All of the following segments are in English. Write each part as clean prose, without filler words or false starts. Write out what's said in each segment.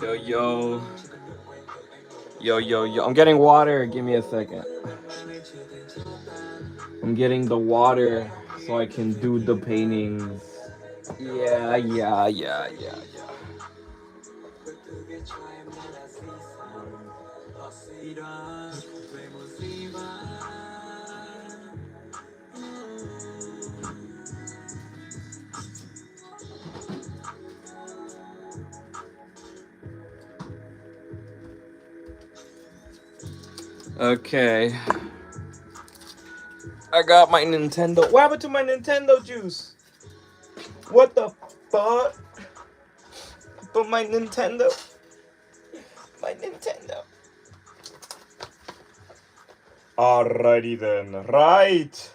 Yo, yo. Yo, yo, yo. I'm getting water. Give me a second. I'm getting the water so I can do the paintings. Yeah, yeah, yeah, yeah, yeah. Okay. I got my Nintendo. What happened to my Nintendo juice? What the fuck? But my Nintendo. My Nintendo. Alrighty then. Right.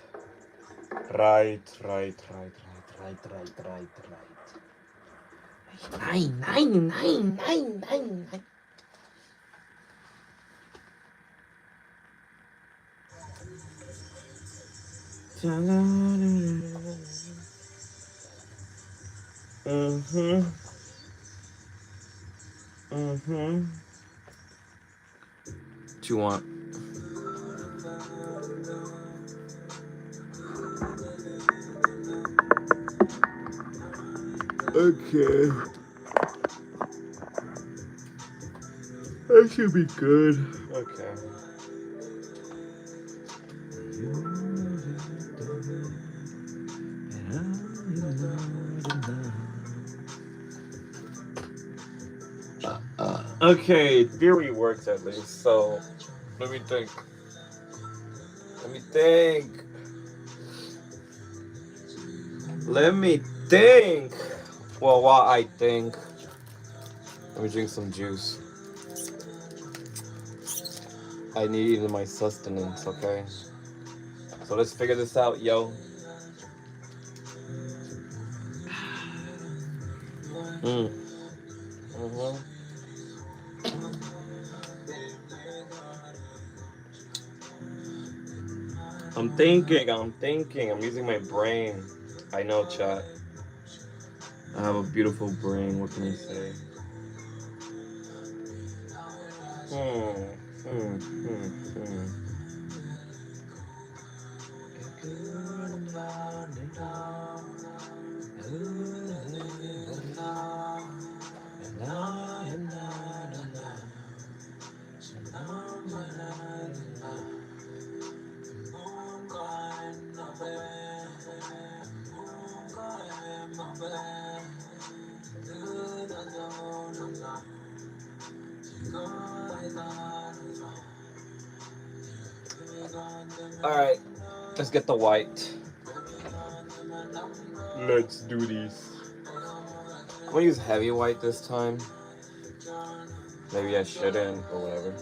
Right. Nine. Mm-hmm. What you want? Okay. That should be good. Okay. Okay, theory works at least. So, let me think. Well, while I think, let me drink some juice. I need my sustenance, okay? So let's figure this out, yo. Mm-hmm. I'm thinking. I'm using my brain. I know, chat. I have a beautiful brain. What can I say? Alright, let's get the white. Let's do this. I'm gonna use heavy white this time. Maybe I shouldn't, or whatever.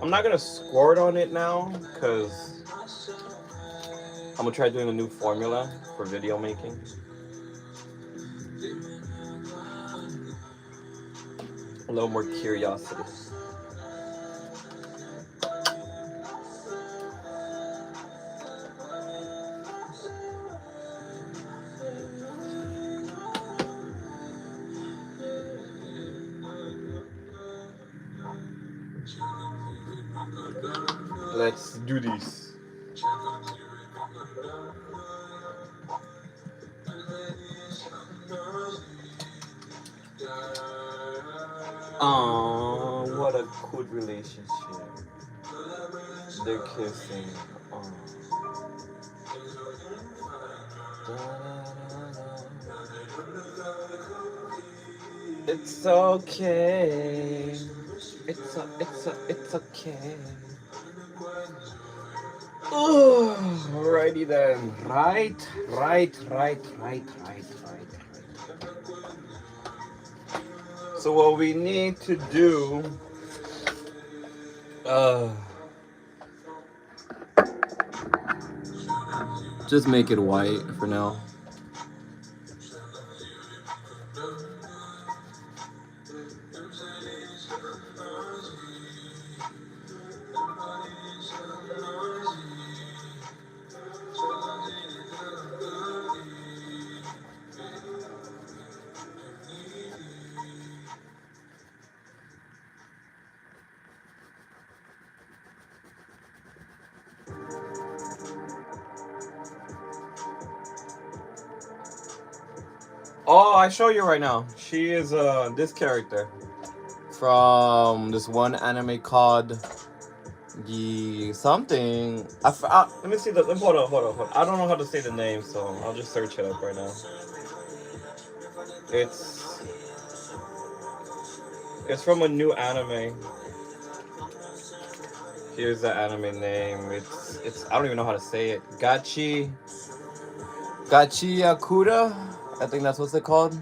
I'm not gonna squirt on it now, because I'm gonna try doing a new formula for video making. A little more curiosity. Let's do this. Oh, what a good relationship. They're kissing. Oh. It's okay. It's okay. Ooh. Alrighty then. Right. So what we need to do, just make it white for now. Oh, I show you right now. She is this character from this one anime called the something. Let me see the. Hold on. I don't know how to say the name, so I'll just search it up right now. It's it's from a new anime. Here's the anime name. It's I don't even know how to say it. Gachi Yakura. I think that's what's it called.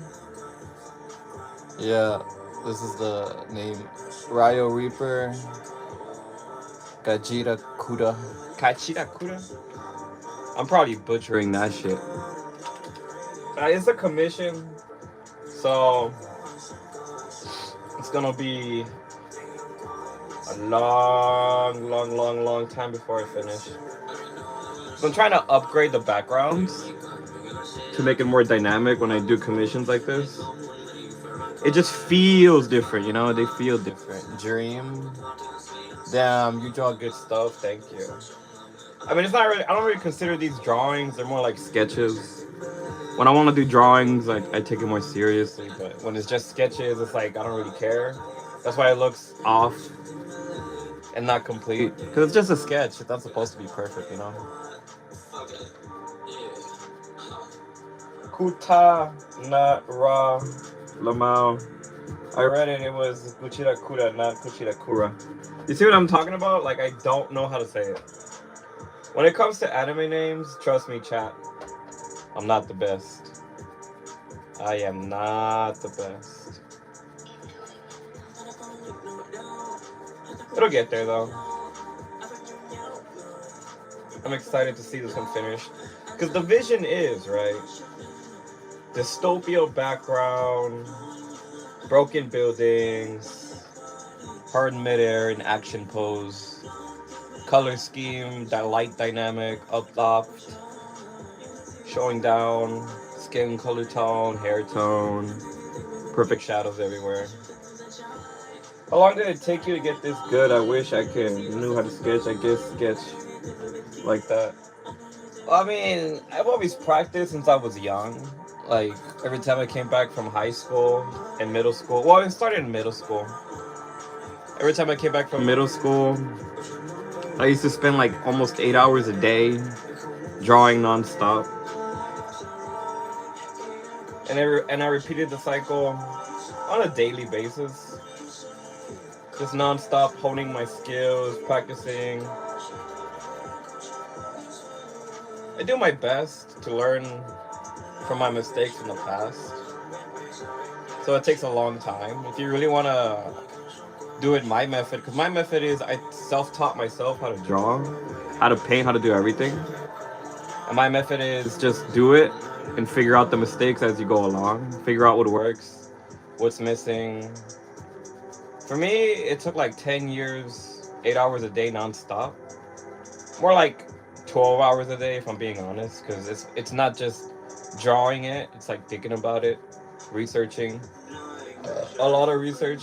Yeah, this is the name. Ryo Reaper. Gajira Kuda. Kachira Kuda? I'm probably butchering that shit. It's a commission, so it's gonna be a long time before I finish. So I'm trying to upgrade the backgrounds to make it more dynamic when I do commissions like this. It just feels different, you know? They feel different. Dream. Damn, you draw good stuff. Thank you. I mean, it's not really. I don't really consider these drawings. They're more like sketches. When I want to do drawings, I take it more seriously. But when it's just sketches, it's like I don't really care. That's why it looks off and not complete. Because it's just a sketch. It's not supposed to be perfect, you know? Kuta na ra lamau. I read it. It was Kuchira Kura, not Kuchira Kura. You see what I'm talking about? Like, I don't know how to say it. When it comes to anime names, trust me, chat. I'm not the best. I am not the best. It'll get there, though. I'm excited to see this one finished. Because the vision is, right? Dystopian background, broken buildings, hard midair in action pose, color scheme, that light dynamic, up top, showing down, skin color tone, hair tone, perfect shadows everywhere. How long did it take you to get this good? I wish I knew how to sketch. I guess sketch like that. I mean, I've always practiced since I was young. Like, every time I came back from high school and middle school. Well, I started in middle school. Every time I came back from middle school, I used to spend like almost 8 hours a day drawing nonstop. And I repeated the cycle on a daily basis. Just nonstop honing my skills, practicing. I do my best to learn from my mistakes in the past. So it takes a long time. If you really want to do it my method, because my method is I self-taught myself how to draw, how to paint, how to do everything. And my method is just do it and figure out the mistakes as you go along. Figure out what works, what's missing. For me, it took like 10 years, 8 hours a day nonstop. More like 12 hours a day, if I'm being honest, because it's not just drawing it, it's like thinking about it, researching. A lot of research.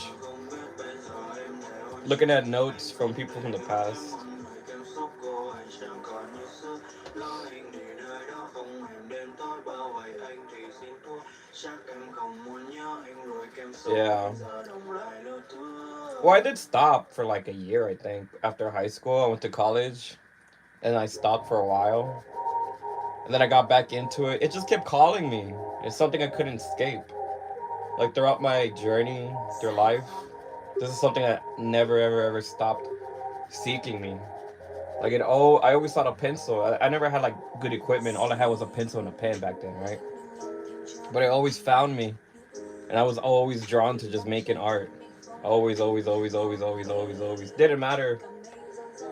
Looking at notes from people from the past. Yeah. Well, I did stop for like a year, I think. After high school, I went to college, and I stopped for a while. And then I got back into it. It just kept calling me. It's something I couldn't escape. Like, throughout my journey through life, this is something that never, ever, ever stopped seeking me. Like I always thought a pencil. I never had like good equipment. All I had was a pencil and a pen back then, right? But it always found me, and I was always drawn to just making art. Always, always, always, always, always, always, always. Didn't matter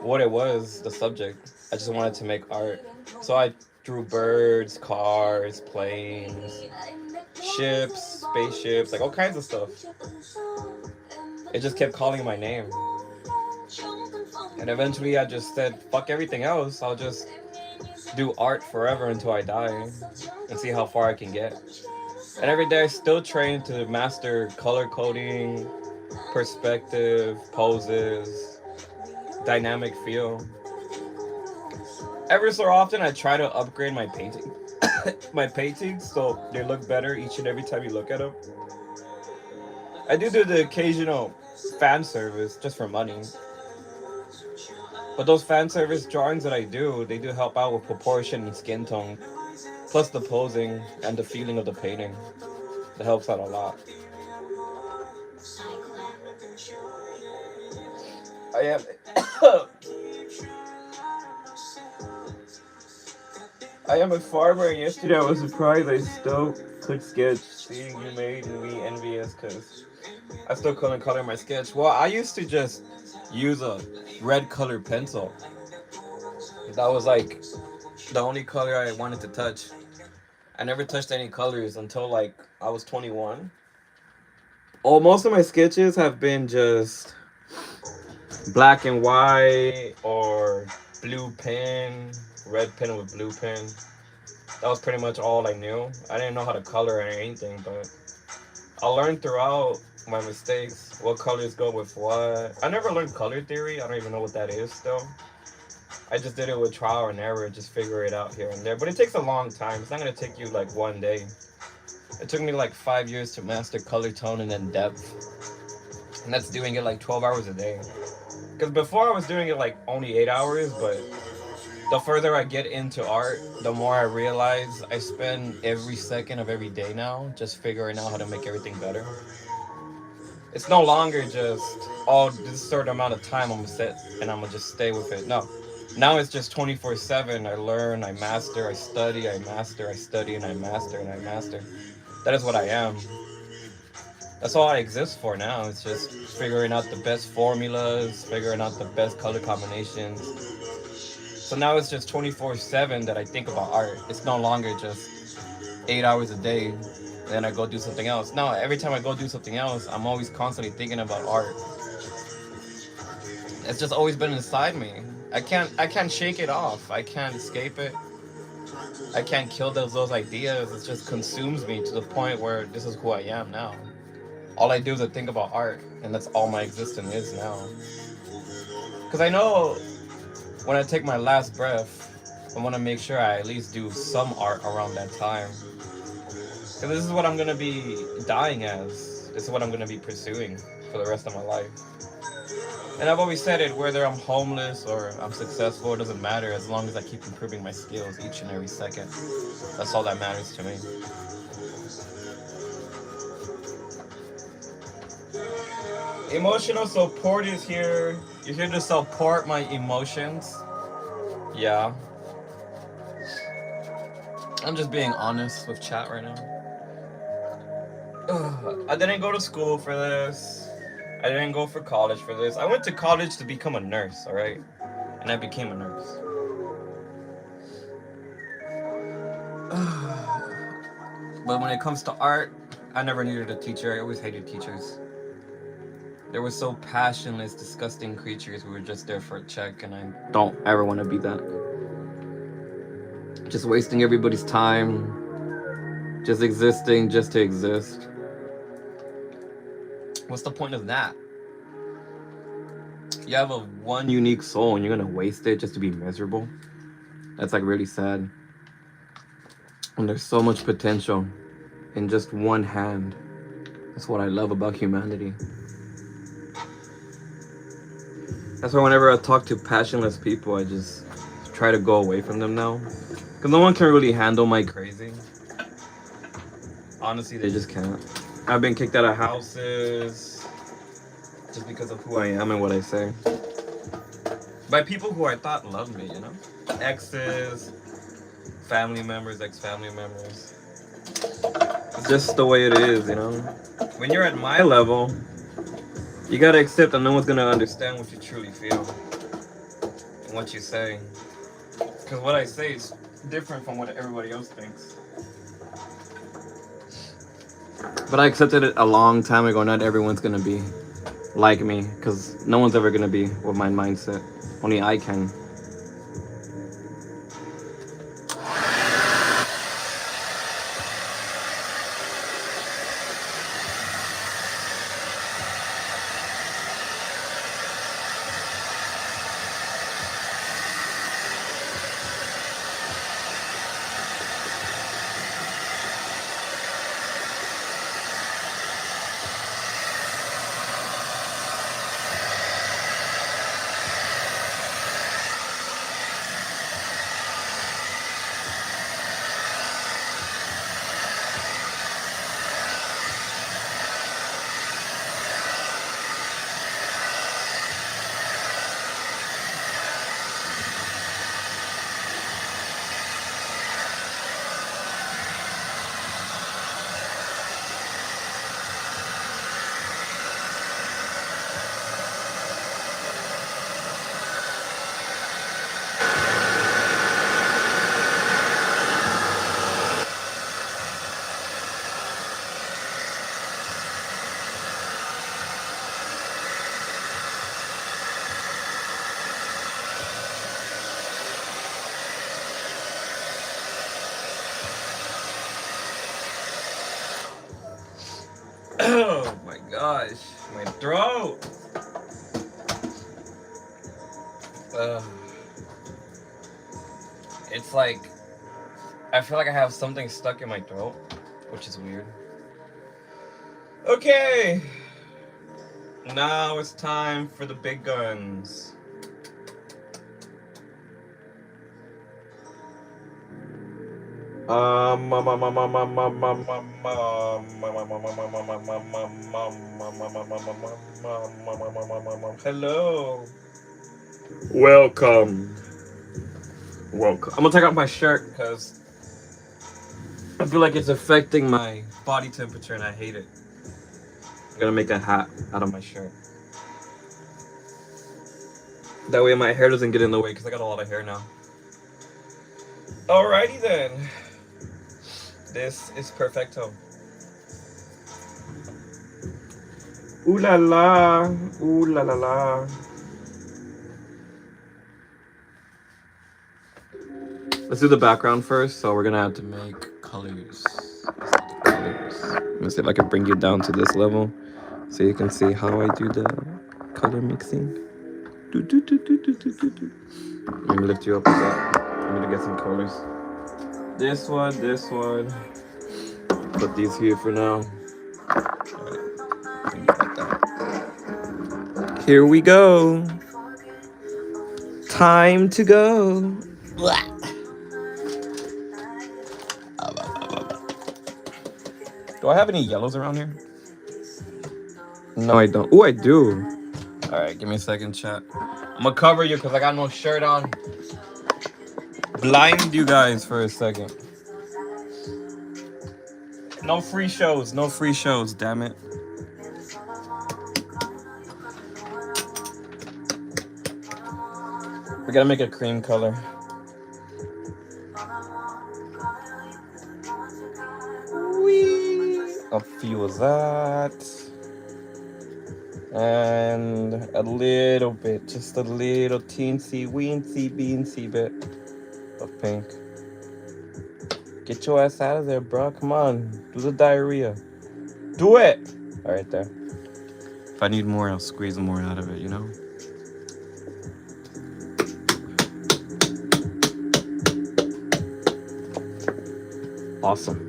what it was, the subject. I just wanted to make art. So I drew birds, cars, planes, ships, spaceships, like all kinds of stuff. It just kept calling my name. And eventually I just said, fuck everything else. I'll just do art forever until I die and see how far I can get. And every day I still train to master color coding, perspective, poses, dynamic feel. Every so often I try to upgrade my painting my paintings so they look better each and every time you look at them. I do the occasional fan service just for money. But those fan service drawings that I do, they do help out with proportion and skin tone, plus the posing and the feeling of the painting. That helps out a lot. I am I am a farmer, and yesterday I was surprised I still could sketch. Seeing you made me envious because I still couldn't color my sketch. Well, I used to just use a red colored pencil. That was like the only color I wanted to touch. I never touched any colors until like I was 21. Oh, most of my sketches have been just black and white or blue pen, red pen with blue pen. That was pretty much all I knew. I didn't know how to color or anything, but I learned throughout my mistakes what colors go with what. I never learned color theory. I don't even know what that is still. I just did it with trial and error, just figure it out here and there. But it takes a long time. It's not gonna take you like one day. It took me like 5 years to master color tone and then depth. And that's doing it like 12 hours a day. Because before I was doing it like only 8 hours, but the further I get into art, the more I realize I spend every second of every day now just figuring out how to make everything better. It's no longer just, oh, this certain amount of time I'm gonna sit and I'm gonna just stay with it. No. Now it's just 24/7. I learn, I master, I study, I master, I study, and I master, and I master. That is what I am. That's all I exist for now. It's just figuring out the best formulas, figuring out the best color combinations. So now it's just 24/7 that I think about art. It's no longer just 8 hours a day, and then I go do something else. No, every time I go do something else, I'm always constantly thinking about art. It's just always been inside me. I can't shake it off. I can't escape it. I can't kill those ideas. It just consumes me to the point where this is who I am now. All I do is I think about art, and that's all my existence is now. Because I know when I take my last breath, I want to make sure I at least do some art around that time. Because this is what I'm going to be dying as. This is what I'm going to be pursuing for the rest of my life. And I've always said it, whether I'm homeless or I'm successful, it doesn't matter as long as I keep improving my skills each and every second. That's all that matters to me. Emotional support is here. You're here to support my emotions. Yeah. I'm just being honest with chat right now. I didn't go to school for this. I didn't go for college for this. I went to college to become a nurse, alright? And I became a nurse. But when it comes to art, I never needed a teacher. I always hated teachers. They were so passionless, disgusting creatures who were just there for a check, and I don't ever want to be that. Just wasting everybody's time, just existing just to exist. What's the point of that? You have a one unique soul and you're gonna waste it just to be miserable? That's like really sad. And there's so much potential in just one hand. That's what I love about humanity. That's why whenever I talk to passionless people, I just try to go away from them now. Because no one can really handle my crazy. Honestly, they just can't. I've been kicked out of houses just because of who I am and what I say. by people who I thought loved me, exes, family members, ex-family members. It's just the way it is. When you're at my level, you gotta accept that no one's gonna understand what you truly feel and what you say. Because what I say is different from what everybody else thinks. But I accepted it a long time ago. Not everyone's gonna be like me, because no one's ever gonna be with my mindset. Only I can. Oh my gosh, my throat. Ugh. It's like I feel like I have something stuck in my throat, which is weird. Okay, now it's time for the big guns. Hello. Welcome. Welcome. I'm gonna take off my shirt because I feel like it's affecting my body temperature and I hate it. I'm gonna make a hat out of my shirt. That way my hair doesn't get in the way because I got a lot of hair now. Alrighty then. This is perfecto. Ooh la la. Ooh la la la. Let's do the background first. So we're gonna have to make colors. Let me see if I can bring you down to this level so you can see how I do the color mixing. Let me lift you up with that. I need to get some colors. This one, this one. Put these here for now. Here we go. Time to go. Do I have any yellows around here? No, I don't. Oh, I do. All right, give me a second, chat. I'm gonna cover you because I got no shirt on. Blind you guys for a second. No free shows. No free shows. Damn it. We gotta make a cream color. Whee! A few of that. And a little bit, just a little teensy weensy beansy bit of pink. Get your ass out of there, bro. Come on. Do the diarrhea. Do it! Alright, there. If I need more, I'll squeeze more out of it, Awesome.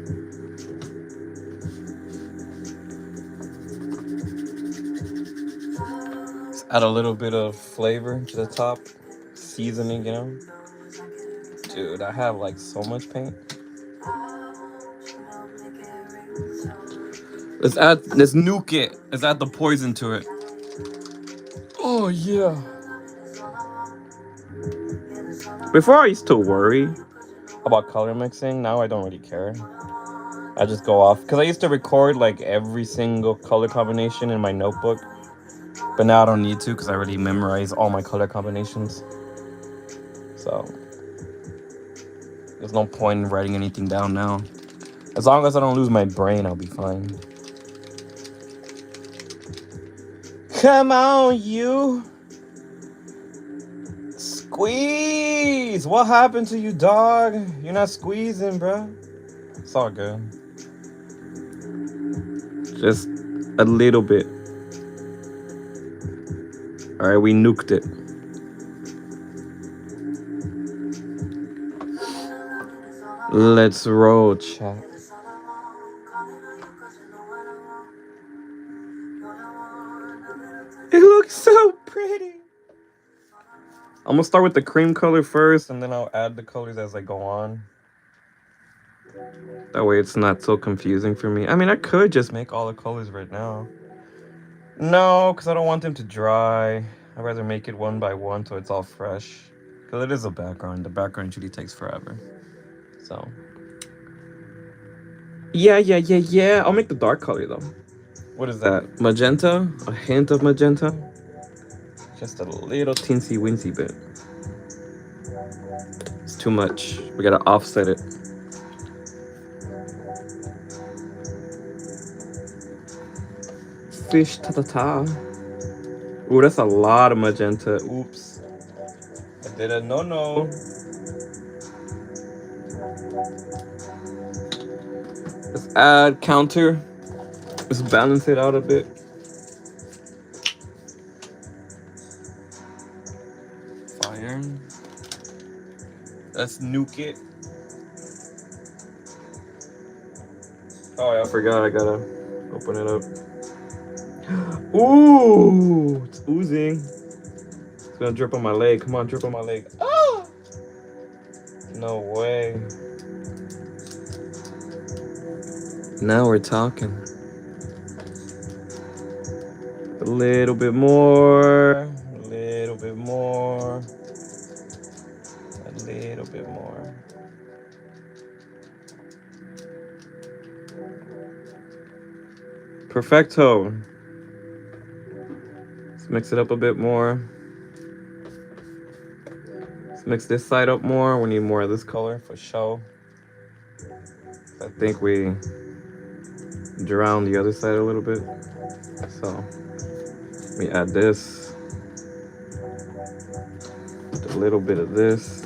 Just add a little bit of flavor to the top. Seasoning, Dude, I have like so much paint. Let's nuke it. Let's add the poison to it. Oh, yeah. Before I used to worry about color mixing. Now I don't really care. I just go off because I used to record like every single color combination in my notebook, but now I don't need to because I already memorize all my color combinations. So there's no point in writing anything down now. As long as I don't lose my brain, I'll be fine. Come on, you. Squeeze! What happened to you, dog? You're not squeezing, bro. It's all good. Just a little bit. Alright, we nuked it. Let's roll, chat. It looks so pretty. I'm gonna start with the cream color first, and then I'll add the colors as I go on. That way it's not so confusing for me. I mean, I could just make all the colors right now. No, because I don't want them to dry. I'd rather make it one by one so it's all fresh. Because it is a background. The background usually takes forever. So. Yeah. I'll make the dark color though. What is that? Magenta? A hint of magenta? Just a little teensy weensy bit. It's too much. We gotta offset it. Fish ta-ta-ta. Ooh, that's a lot of magenta. Oops. I did a no-no. Let's add counter. Let's balance it out a bit. Fire. Let's nuke it. Oh, yeah, I forgot. I gotta open it up. Ooh, it's oozing. It's gonna drip on my leg. Come on, drip on my leg. Oh! No way. Now we're talking. A little bit more. A little bit more. A little bit more. Perfecto. Let's mix it up a bit more. Let's mix this side up more. We need more of this color for show. I think we drowned the other side a little bit. So let me add this. A little bit of this.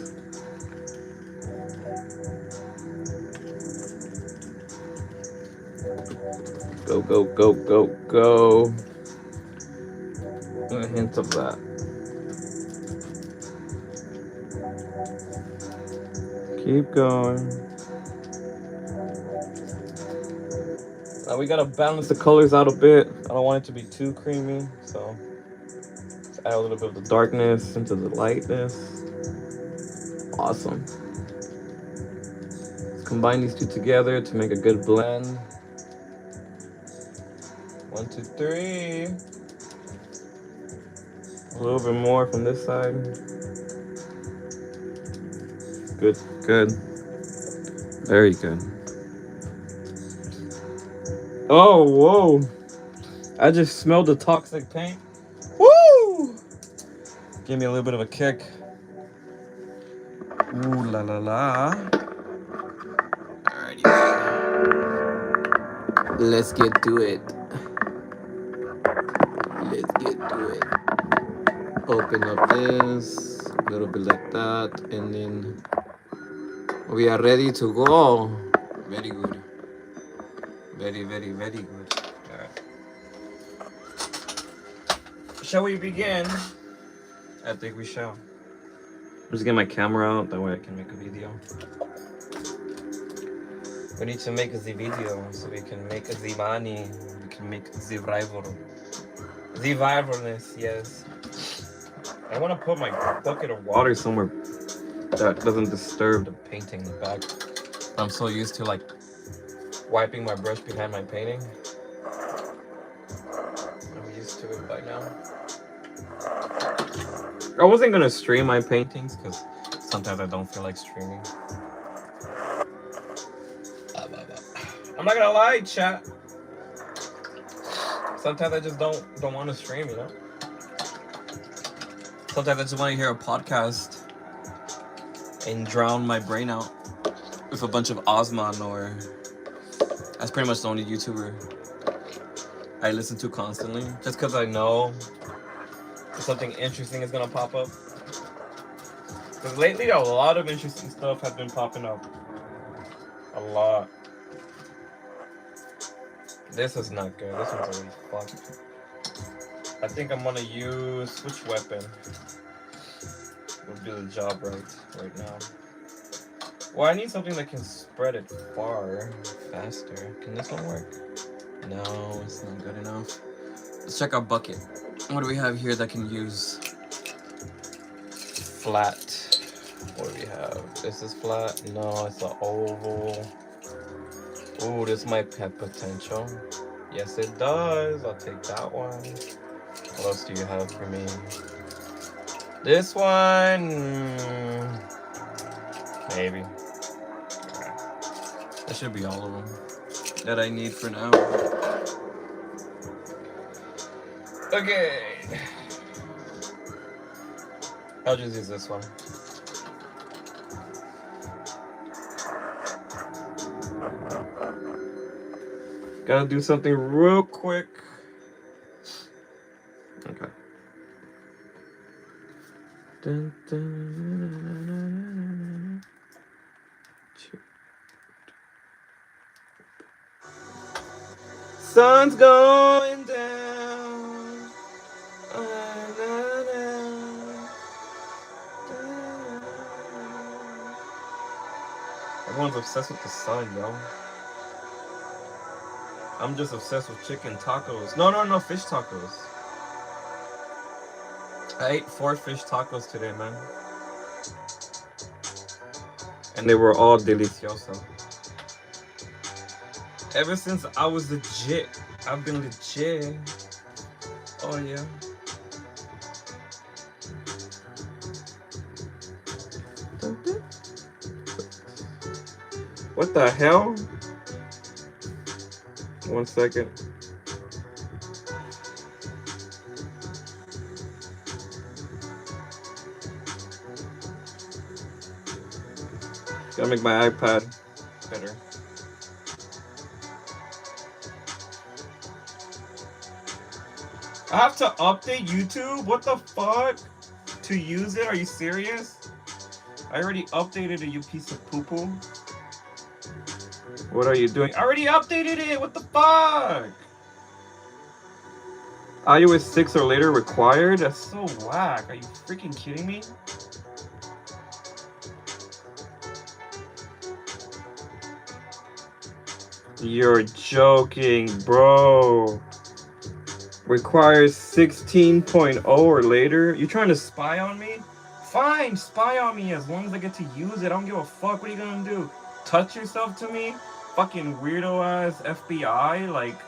Go. A hint of that. Keep going. Now we gotta balance the colors out a bit. I don't want it to be too creamy, so let's add a little bit of the darkness into the lightness. Awesome. Let's combine these two together to make a good blend. 1, 2, 3. A little bit more from this side. Good. Very good. Oh, whoa. I just smelled the toxic paint. Woo! Give me a little bit of a kick. Ooh la la la. Alrighty. Let's get to it. Open up this, a little bit like that, and then we are ready to go. Very good. Very good. All right. Shall we begin? I think we shall. Just get my camera out, that way I can make a video. We need to make the video so we can make the money. We can make the rival. The rivalness, yes. I want to put my bucket of water somewhere that doesn't disturb the painting in the back. I'm so used to like wiping my brush behind my painting. I'm used to it by now. I wasn't gonna stream my paintings because Sometimes I don't feel like streaming. I'm not gonna lie, chat. Sometimes I just don't want to stream, you know? Sometimes I just want to hear a podcast and drown my brain out with a bunch of Osman, or that's pretty much the only YouTuber I listen to constantly, just because I know something interesting is gonna pop up. Because lately a lot of interesting stuff has been popping up. A lot. This is not good. This one's already fucked. I think I'm gonna use which weapon would do the job right now. Well, I need something that can spread it far faster. Can this one work? No, it's not good enough. Let's check our bucket. What do we have here that can use flat? What do we have? This is flat? No, it's an oval. Ooh, this might have potential. Yes, it does. I'll take that one. What else do you have for me? This one? Maybe. That should be all of them that I need for now. Okay. I'll just use this one. Gotta do something real quick. Okay. Dun, dun, sun's going down. Everyone's obsessed with the sun, yo. I'm just obsessed with chicken tacos. No, fish tacos. I ate 4 fish tacos today, man. And they were all delicioso. Ever since I was legit, I've been legit. Oh, yeah. What the hell? 1 second. Gotta make my iPad better. I have to update YouTube? What the fuck? To use it? Are you serious? I already updated it, you piece of poo-poo. What are you doing? I already updated it! What the fuck? iOS 6 or later required? That's so whack. Are you freaking kidding me? You're joking, bro. Requires 16.0 or later? You trying to spy on me? Fine, spy on me as long as I get to use it. I don't give a fuck. What are you gonna do? Touch yourself to me? Fucking weirdo ass FBI? Like,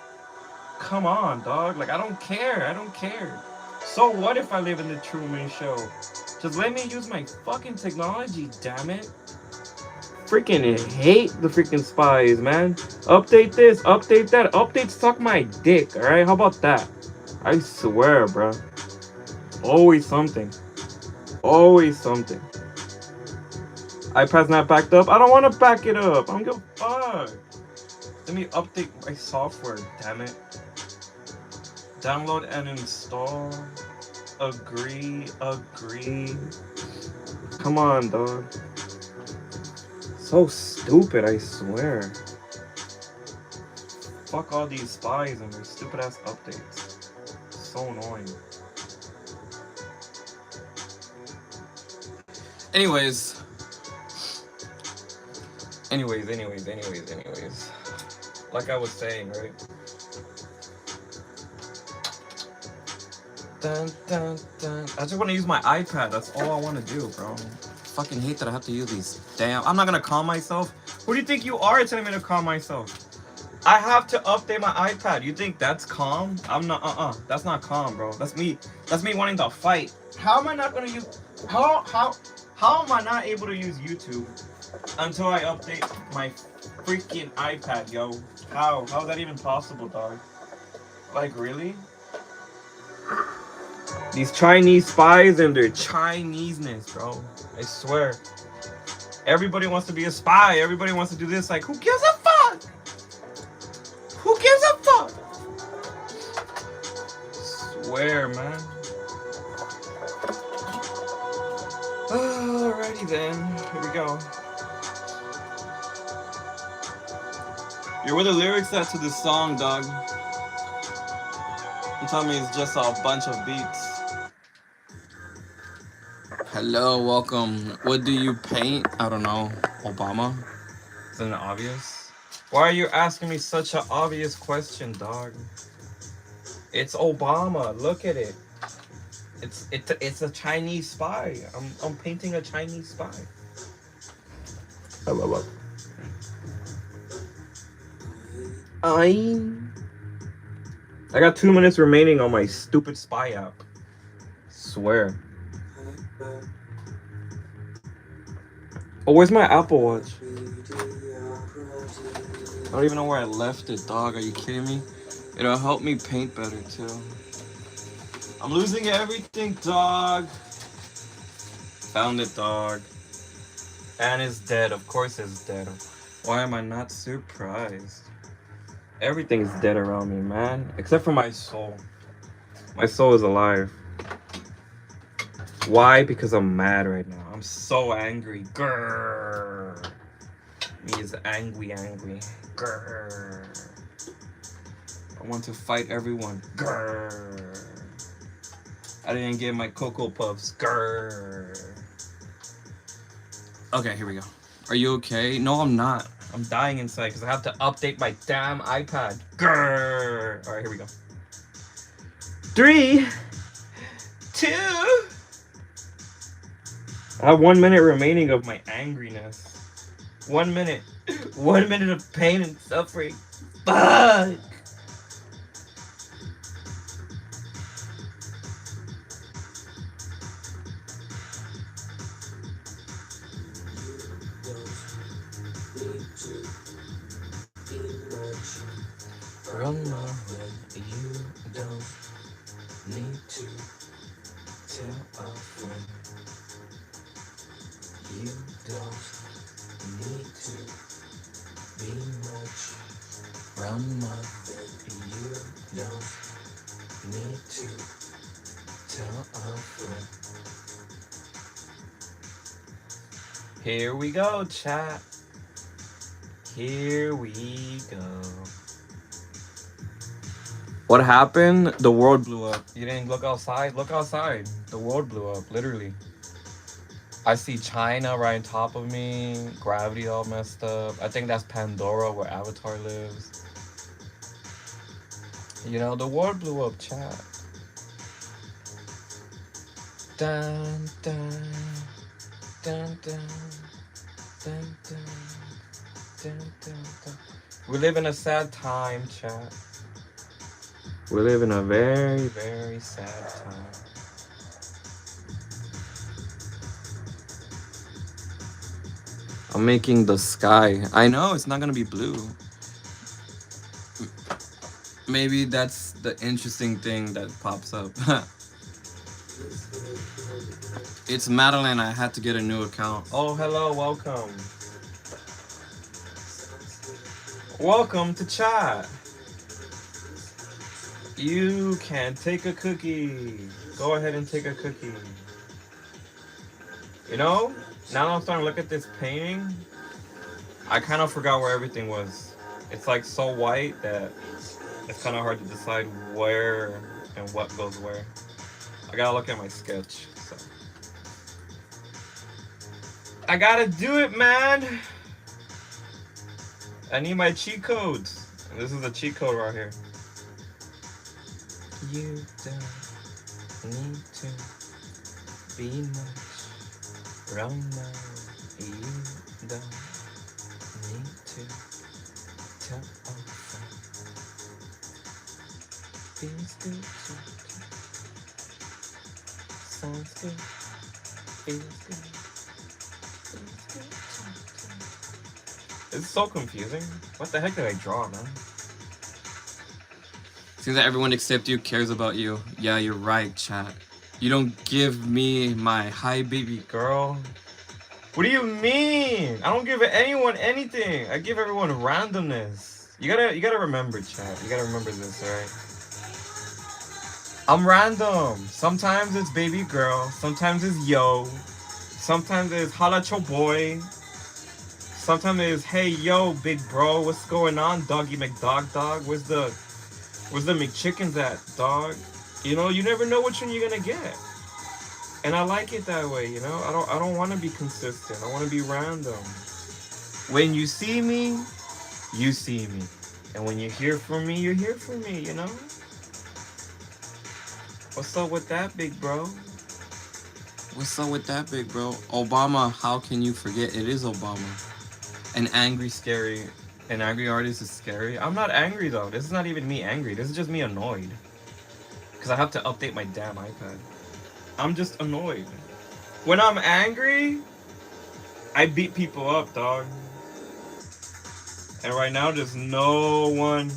come on, dog. Like, I don't care. I don't care. So what if I live in the Truman Show? Just let me use my fucking technology, damn it. Freaking hate the freaking spies, man. Update this, update that. Update suck my dick, alright? How about that? I swear, bro. Always something. Always something. iPad's not backed up. I don't want to back it up. I don't give a fuck. Let me update my software, damn it. Download and install. Agree. Come on, dog. So stupid, I swear. Fuck all these spies and their stupid ass updates. So annoying. Anyways. Like I was saying, right? Dun, dun, dun. I just want to use my iPad. That's all I want to do, bro. Fucking hate that I have to use these. Damn. I'm not gonna calm myself. Who do you think you are telling me to calm myself? I have to update my iPad. You think that's calm? I'm not. That's not calm, bro. That's me. That's me wanting to fight. How am I not gonna use? How How am I not able to use YouTube until I update my freaking iPad, yo? How? How is that even possible, dog? Like, really? These Chinese spies and their Chineseness, bro. I swear. Everybody wants to be a spy. Everybody wants to do this. Like, who gives a fuck? Who gives a fuck? Swear, man. Alrighty then. Here we go. You're with the lyrics at to this song, dog. You tell me it's just a bunch of beats. Hello, welcome. What do you paint? I don't know. Obama? Isn't it obvious? Why are you asking me such an obvious question, dog? It's Obama. Look at it. It's a Chinese spy. I'm painting a Chinese spy. Hello. I got 2 minutes remaining on my stupid spy app. Swear. Oh, where's my Apple Watch? I don't even know where I left it, dog. Are you kidding me? It'll help me paint better, too. I'm losing everything, dog. Found it, dog. And it's dead. Of course it's dead. Why am I not surprised? Everything's dead around me, man. Except for my soul. My soul is alive. Why? Because I'm mad right now. I'm so angry. Grrr. Me is angry. Grrr. I want to fight everyone. Grrr. I didn't get my Cocoa Puffs. Grrr. Okay, here we go. Are you okay? No, I'm not. I'm dying inside because I have to update my damn iPad. Grrr. All right, here we go. 3, 2. I have 1 minute remaining of my angriness. 1 minute. 1 minute of pain and suffering. Fuck. Run my way, you don't need to tell a friend. You don't need to be much. Run my way, you don't need to tell a friend. Here we go, chat. Here we go. What happened? The world blew up. You didn't look outside? Look outside. The world blew up, literally. I see China right on top of me. Gravity all messed up. I think that's Pandora where Avatar lives. You know, the world blew up, chat. Dun, dun, dun, dun, dun, dun, dun, dun, dun. We live in a sad time, chat. We live in a very, very sad time. I'm making the sky. I know it's not gonna be blue. Maybe that's the interesting thing that pops up. It's Madeline. I had to get a new account. Oh, hello. Welcome. Welcome to chat. You can take a cookie. Go ahead and take a cookie. You know, now that I'm starting to look at this painting, I kind of forgot where everything was. It's like so white that it's kind of hard to decide where and what goes where. I gotta look at my sketch. So I gotta do it, man. I need my cheat codes. And this is the cheat code right here. You don't need to be much. Run now. You don't need to tell a friend. Feels good to sounds good. Feels good. It's so confusing. What the heck did I draw, man? Seems like everyone except you cares about you. Yeah, you're right, chat. You don't give me my hi baby girl. What do you mean? I don't give anyone anything. I give everyone randomness. You gotta remember, chat. You gotta remember this, alright? I'm random. Sometimes it's baby girl. Sometimes it's yo. Sometimes it's holla at your boy. Sometimes it's hey yo, big bro, what's going on, doggy McDog dog? Where's the McChickens at, dog? You know, you never know which one you're gonna get. And I like it that way, you know? I don't wanna be consistent. I wanna be random. When you see me, you see me. And when you hear from me, you hear from me, you know? What's up with that, big bro? What's up with that, big bro? Obama, how can you forget? It is Obama. An angry, scary. An angry artist is scary. I'm not angry though. This is not even me angry. This is just me annoyed. Because I have to update my damn iPad. I'm just annoyed. When I'm angry, I beat people up, dog. And right now, there's no one.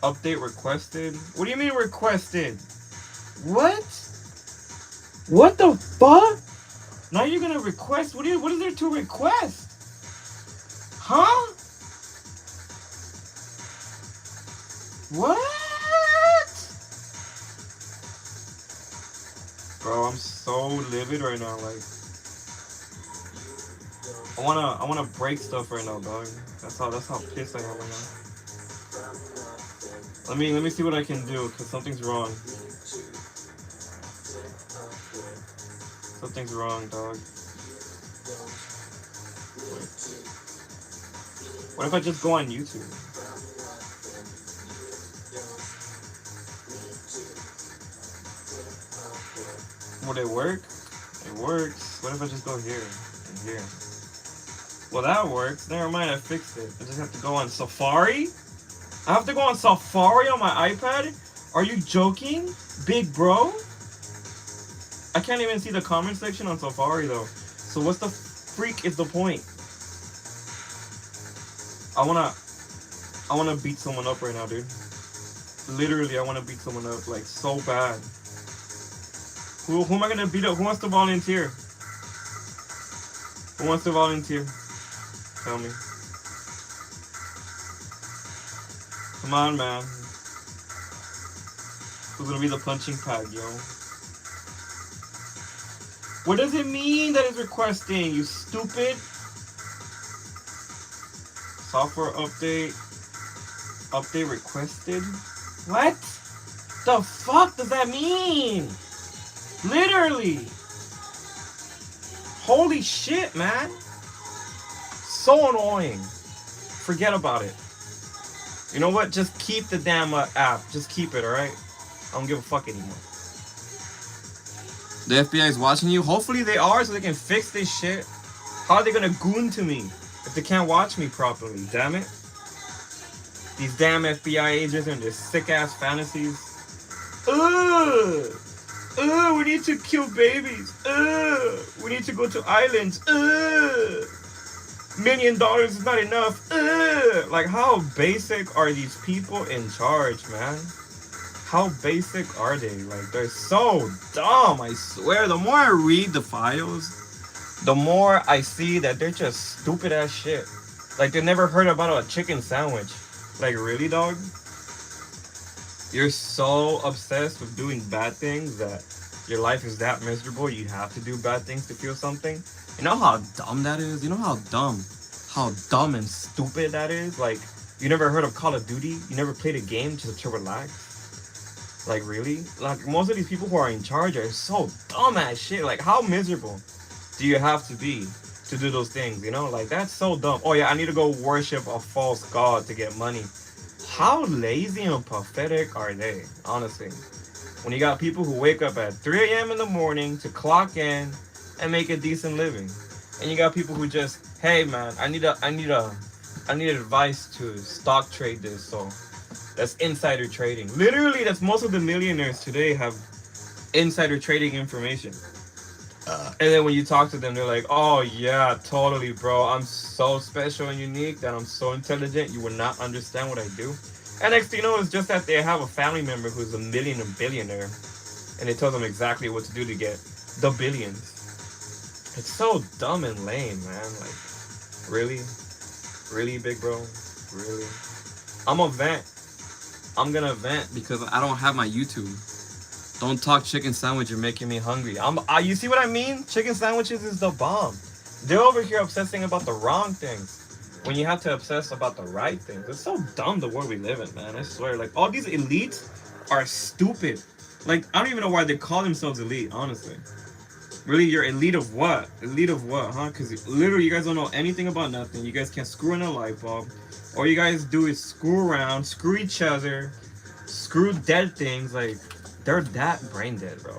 Update requested. What do you mean requested? What? What the fuck? Now you're gonna request? What is there to request? Huh? What? Bro, I'm so livid right now. Like, I wanna break stuff right now, dog. That's how pissed I am right now. Let me see what I can do, cause something's wrong. Something's wrong, dog. What if I just go on YouTube? Would it work? It works. What if I just go here and here? Well, that works. Never mind, I fixed it. I just have to go on Safari? I have to go on Safari on my iPad? Are you joking? Big bro? I can't even see the comment section on Safari though. So what's the freak is the point? I wanna beat someone up right now, dude. Literally, I wanna beat someone up like so bad. Who am I gonna beat up? Who wants to volunteer? Who wants to volunteer? Tell me. Come on, man. Who's gonna be the punching bag, yo? What does it mean that it's requesting, you stupid? Software update. Update requested? What? The fuck does that mean? Literally. Holy shit, man. So annoying. Forget about it. You know what? Just keep the damn app. Just keep it, alright? I don't give a fuck anymore. The FBI is watching you. Hopefully they are so they can fix this shit. How are they gonna goon to me if they can't watch me properly? Damn it. These damn FBI agents and their sick ass fantasies. Ugh! Ugh! We need to kill babies. Ugh! We need to go to islands. Ugh! $1 million is not enough. Ugh! Like, how basic are these people in charge, man? How basic are they? Like, they're so dumb, I swear. The more I read the files, the more I see that they're just stupid ass shit. Like, they never heard about a chicken sandwich. Like, really, dog? You're so obsessed with doing bad things that your life is that miserable you have to do bad things to feel something. You know how dumb that is? You know how dumb and stupid that is? Like, you never heard of Call of Duty? You never played a game just to relax? Like, really? Like, most of these people who are in charge are so dumb ass shit. Like, how miserable do you have to be to do those things, you know? Like, that's so dumb. Oh, yeah, I need to go worship a false god to get money. How lazy and pathetic are they, honestly? When you got people who wake up at 3 a.m. in the morning to clock in and make a decent living. And you got people who just, hey, man, I need advice to stock trade this, so... That's insider trading. Literally, that's most of the millionaires today have insider trading information. And then when you talk to them, they're like, "Oh yeah, totally, bro. I'm so special and unique that I'm so intelligent. You would not understand what I do." And next thing you know, it's just that they have a family member who's a million and billionaire, and they tell them exactly what to do to get the billions. It's so dumb and lame, man. Like, really, really, big bro, really. I'm a vent. I'm gonna vent. because I don't have my YouTube. Don't talk chicken sandwich. You're making me hungry. You see what I mean? Chicken sandwiches is the bomb. They're over here obsessing about the wrong things when you have to obsess about the right things. It's so dumb the world we live in, man. I swear. Like, all these elites are stupid. Like, I don't even know why they call themselves elite, honestly. Really, you're elite of what? Elite of what, huh? Because literally, you guys don't know anything about nothing. You guys can't screw in a light bulb. All you guys do is screw around, screw each other, screw dead things. Like, they're that brain dead, bro.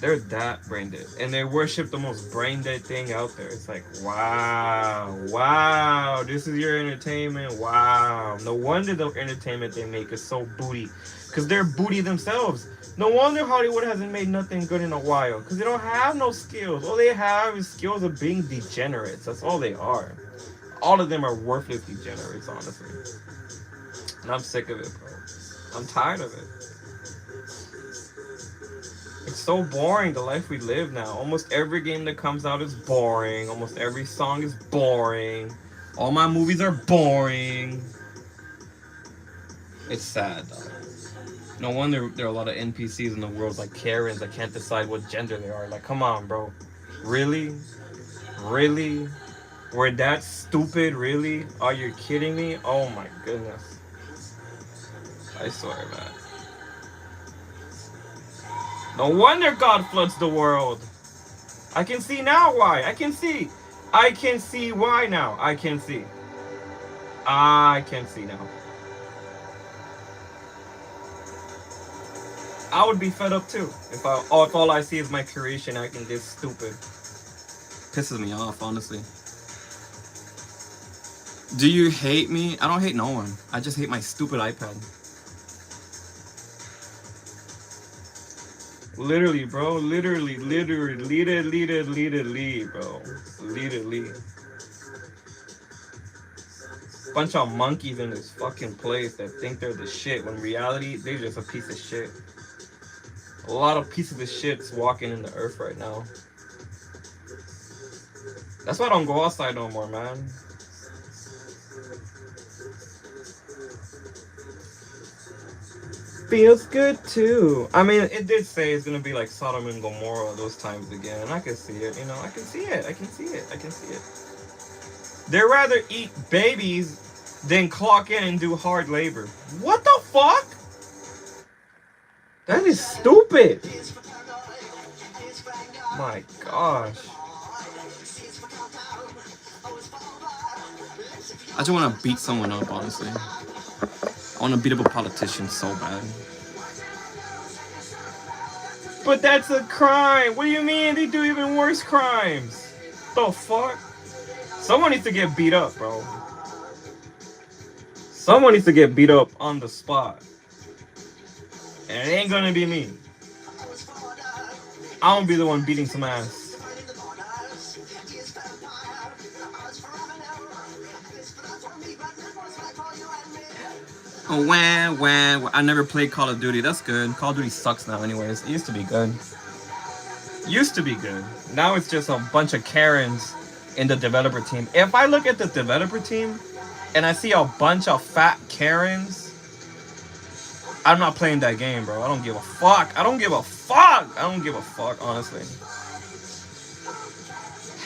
They're that brain dead. And they worship the most brain dead thing out there. It's like, wow, wow, this is your entertainment. Wow. No wonder the entertainment they make is so booty. Because they're booty themselves. No wonder Hollywood hasn't made nothing good in a while. Because they don't have no skills. All they have is skills of being degenerates. That's all they are. All of them are worthless degenerates, honestly. And I'm sick of it, bro. I'm tired of it. It's so boring, the life we live now. Almost every game that comes out is boring. Almost every song is boring. All my movies are boring. It's sad, though. No wonder there are a lot of NPCs in the world like Karens that can't decide what gender they are. Like, come on, bro. Really? Really? We're that stupid? Really? Are you kidding me? Oh my goodness. I swear, man. No wonder God floods the world. I can see now why. I can see. I can see why now. I can see. I can see now. I would be fed up too if all I see is my creation acting this stupid. Pisses me off, honestly. Do you hate me? I don't hate no one. I just hate my stupid iPad. Literally, bro. Literally, bro. Literally. Bunch of monkeys in this fucking place that think they're the shit when in reality they're just a piece of shit. A lot of pieces of shit's walking in the earth right now. That's why I don't go outside no more, man. Feels good too. I mean, it did say it's gonna be like Sodom and Gomorrah those times again, and I can see it. You know, I can see it. I can see it. I can see it. They'd rather eat babies than clock in and do hard labor. What the fuck? That is stupid. My gosh. I just want to beat someone up, honestly. I want to beat up a politician so bad. But that's a crime. What do you mean? They do even worse crimes. The fuck? Someone needs to get beat up, bro. Someone needs to get beat up on the spot. And it ain't gonna be me. I'm gonna be the one beating some ass. Oh, wah. I never played Call of Duty. That's good. Call of Duty sucks now, anyways. It used to be good. Used to be good. Now it's just a bunch of Karens in the developer team. If I look at the developer team and I see a bunch of fat Karens, I'm not playing that game, bro. I don't give a fuck. I don't give a fuck. I don't give a fuck, honestly.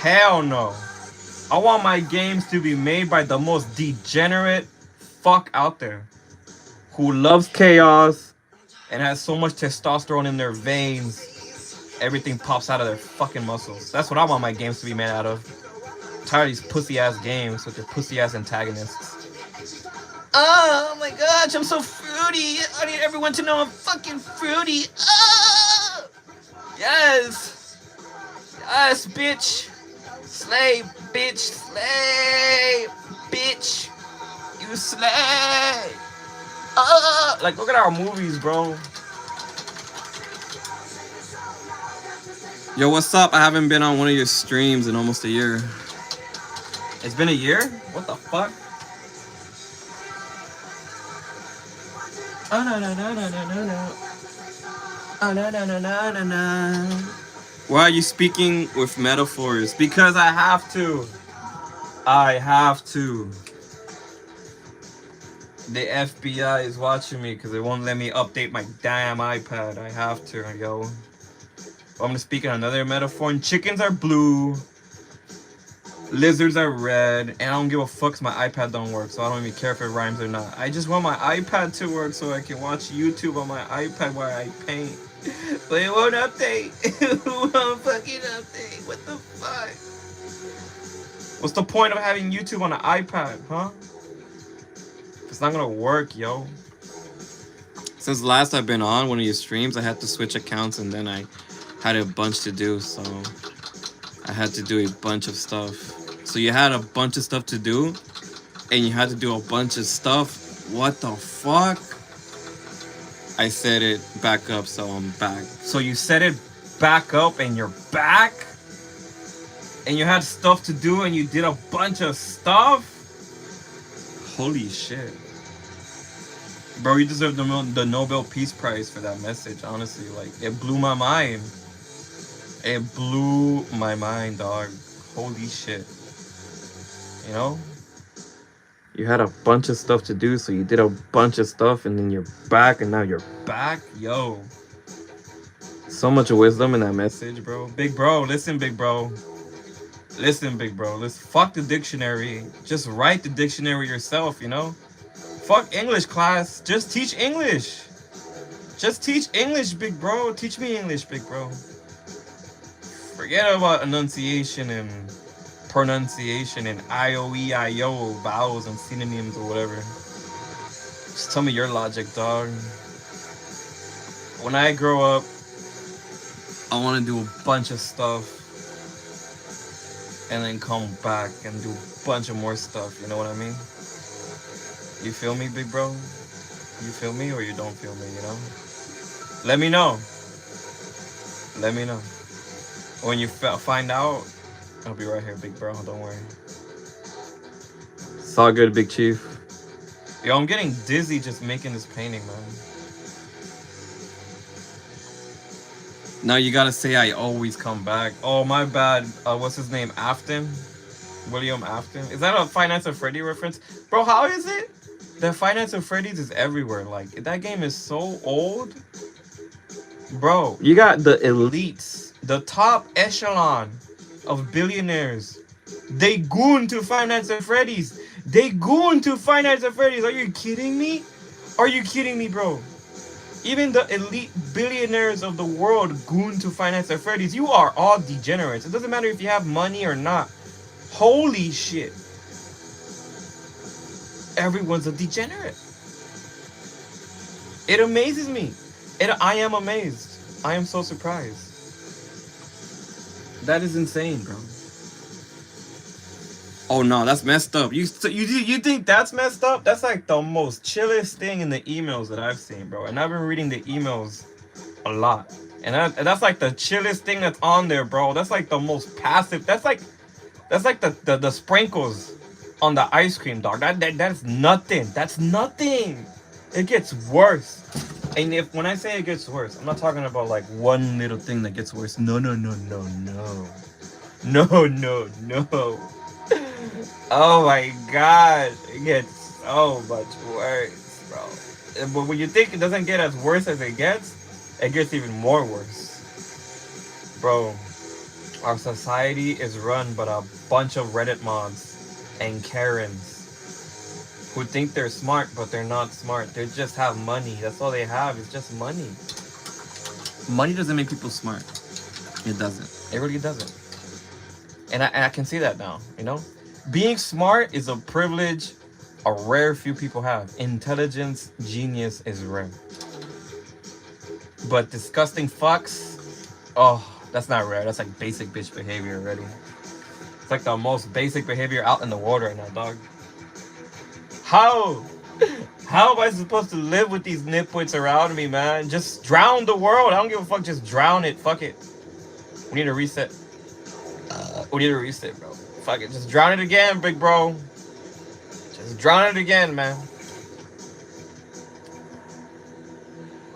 Hell no. I want my games to be made by the most degenerate fuck out there who loves chaos and has so much testosterone in their veins. Everything pops out of their fucking muscles. That's what I want my games to be made out of. I'm tired of these pussy ass games with their pussy ass antagonists. Oh my gosh, I'm so fruity. I need everyone to know I'm fucking fruity. Oh! Yes. Yes, bitch. Slay, bitch. Slay, bitch. You slay. Like, look at our movies, bro. Yo, what's up? I haven't been on one of your streams in almost a year. It's been a year? What the fuck? Oh, no, no, no, no, no, no, no. Oh, no, no, no, no, no, no. Why are you speaking with metaphors? Because I have to. I have to. The FBI is watching me because they won't let me update my damn iPad. I have to, yo. I'm gonna speak in another metaphor. And chickens are blue. Lizards are red. And I don't give a fuck 'cause my iPad don't work. So I don't even care if it rhymes or not. I just want my iPad to work so I can watch YouTube on my iPad while I paint. But it won't update. It won't fucking update. What the fuck? What's the point of having YouTube on an iPad, huh? It's not gonna work, yo. Since last I've been on one of your streams, I had to switch accounts and then I had a bunch to do, so I had to do a bunch of stuff. So you had a bunch of stuff to do, and you had to do a bunch of stuff. What the fuck? I set it back up, so I'm back. So you set it back up and you're back? And you had stuff to do and you did a bunch of stuff? Holy shit. Bro, you deserve the Nobel Peace Prize for that message, honestly. Like, it blew my mind. It blew my mind, dog. Holy shit. You know? You had a bunch of stuff to do, so you did a bunch of stuff, and then you're back, and now you're back? Yo. So much wisdom in that message, bro. Big bro, listen, big bro. Listen, big bro. Let's fuck the dictionary. Just write the dictionary yourself, you know? Fuck English class. Just teach English. Just teach English, big bro. Teach me English, big bro. Forget about enunciation and pronunciation and I-O-E-I-O vowels and synonyms or whatever. Just tell me your logic, dog. When I grow up, I want to do a bunch of stuff and then come back and do a bunch of more stuff. You know what I mean? You feel me, big bro? You feel me or you don't feel me, you know? Let me know. Let me know. When you find out, I'll be right here, big bro. Don't worry. It's all good, big chief. Yo, I'm getting dizzy just making this painting, man. Now you gotta say I always Come back. Oh, my bad. What's his name? Afton? William Afton? Is that a Finance of Freddy reference? Bro, how is it? The Finance of Freddy's is everywhere. Like, that game is so old. Bro, you got the elites, the top echelon of billionaires. They goon to Finance of Freddy's. They goon to Finance of Freddy's. Are you kidding me? Are you kidding me, bro? Even the elite billionaires of the world goon to Finance of Freddy's. You are all degenerates. It doesn't matter if you have money or not. Holy shit. Everyone's a degenerate. It amazes me. I am amazed. I am so surprised. That is insane, bro. Oh no, that's messed up. You think that's messed up? That's like the most chillest thing in the emails that I've seen, bro. And I've been reading the emails a lot. And that's like the chillest thing that's on there, bro. That's like the most passive. That's like the sprinkles on the ice cream, dog. That's nothing. That's nothing. It gets worse. And when I say it gets worse, I'm not talking about like one little thing that gets worse. No. Oh my god, it gets so much worse, bro. But when you think it doesn't get as worse as it gets even more worse. Bro, our society is run by a bunch of Reddit mods and Karens who think they're smart, but they're not smart. They just have money. That's all they have. It's just money. Money doesn't make people smart. It doesn't. It really doesn't. And I can see that now, you know? Being smart is a privilege a rare few people have. Intelligence, genius is rare. But disgusting fucks, oh, that's not rare. That's like basic bitch behavior already. It's like the most basic behavior out in the world right now, dog. How am I supposed to live with these nitwits around me, man? Just drown the world. I don't give a fuck. Just drown it. Fuck it. We need to reset. We need to reset, bro. Fuck it. Just drown it again, big bro. Just drown it again, man.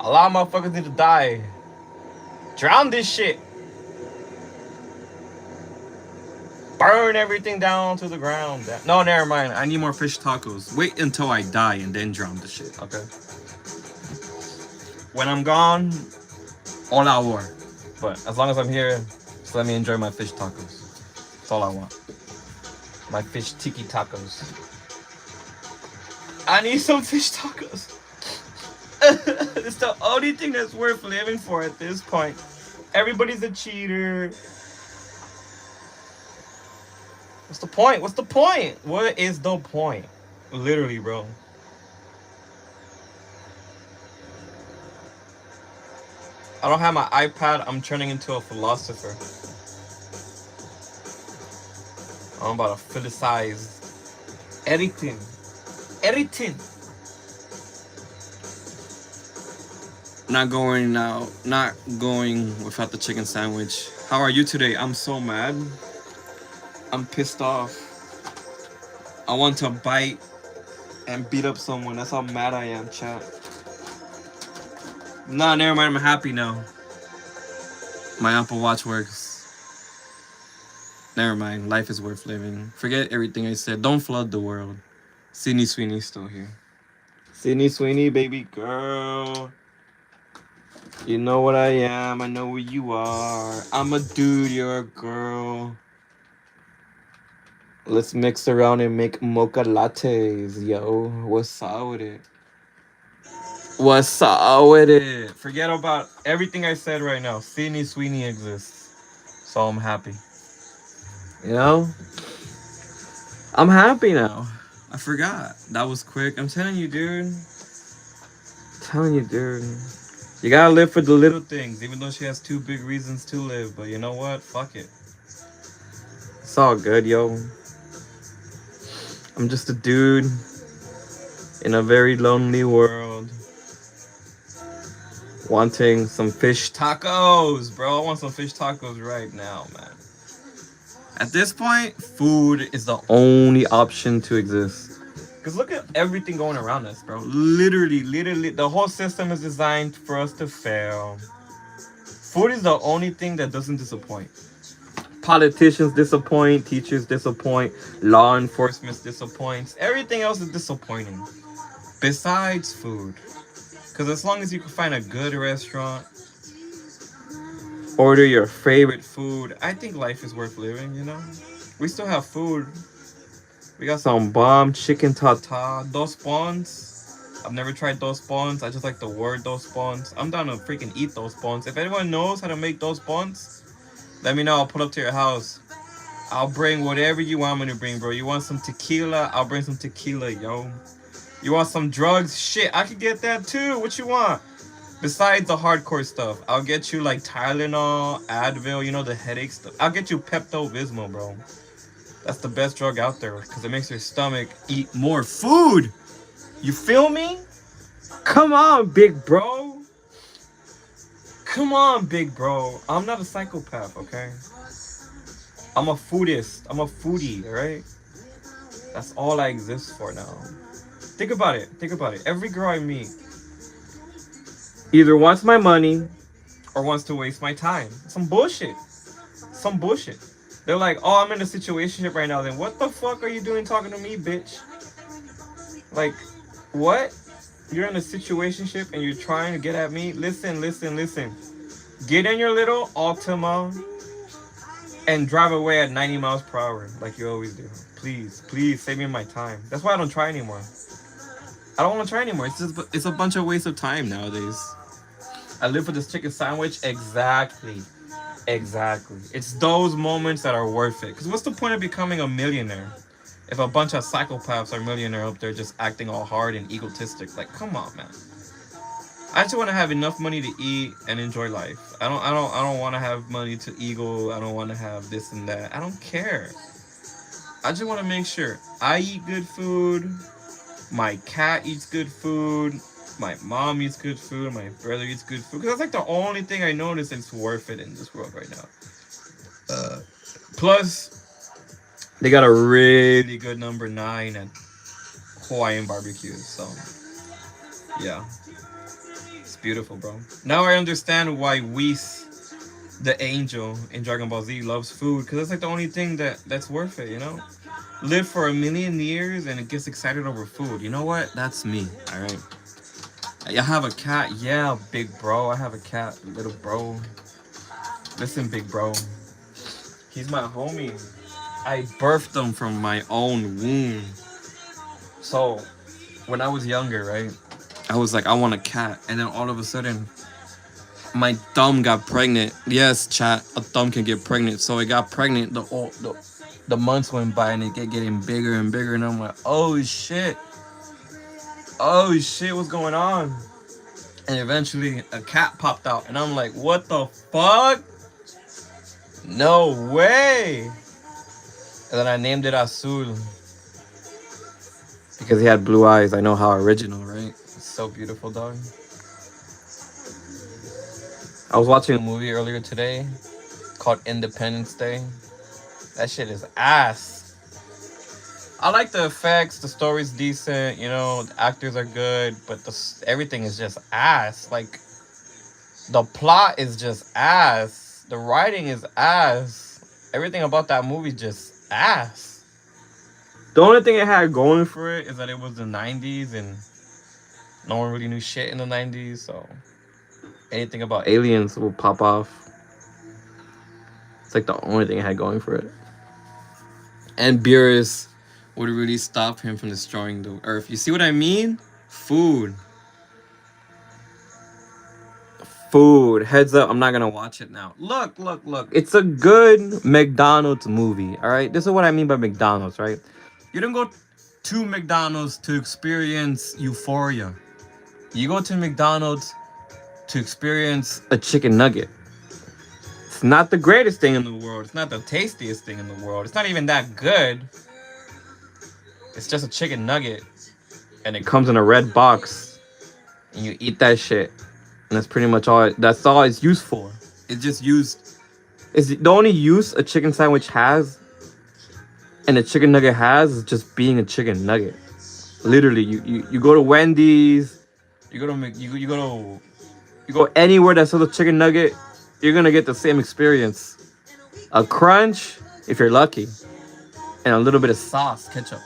A lot of motherfuckers need to die. Drown this shit. Burn everything down to the ground. No, never mind. I need more fish tacos. Wait until I die and then drown the shit. Okay. When I'm gone, all out war. But as long as I'm here, just let me enjoy my fish tacos. That's all I want. My fish tiki tacos. I need some fish tacos. It's the only thing that's worth living for at this point. Everybody's a cheater. What's the point? What's the point? What is the point? Literally, bro. I don't have my iPad. I'm turning into a philosopher. I'm about to philosophize everything. Everything. Not going now. Not going without the chicken sandwich. How are you today? I'm so mad. I'm pissed off. I want to bite and beat up someone. That's how mad I am, chat. Nah, never mind. I'm happy now. My Apple Watch works. Never mind. Life is worth living. Forget everything I said. Don't flood the world. Sydney Sweeney's still here. Sydney Sweeney, baby girl. You know what I am. I know where you are. I'm a dude. You're a girl. Let's mix around and make mocha lattes, yo. What's up with it? What's up with it? Forget about everything I said right now. Sydney Sweeney exists. So I'm happy. You know? I'm happy now. I forgot. That was quick. I'm telling you, dude. You gotta live for the little things, even though she has two big reasons to live. But you know what? Fuck it. It's all good, yo. I'm just a dude in a very lonely world. Wanting some fish tacos, bro. I want some fish tacos right now, man. At this point, food is the only option to exist. Because look at everything going around us, bro. Literally, the whole system is designed for us to fail. Food is the only thing that doesn't disappoint. Politicians disappoint, teachers disappoint, law enforcement disappoints. Everything else is disappointing. Besides food. Because as long as you can find a good restaurant, order your favorite food, I think life is worth living, you know? We still have food. We got some bomb chicken tata, dos pons. I've never tried dos pons. I just like the word dos pons. I'm down to freaking eat those pons. If anyone knows how to make those pons, let me know. I'll pull up to your house. I'll bring whatever you want me to bring, bro. You want some tequila? I'll bring some tequila, yo. You want some drugs? Shit, I could get that too. What you want? Besides the hardcore stuff, I'll get you like Tylenol, Advil, you know, the headache stuff. I'll get you Pepto-Bismol, bro. That's the best drug out there because it makes your stomach eat more food. You feel me? Come on, big bro. Come on, big bro. I'm not a psychopath, okay? I'm a foodist. I'm a foodie, alright? That's all I exist for now. Think about it. Every girl I meet either wants my money or wants to waste my time. Some bullshit. They're like, oh, I'm in a situationship right now. Then what the fuck are you doing talking to me, bitch? Like, what? You're in a situationship and you're trying to get at me? Listen. Get in your little Altima and drive away at 90 miles per hour like you always do. Please save me my time. That's why I don't try anymore. I don't want to try anymore. It's a bunch of waste of time nowadays. I live for this chicken sandwich. Exactly. It's those moments that are worth it. Because what's the point of becoming a millionaire if a bunch of psychopaths are millionaire up there just acting all hard and egotistic? Like, come on, man. I just want to have enough money to eat and enjoy life. I don't want to have money to ego. I don't want to have this and that. I don't care. I just want to make sure I eat good food. My cat eats good food. My mom eats good food. My brother eats good food. Because that's like the only thing I notice that's worth it in this world right now. Plus, they got a really good number 9 at Hawaiian barbecues. So, yeah, it's beautiful, bro. Now I understand why Whis, the angel in Dragon Ball Z, loves food because it's like the only thing that's worth it, you know? Live for a million years and it gets excited over food. You know what? That's me, all right? I have a cat. Yeah, big bro. I have a cat, little bro. Listen, big bro. He's my homie. I birthed him from my own womb. So, when I was younger, right? I was like, I want a cat. And then all of a sudden, my thumb got pregnant. Yes, chat, a thumb can get pregnant. So it got pregnant. The months went by and it kept getting bigger and bigger. And I'm like, oh shit. Oh shit, what's going on? And eventually a cat popped out. And I'm like, what the fuck? No way. And then I named it Azul. Because he had blue eyes. I know how original, right? It's so beautiful, dog. I was watching a movie earlier today called Independence Day. That shit is ass. I like the effects. The story's decent. You know, the actors are good. But everything is just ass. Like, the plot is just ass. The writing is ass. Everything about that movie just ass. The only thing it had going for it is that it was the 90s and no one really knew shit in the 90s. So anything about aliens will pop off. It's like the only thing it had going for it. And Beerus would really stop him from destroying the Earth. You see what I mean? Food. Food. Heads up, I'm not gonna watch it now. Look, look, look. It's a good McDonald's movie. Alright? This is what I mean by McDonald's, right? You don't go to McDonald's to experience euphoria. You go to McDonald's to experience a chicken nugget. It's not the greatest thing in the world. It's not the tastiest thing in the world. It's not even that good. It's just a chicken nugget. And it comes in a red box. And you eat that shit. And that's pretty much all. That's all it's used for. It's just used. It's the only use a chicken sandwich has and a chicken nugget has is just being a chicken nugget. Literally, you go to Wendy's, you go to you go anywhere that sells a chicken nugget, you're gonna get the same experience. A crunch, if you're lucky, and a little bit of sauce, ketchup.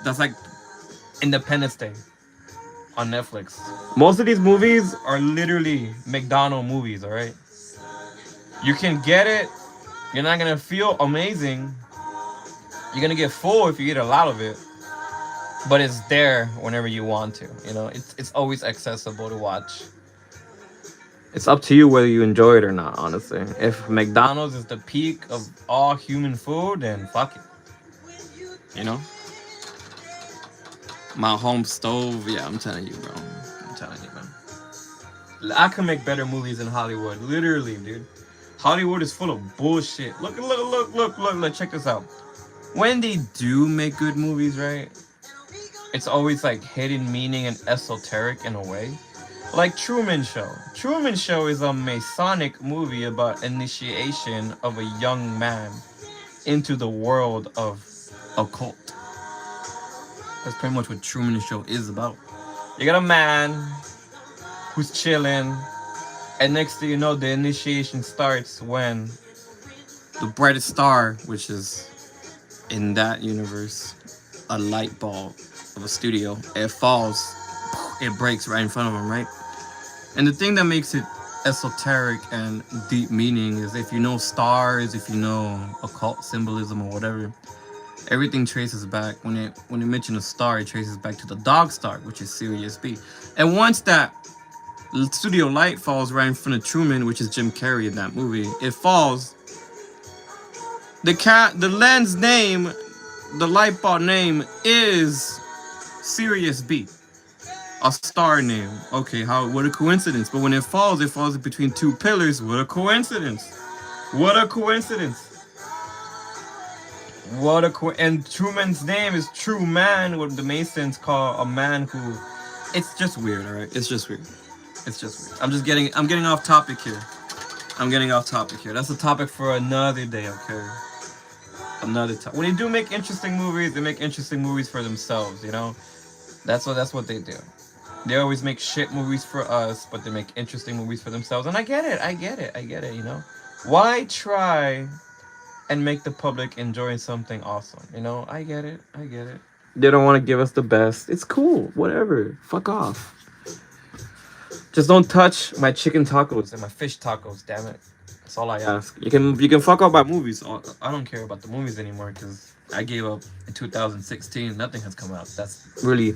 That's like Independence Day on Netflix. Most of these movies are literally McDonald's movies, all right? You can get it. You're not gonna feel amazing. You're gonna get full if you eat a lot of it. But it's there whenever you want to. You know, it's always accessible to watch. It's up to you whether you enjoy it or not, honestly. If McDonald's is the peak of all human food, then fuck it. You know? My home stove, yeah, I'm telling you, bro. I'm telling you, man. I can make better movies than Hollywood. Literally, dude. Hollywood is full of bullshit. Look, check this out. When they do make good movies, right? It's always like hidden meaning and esoteric in a way. Like Truman Show. Truman Show is a Masonic movie about initiation of a young man into the world of occult. That's pretty much what Truman Show is about. You got a man who's chilling, and next thing you know, the initiation starts when the brightest star, which is in that universe, a light bulb of a studio, it falls, it breaks right in front of him, right? And the thing that makes it esoteric and deep meaning is if you know stars, if you know occult symbolism or whatever, everything traces back. When you mention a star, it traces back to the dog star, which is Sirius B. And once that studio light falls right in front of Truman, which is Jim Carrey in that movie, it falls. The lens name, the light bulb name is Sirius B. A star name. Okay, what a coincidence. But when it falls between two pillars. What a coincidence. What a coincidence. And Truman's name is True Man, what the Masons call a man who. It's just weird, alright? It's just weird. I'm getting off topic here. That's a topic for another day, okay? another time. When they do make interesting movies, they make interesting movies for themselves. You know, that's what they do. They always make shit movies for us, but they make interesting movies for themselves. And I get it. I get it. I get it. You know, why try and make the public enjoy something awesome? You know, I get it. I get it. They don't want to give us the best. It's cool. Whatever. Fuck off. Just don't touch my chicken tacos and my fish tacos. Damn it. That's all I ask. You can fuck up my movies. I don't care about the movies anymore because I gave up in 2016. Nothing has come out. That's really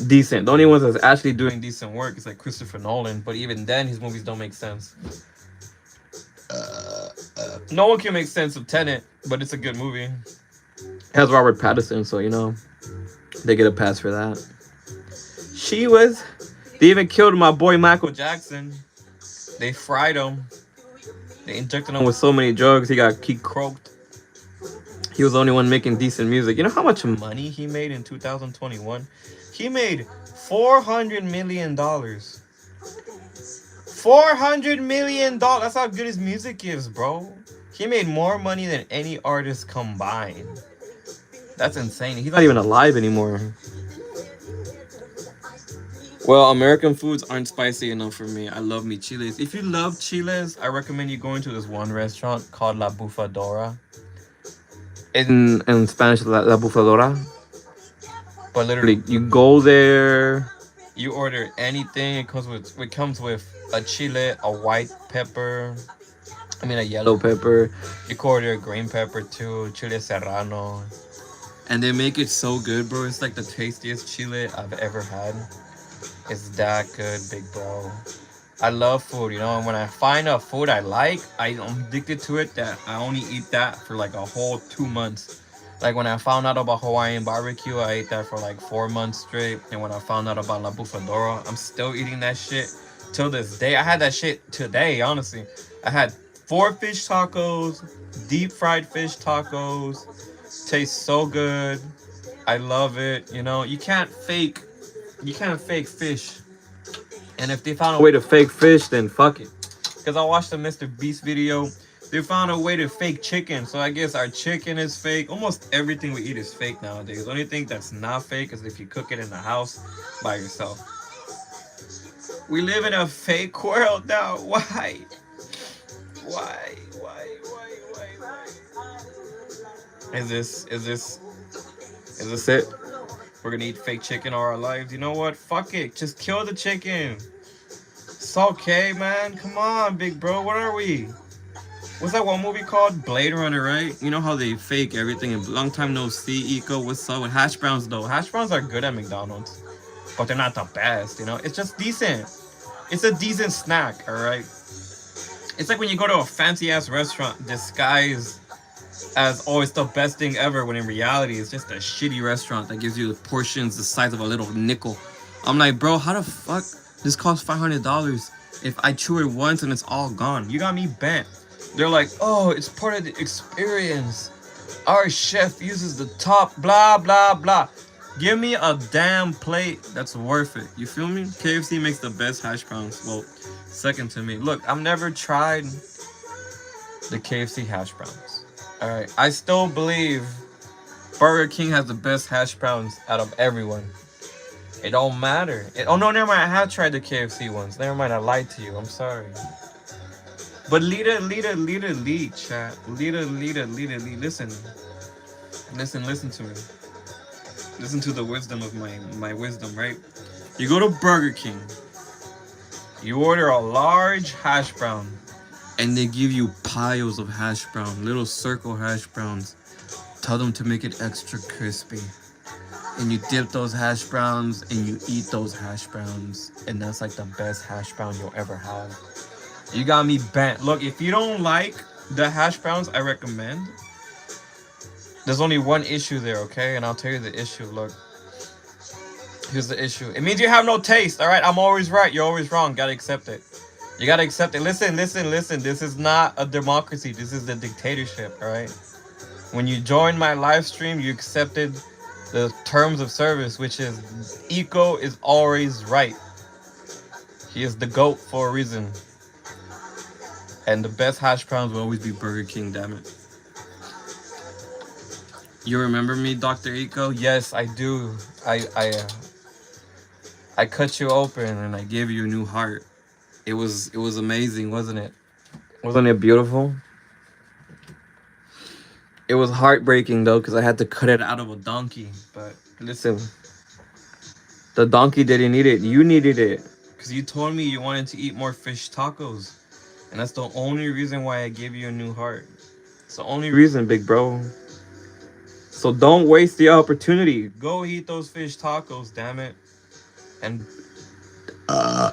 decent. The only ones that's actually doing decent work is like Christopher Nolan. But even then, his movies don't make sense. No one can make sense of Tenet, but it's a good movie. It has Robert Pattinson, so you know they get a pass for that. She was. They even killed my boy Michael Jackson. They fried him. They injected him with so many drugs. He croaked. He was the only one making decent music. You know how much money he made in 2021? He made $400 million. $400 million. That's how good his music is, bro. He made more money than any artist combined. That's insane. He's not even alive anymore. Well, American foods aren't spicy enough for me. I love me chiles. If you love chiles, I recommend you going to this one restaurant called La Bufadora. In Spanish, La Bufadora. But literally, you go there, you order anything. It comes with a chile, a white pepper. I mean, a yellow pepper. You can order a green pepper too, chile serrano. And they make it so good, bro. It's like the tastiest chile I've ever had. It's that good, big bro. I love food, you know, and when I find a food I like, I'm addicted to it that I only eat that for like a whole 2 months. Like when I found out about Hawaiian barbecue, I ate that for like 4 months straight. And when I found out about La Bufadora, I'm still eating that shit till this day. I had that shit today, honestly. I had 4 fish tacos, deep fried fish tacos. Tastes so good. I love it. You know, you can't fake fish. And if they found a way to fake fish, then fuck it. Because I watched the Mr. Beast video. They found a way to fake chicken. So I guess our chicken is fake. Almost everything we eat is fake nowadays. The only thing that's not fake is if you cook it in the house by yourself. We live in a fake world now. Why? Why? Is this it? We're gonna eat fake chicken all our lives. You know what? Fuck it. Just kill the chicken. It's okay, man. Come on, big bro. What are we? What's that one movie called? Blade Runner, right? You know how they fake everything. And long time no see, Eco. What's up with hash browns though? Hash browns are good at McDonald's, but they're not the best. You know, it's just decent. It's a decent snack. All right. It's like when you go to a fancy ass restaurant disguised as oh it's the best thing ever when in reality it's just a shitty restaurant that gives you the portions the size of a little nickel. I'm like, bro, how the fuck this costs $500 if I chew it once and it's all gone? You got me bent. They're like, oh, it's part of the experience. Our chef uses the top, blah blah blah. Give me a damn plate that's worth it. You feel me? KFC makes the best hash browns. Well, second to me. Look, I've never tried the KFC hash browns. Alright, I still believe Burger King has the best hash browns out of everyone. It don't matter. Oh no, never mind. I have tried the KFC ones. Never mind, I lied to you. I'm sorry. But lead, chat. Lead. Listen to me. Listen to the wisdom of my wisdom, right? You go to Burger King. You order a large hash brown. And they give you piles of hash brown, little circle hash browns. Tell them to make it extra crispy. And you dip those hash browns and you eat those hash browns. And that's like the best hash brown you'll ever have. You got me bent. Look, if you don't like the hash browns I recommend, there's only one issue there, okay? And I'll tell you the issue. Look, here's the issue. It means you have no taste, all right? I'm always right. You're always wrong. Gotta accept it. You gotta accept it. Listen. This is not a democracy. This is the dictatorship, all right? When you joined my live stream, you accepted the terms of service, which is Eco is always right. He is the GOAT for a reason. And the best hash browns will always be Burger King, damn it. You remember me, Dr. Eco? Yes, I do. I cut you open and I gave you a new heart. It was amazing, wasn't it? Wasn't it beautiful? It was heartbreaking though, because I had to cut it out of a donkey. But listen, the donkey didn't need it. You needed it. Because you told me you wanted to eat more fish tacos. And that's the only reason why I gave you a new heart. It's the only reason, big bro. So don't waste the opportunity. Go eat those fish tacos, damn it. And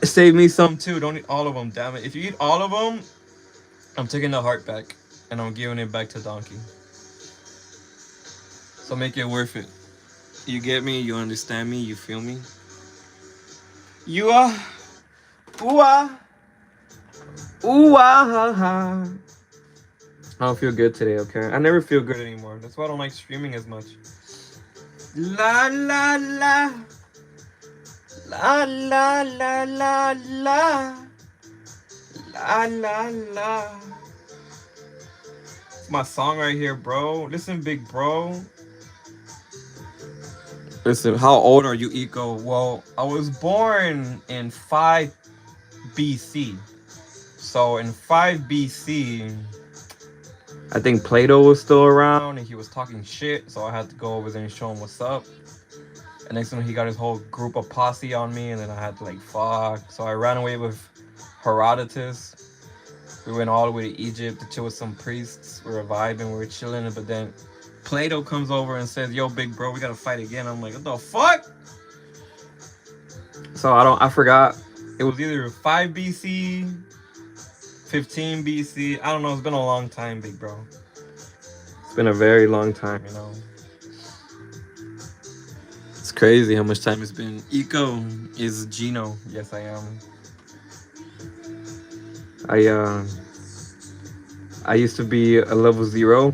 save me some too. Don't eat all of them, damn it. If you eat all of them, I'm taking the heart back. And I'm giving it back to Donkey. So make it worth it. You get me? You understand me? You feel me? You are. Ooh ah. Ooh ah ha ha. I don't feel good today, okay? I never feel good anymore. That's why I don't like streaming as much. La la la. La la la la la. La la la. It's my song right here, bro. Listen, big bro. Listen, how old are you, Eco? Well, I was born in 5 BC. So in 5 BC, I think Plato was still around and he was talking shit. So I had to go over there and show him what's up. And next thing he got his whole group of posse on me, and then I had to like fuck. So I ran away with Herodotus. We went all the way to Egypt to chill with some priests. We were vibing, we were chilling, but then Plato comes over and says, "Yo, big bro, we gotta fight again." I'm like, "What the fuck?" So I forgot. It was either 5 BC, 15 BC. I don't know. It's been a long time, big bro. It's been a very long time, you know. It's crazy how much time it's been. Eco is Gino. Yes, I am. I uh I used to be a level 0,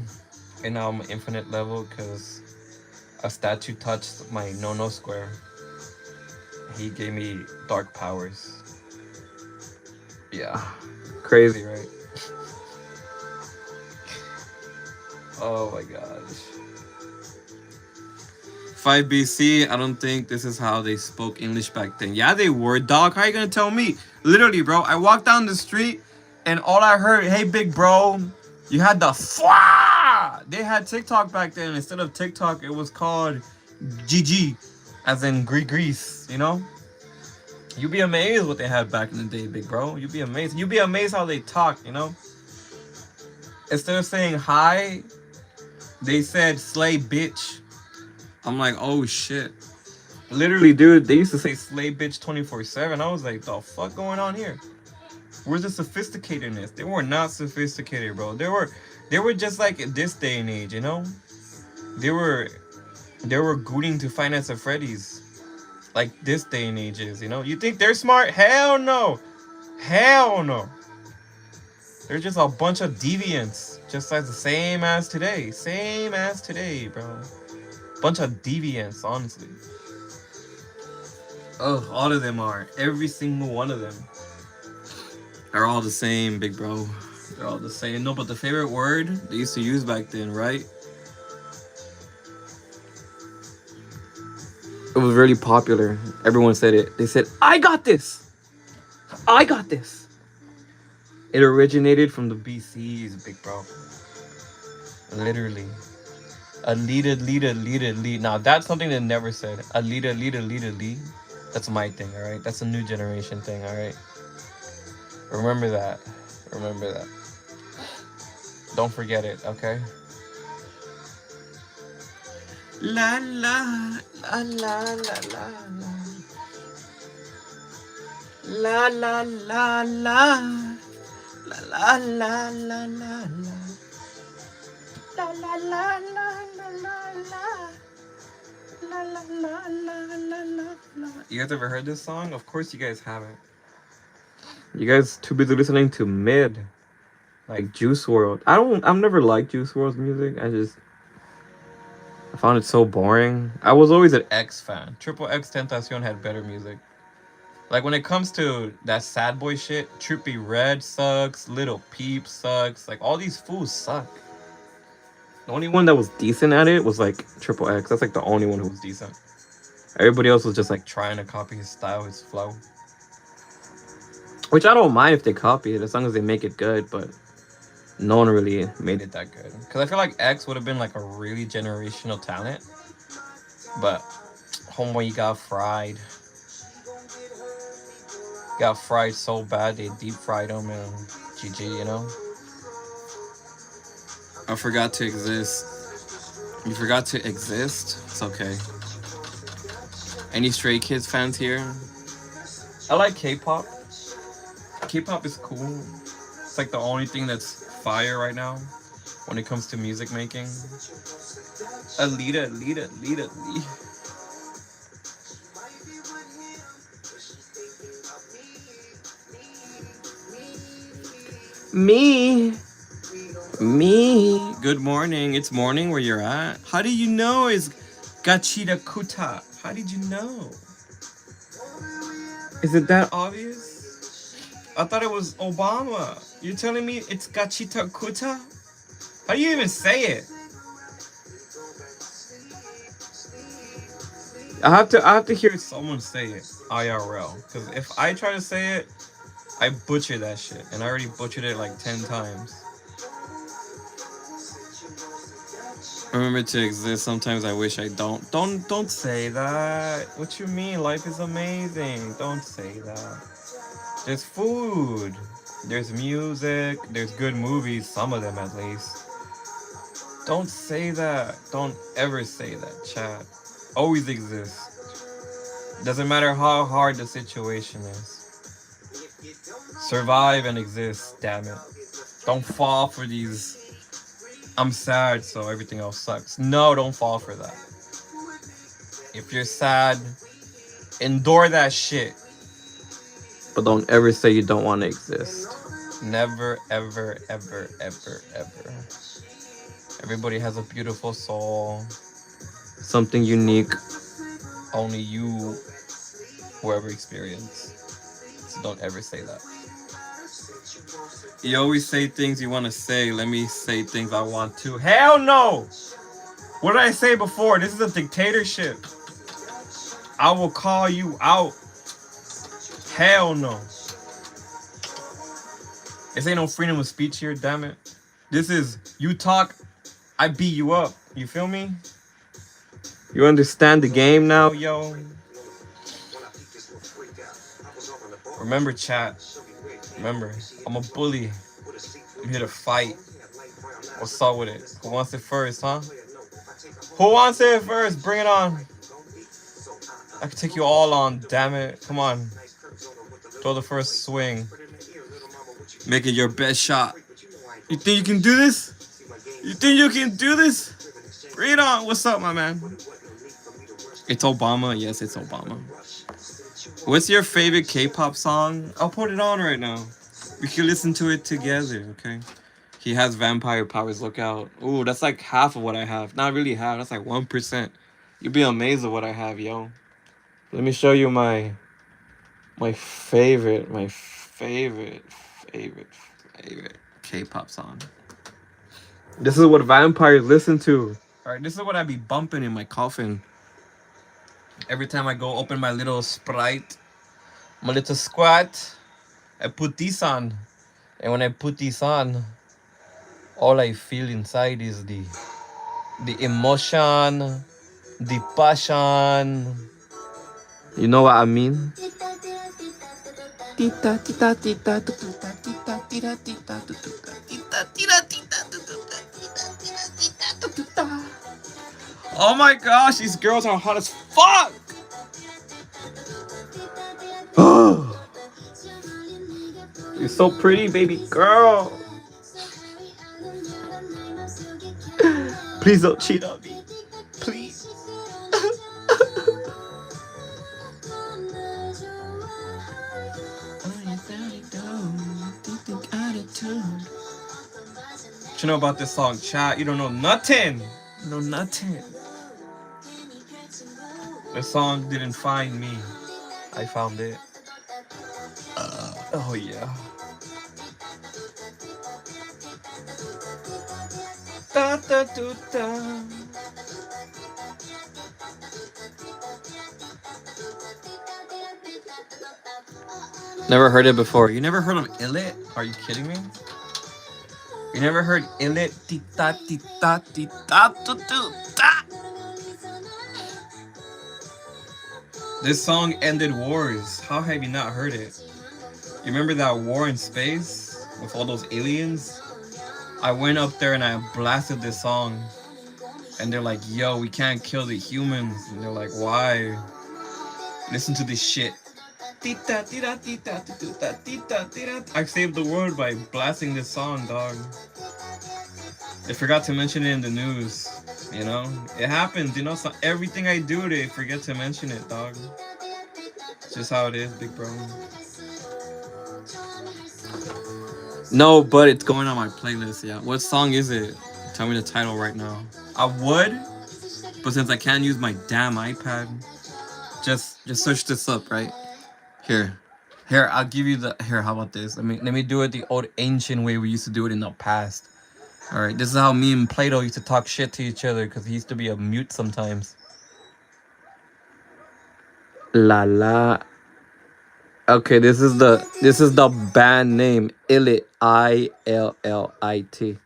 and now I'm infinite level because a statue touched my no square. He gave me dark powers. Yeah. Crazy, right? Oh my gosh. 5 BC. I don't think this is how they spoke English back then. Yeah, they were, dog. How you gonna tell me? Literally, bro. I walked down the street and all I heard, "Hey, big bro," you had the fwa. They had TikTok back then. Instead of TikTok, it was called GG, as in Greece. You know. You'd be amazed what they had back in the day, big bro. You'd be amazed. You'd be amazed how they talk. You know. Instead of saying hi, they said "slay bitch." I'm like, oh shit. Literally, dude, they used to say "slay bitch" 24/7. I was like, the fuck going on here? Where's the sophisticatedness? They were not sophisticated, bro. They were just like this day and age, you know. They were they were gooting to finance a Freddy's, like this day and age is, you know. You think they're smart? Hell no, hell no. They're just a bunch of deviants, just as the same as today, bro. Bunch of deviants, honestly. Ugh, all of them are. Every single one of them. They're all the same, big bro. They're all the same. No, but the favorite word They used to use back then, right? it was really popular. Everyone said it. They said, "I got this. I got this." It originated from the BCs, big bro. Literally. A lead. Now that's something they never said. A lead. That's my thing, alright? That's a new generation thing, alright? Remember that. Remember that. Don't forget it, okay? La la. La la la la la. La la la la. La la la la la la. La la la la la la la. La la la la la la la. You guys ever heard this song? Of course you guys haven't. You guys too busy listening to mid, like Juice World. I've never liked Juice World's music. I found it so boring. I was always an X fan. Triple X Tentacion had better music. Like when it comes to that sad boy shit, Trippy Red sucks, Little Peep sucks. Like all these fools suck. The only one that was decent at it was like Triple X. That's like the only one who was decent. Everybody else was just like trying to copy his style, his flow. Which I don't mind if they copy it as long as they make it good, but no one really made it that good. Because I feel like X would have been like a really generational talent, but homeboy, you got fried. Got fried so bad they deep fried him and GG, you know? I forgot to exist. You forgot to exist? It's okay. Any Stray Kids fans here? I like K-pop. K-pop is cool. It's like the only thing that's fire right now when it comes to music making. Alita, Alita, Alita, Alita. Me. Me. Good morning. It's morning where you're at. How do you know it's Gachita Kuta? How did you know? Is it that obvious? I thought it was Obama. You're telling me it's Gachita Kuta? How do you even say it? I have to hear someone say it IRL. Because if I try to say it, I butcher that shit. And I already butchered it like 10 times. Remember to exist. Sometimes I wish I don't. Don't say that. What you mean? Life is amazing. Don't say that. There's food. There's music. There's good movies. Some of them at least. Don't say that. Don't ever say that, chat. Always exist. Doesn't matter how hard the situation is. Survive and exist, damn it. Don't fall for these I'm sad, so everything else sucks. No, don't fall for that. If you're sad, endure that shit. But don't ever say you don't want to exist. Never, ever, ever, ever, ever. Everybody has a beautiful soul. Something unique. Only you will ever experience. So don't ever say that. You always say things you want to say. Let me say things I want to. Hell no! What did I say before? This is a dictatorship. I will call you out. Hell no. This ain't no freedom of speech here, damn it. This is, you talk, I beat you up. You feel me? You understand the game now, yo? Remember, chat. Remember, I'm a bully. I'm here to fight. What's up with it? Who wants it first, huh? Who wants it first? Bring it on. I can take you all on, damn it. Come on. Throw the first swing. Make it your best shot. You think you can do this? You think you can do this? Bring it on. What's up, my man? It's Obama. Yes, it's Obama. What's your favorite K-pop song? I'll put it on right now. We can listen to it together, okay? He has vampire powers. Look out. Ooh, that's like half of what I have. Not really half. That's like 1%. You'd be amazed at what I have, yo. Let me show you my favorite K-pop song. This is what vampires listen to. Alright, this is what I be bumping in my coffin. Every time I go open my little Sprite, My little squat. I put this on. And when I put this on, all I feel inside is the emotion, the passion. You know what I mean? oh my gosh, these girls are hot as fuck! You're so pretty, baby girl. Please don't cheat on me. Please. What you know about this song, chat? You don't know nothing. You know nothing. The song didn't find me. I found it. Oh yeah. Da, da, do, da. Never heard it before. You never heard of Illit? Are you kidding me? You never heard Illit? Tita, tita, tita, tu, tu, ta. This song ended wars. How have you not heard it? You remember that war in space with all those aliens? I went up there and I blasted this song. And they're like, yo, we can't kill the humans. And they're like, why? Listen to this shit. I saved the world by blasting this song, dog. They forgot to mention it in the news. You know? It happens, you know? So everything I do, they forget to mention it, dog. It's just how it is, big bro. No, but it's going on my playlist, yeah. What song is it? Tell me the title right now. I would, but since I can't use my damn iPad, just search this up, right? Here. Here, I'll give you the here, how about this? Let me do it the old ancient way we used to do it in the past. Alright, this is how me and Plato used to talk shit to each other because he used to be a mute sometimes. La la. Okay, this is the band name Illit, Illit,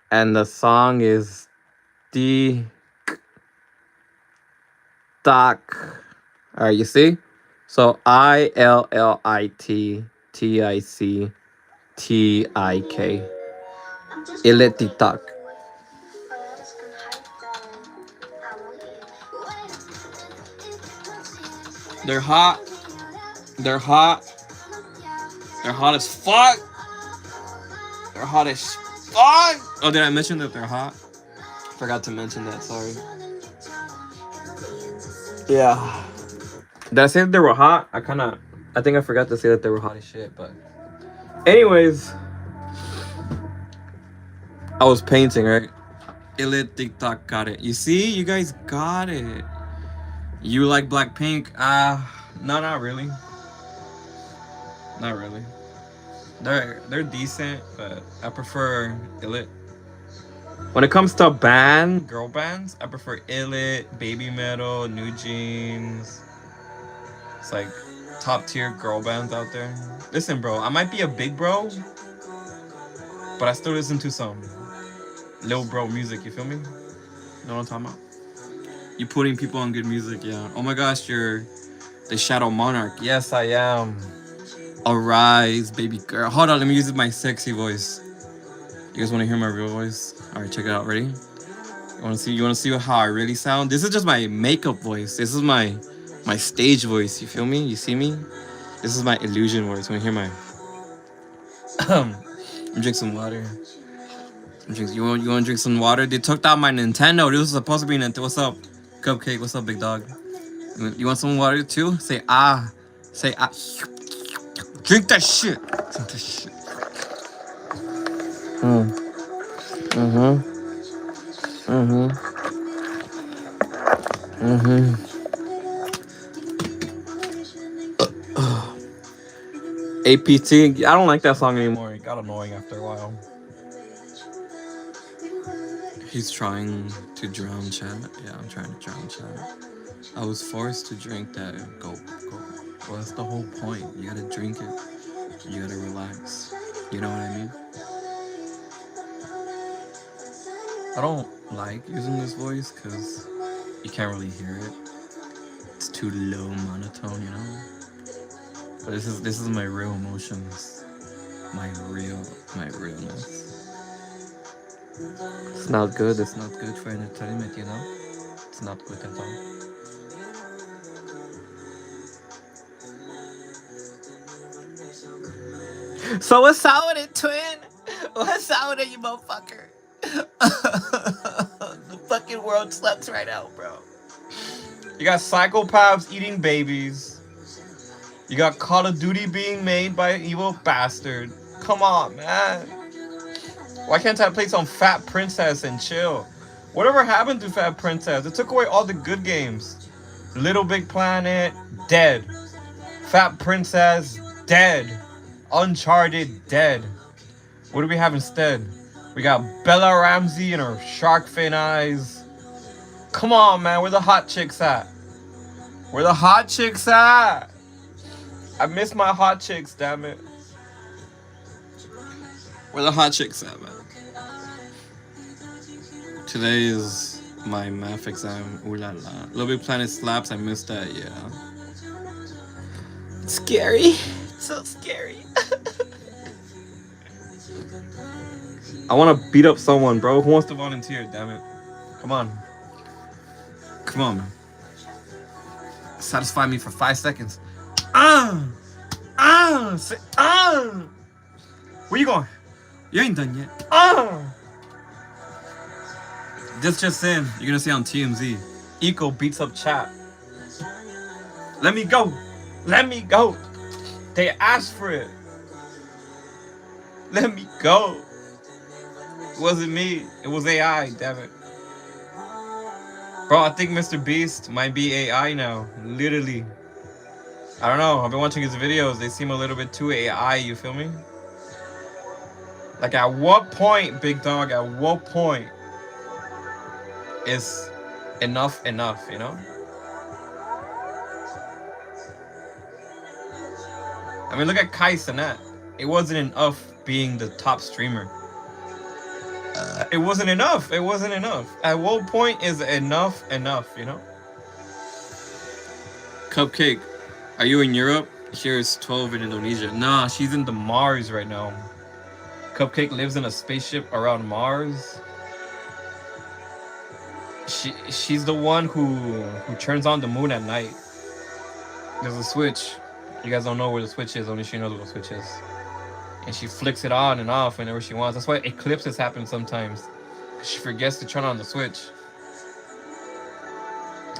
and the song is the Doc. All right, you see? So ILLITTICTIK. Illit TikTok. They're hot. They're hot. They're hot as fuck. They're hot as fuck. Oh, did I mention that they're hot? Forgot to mention that. Sorry. Yeah. Did I say that they were hot? I think I forgot to say that they were hot as shit, but. Anyways. I was painting, right? Illit TikTok got it. You see? You guys got it. You like Blackpink? No, not really. Not really. They're decent, but I prefer Illit. When it comes to girl bands, I prefer Illit, Baby Metal, New Jeans. It's like top tier girl bands out there. Listen, bro, I might be a big bro, but I still listen to some little bro music. You feel me? You know what I'm talking about? You putting people on good music, yeah. Oh my gosh, you're the Shadow Monarch. Yes, I am. Arise, baby girl. Hold on, let me use my sexy voice. You guys want to hear my real voice? All right, check it out. Ready? You want to see? You want to see how I really sound? This is just my makeup voice. This is my stage voice. You feel me? You see me? This is my illusion voice. Want to hear my? Drink some water. You want to drink some water? They took out my Nintendo. This was supposed to be Nintendo. What's up, Cupcake? What's up, big dog? You want some water too? Say ah. Say ah. Drink that shit. Drink that shit. APT. I don't like that song anymore. It got annoying after a while. He's trying to drown chat. Yeah, I'm trying to drown chat. I was forced to drink that. Go. Well, that's the whole point. You gotta drink it. You gotta relax. You know what I mean? I don't like using this voice because you can't really hear it. It's too low monotone, you know? But this is my real emotions. My realness. It's not good. It's not good for entertainment, you know? It's not good at all. So what's up with it, twin? What's up with it, you motherfucker? The fucking world sucks right now, bro. You got psychopaths eating babies. You got Call of Duty being made by an evil bastard. Come on, man. Why can't I play some Fat Princess and chill? Whatever happened to Fat Princess? It took away all the good games. Little Big Planet, dead. Fat Princess, dead. Uncharted, dead. What do we have instead? We got Bella Ramsey and her shark fin eyes. Come on, man. Where the hot chicks at? Where the hot chicks at? I miss my hot chicks, damn it. Where the hot chicks at, man? Today is my math exam. Ooh la la. Little Big Planet slaps. I missed that. Yeah. Scary. So scary. I want to beat up someone, bro. Who wants to volunteer? Damn it. Come on. Come on, man. Satisfy me for 5 seconds. Ah! Ah! Say, ah! Where you going? You ain't done yet. Ah! This just in. You're gonna see on TMZ. Eco beats up chat. Let me go. Let me go. They asked for it. Let me go. It wasn't me. It was AI, damn it. Bro, I think Mr. Beast might be AI now. Literally. I don't know. I've been watching his videos. They seem a little bit too AI, you feel me? Like, at what point, big dog, at what point is enough, you know? I mean, look at Kai Cenat. It wasn't enough being the top streamer. It wasn't enough. It wasn't enough. At what point is enough, you know? Cupcake, are you in Europe? Here is 12 in Indonesia. Nah, she's in the Mars right now. Cupcake lives in a spaceship around Mars. She's the one who turns on the moon at night. There's a switch. You guys don't know where the switch is. Only she knows where the switch is. And she flicks it on and off whenever she wants. That's why eclipses happen sometimes. She forgets to turn on the switch.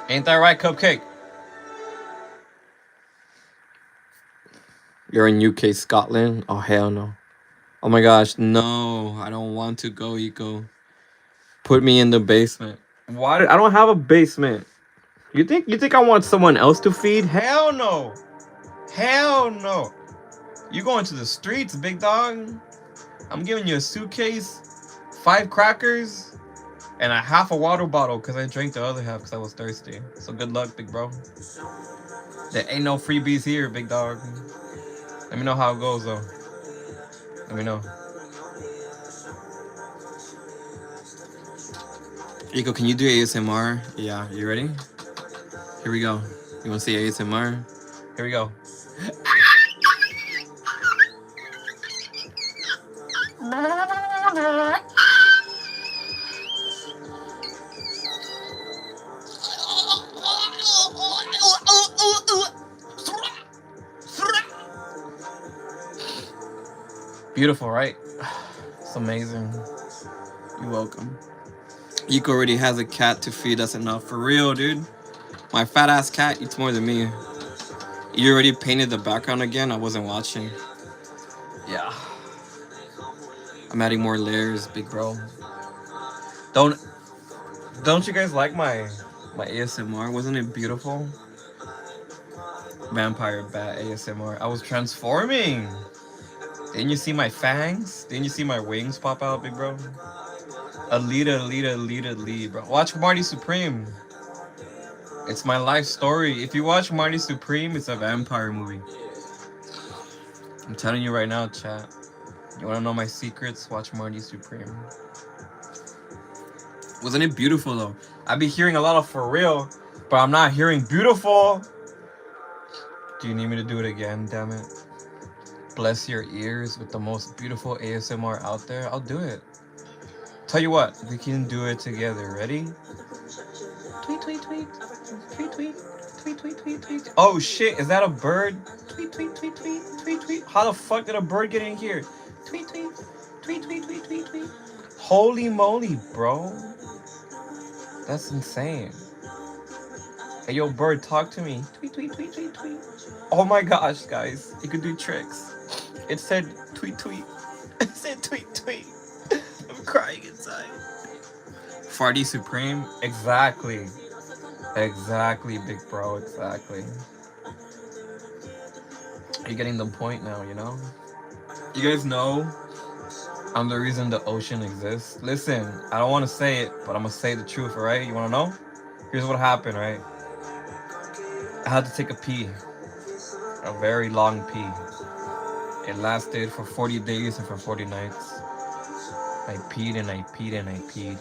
Ain't that right, Cupcake? You're in UK, Scotland? Oh, hell no. Oh my gosh, no. I don't want to go, Eco. Put me in the basement. Why? I don't have a basement. You think I want someone else to feed? Hell no. Hell no. You going to the streets, big dog? I'm giving you a suitcase, 5 crackers, and a half a water bottle because I drank the other half because I was thirsty. So good luck, big bro. There ain't no freebies here, big dog. Let me know how it goes, though. Let me know. Eco, can you do ASMR? Yeah, you ready? Here we go. You want to see ASMR? Here we go. Beautiful, right? It's amazing. You're welcome. Eco already has a cat to feed. That's enough. For real, dude. My fat ass cat eats more than me. You already painted the background again? I wasn't watching. Yeah. I'm adding more layers, big bro. Don't you guys like my ASMR? Wasn't it beautiful? Vampire bat ASMR. I was transforming. Didn't you see my fangs? Didn't you see my wings pop out, big bro? Alita, bro. Watch Marty Supreme. It's my life story. If you watch Marty Supreme, it's a vampire movie. I'm telling you right now, chat. You wanna know my secrets? Watch Marty Supreme. Wasn't it beautiful though? I be hearing a lot of for real, but I'm not hearing beautiful. Do you need me to do it again? Damn it. Bless your ears with the most beautiful ASMR out there. I'll do it. Tell you what, we can do it together. Ready? Tweet, tweet, tweet. Tweet, tweet. Tweet, tweet, tweet, tweet. Oh shit, is that a bird? Tweet, tweet, tweet, tweet, tweet, tweet. How the fuck did a bird get in here? Tweet, tweet. Tweet, tweet, tweet, tweet, tweet. Holy moly, bro. That's insane. Hey, yo, bird, talk to me. Tweet, tweet, tweet, tweet, tweet. Oh my gosh, guys. It could do tricks. It said tweet, tweet. It said tweet, tweet. I'm crying inside. Farty Supreme? Exactly. Exactly, big bro. Exactly. You're getting the point now, you know? You guys know I'm the reason the ocean exists. Listen, I don't want to say it, but I'm gonna say the truth, alright? You wanna know? Here's what happened, right? I had to take a pee, a very long pee. It lasted for 40 days and for 40 nights. I peed and I peed and I peed.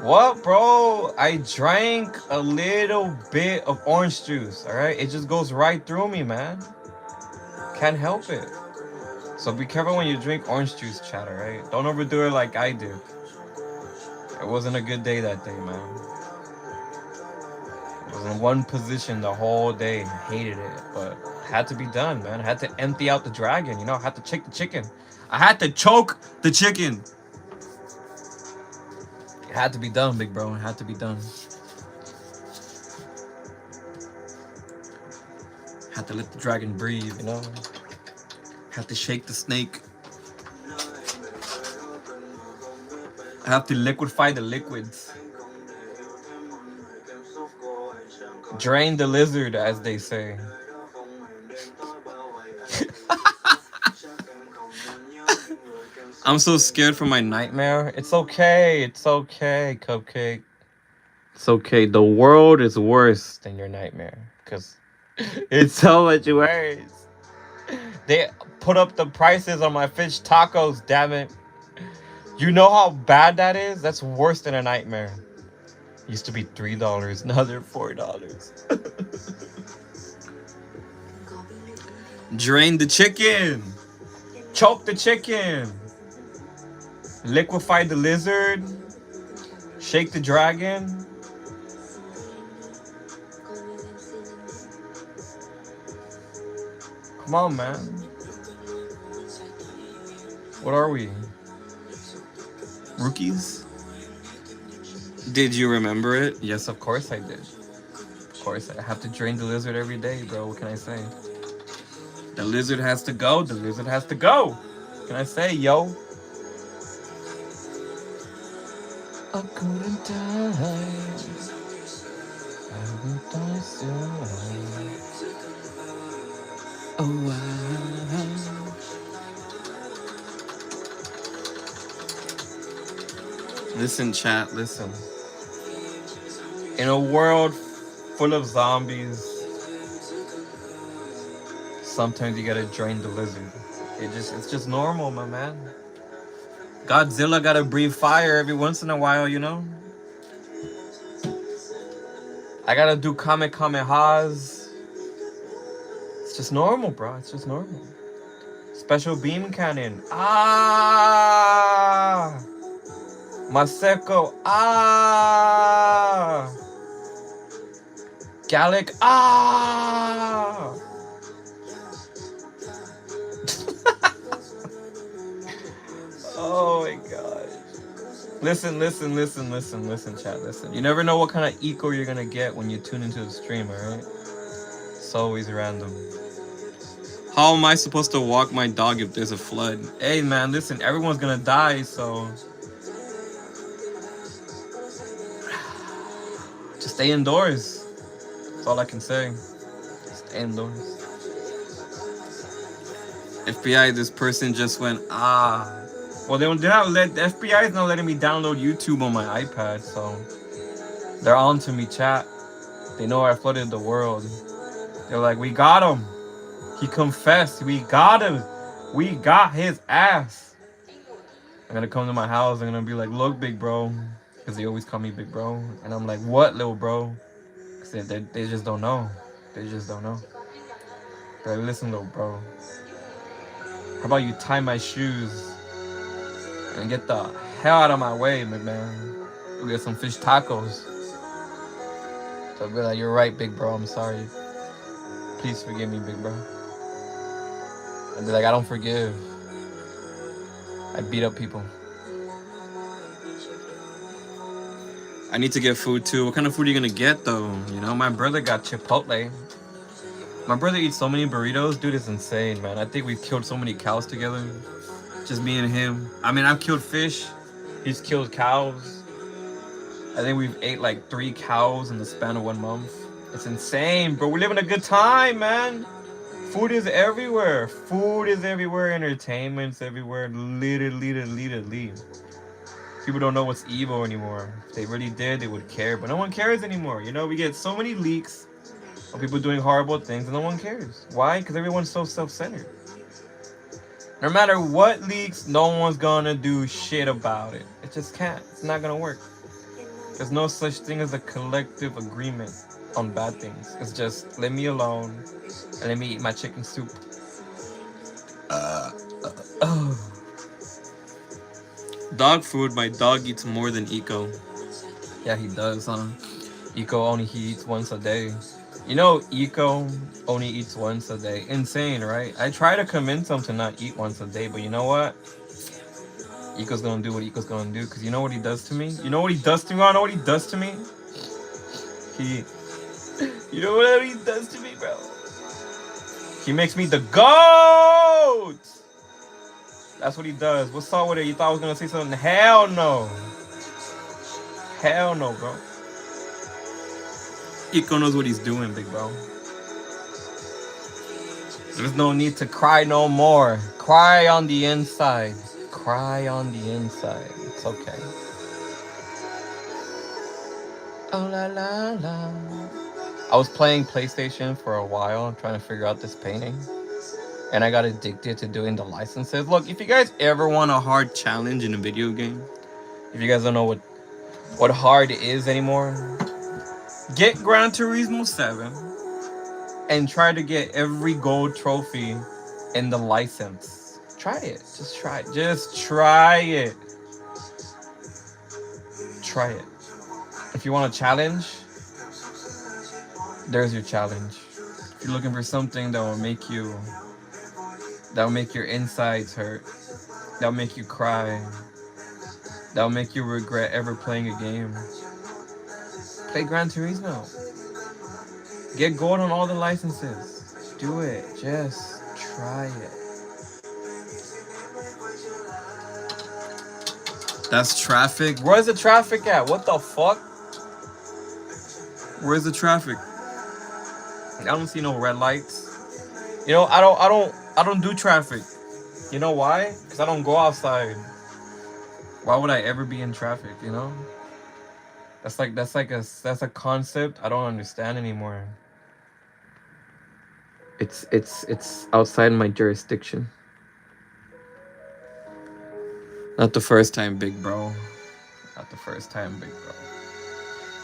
What, bro? I drank a little bit of orange juice, alright? It just goes right through me, man. Can't help it. So be careful when you drink orange juice, chat, alright? Don't overdo it like I did. It wasn't a good day that day, man. I was in one position the whole day. Hated it, but had to be done, man. I had to empty out the dragon, I had to check the chicken. I had to choke the chicken. It had to be done, big bro. It had to be done. Had to let the dragon breathe. Had to shake the snake. I have to liquefy the liquids. Drain the lizard, as they say. I'm so scared for my nightmare. Nightmare. It's okay. It's okay, Cupcake. It's okay. The world is worse than your nightmare. Because it's so much worse. They put up the prices on my fish tacos, damn it. You know how bad that is? That's worse than a nightmare. Used to be $3, now they're $4. Drain the chicken. Choke the chicken. Liquefy the lizard. Shake the dragon. Come on, man. What are we? Rookies? Did you remember it? Yes, of course I did. Of course, I have to drain the lizard every day, bro. What can I say? The lizard has to go. The lizard has to go. What can I say, yo? I couldn't die. I would die still. Oh, wow. Listen, chat, listen. In a world full of zombies, sometimes you gotta drain the lizard. It's just normal, my man. Godzilla gotta breathe fire every once in a while, I gotta do Kamehamehas. It's just normal, bro. It's just normal. Special beam cannon. Ah! Maseko. Ah! Gallic. Ah! Oh my god. Listen, chat, listen. You never know what kind of eco you're gonna get when you tune into the stream, alright? It's always random. How am I supposed to walk my dog if there's a flood? Hey man, listen, everyone's gonna die, so just stay indoors. That's all I can say. Stay indoors. FBI, this person just went, Well, they're not the FBI is not letting me download YouTube on my iPad, so they're on to me, chat. They know I flooded the world. They're like, we got him. He confessed. We got him. We got his ass. I'm gonna come to my house. I'm gonna be like, look, big bro. Because they always call me big bro. And I'm like, what, little bro? Because they just don't know. They just don't know. They're like, listen, little bro. How about you tie my shoes and get the hell out of my way, man. We'll get some fish tacos. So I'll be like, you're right, big bro. I'm sorry. Please forgive me, big bro. I'd be like, I don't forgive. I beat up people. I need to get food too. What kind of food are you gonna get though? My brother got Chipotle. My brother eats so many burritos. Dude, it's insane, man. I think we've killed so many cows together. Just me and him. I mean, I've killed fish. He's killed cows. I think we've ate like 3 cows in the span of 1 month. It's insane, bro. We're living a good time, man. Food is everywhere. Food is everywhere. Entertainment's everywhere. Literally. People don't know what's evil anymore. If they really did, they would care. But no one cares anymore. You know, we get so many leaks of people doing horrible things and no one cares. Why? Because everyone's so self-centered. No matter what leaks, no one's gonna do shit about it. It just can't. It's not gonna work. There's no such thing as a collective agreement on bad things. It's just leave me alone and let me eat my chicken soup. Oh. Dog food. My dog eats more than Eco. Yeah, he does, huh? Eco only he eats once a day. You know, Eco only eats once a day. Insane, right? I try to convince him to not eat once a day, but you know what? Eco's gonna do what Eco's gonna do, because you know what he does to me? You know what he does to me? I know what he does to me? He... You know what he does to me, bro? He makes me the GOAT! That's what he does. What's up with it? You thought I was gonna say something? Hell no! Hell no, bro. Eco knows what he's doing, big bro. There's no need to cry no more. Cry on the inside. Cry on the inside. It's okay. Oh la la la. I was playing PlayStation for a while, trying to figure out this painting. And I got addicted to doing the licenses. Look, if you guys ever want a hard challenge in a video game, if you guys don't know what hard is anymore, get Gran Turismo 7 and try to get every gold trophy in the license. Try it. Just try it. Just try it. Try it. If you want a challenge, there's your challenge. If you're looking for something that will make your insides hurt, that'll make you cry, that'll make you regret ever playing a game, play Gran Turismo. Get gold on all the licenses. Do it. Just try it. That's traffic. Where's the traffic at? What the fuck? Where's the traffic? I don't see no red lights. You know, I don't do traffic. You know why? Because I don't go outside. Why would I ever be in traffic, you know? That's a concept I don't understand anymore. It's outside my jurisdiction. Not the first time, big bro. Not the first time, big bro.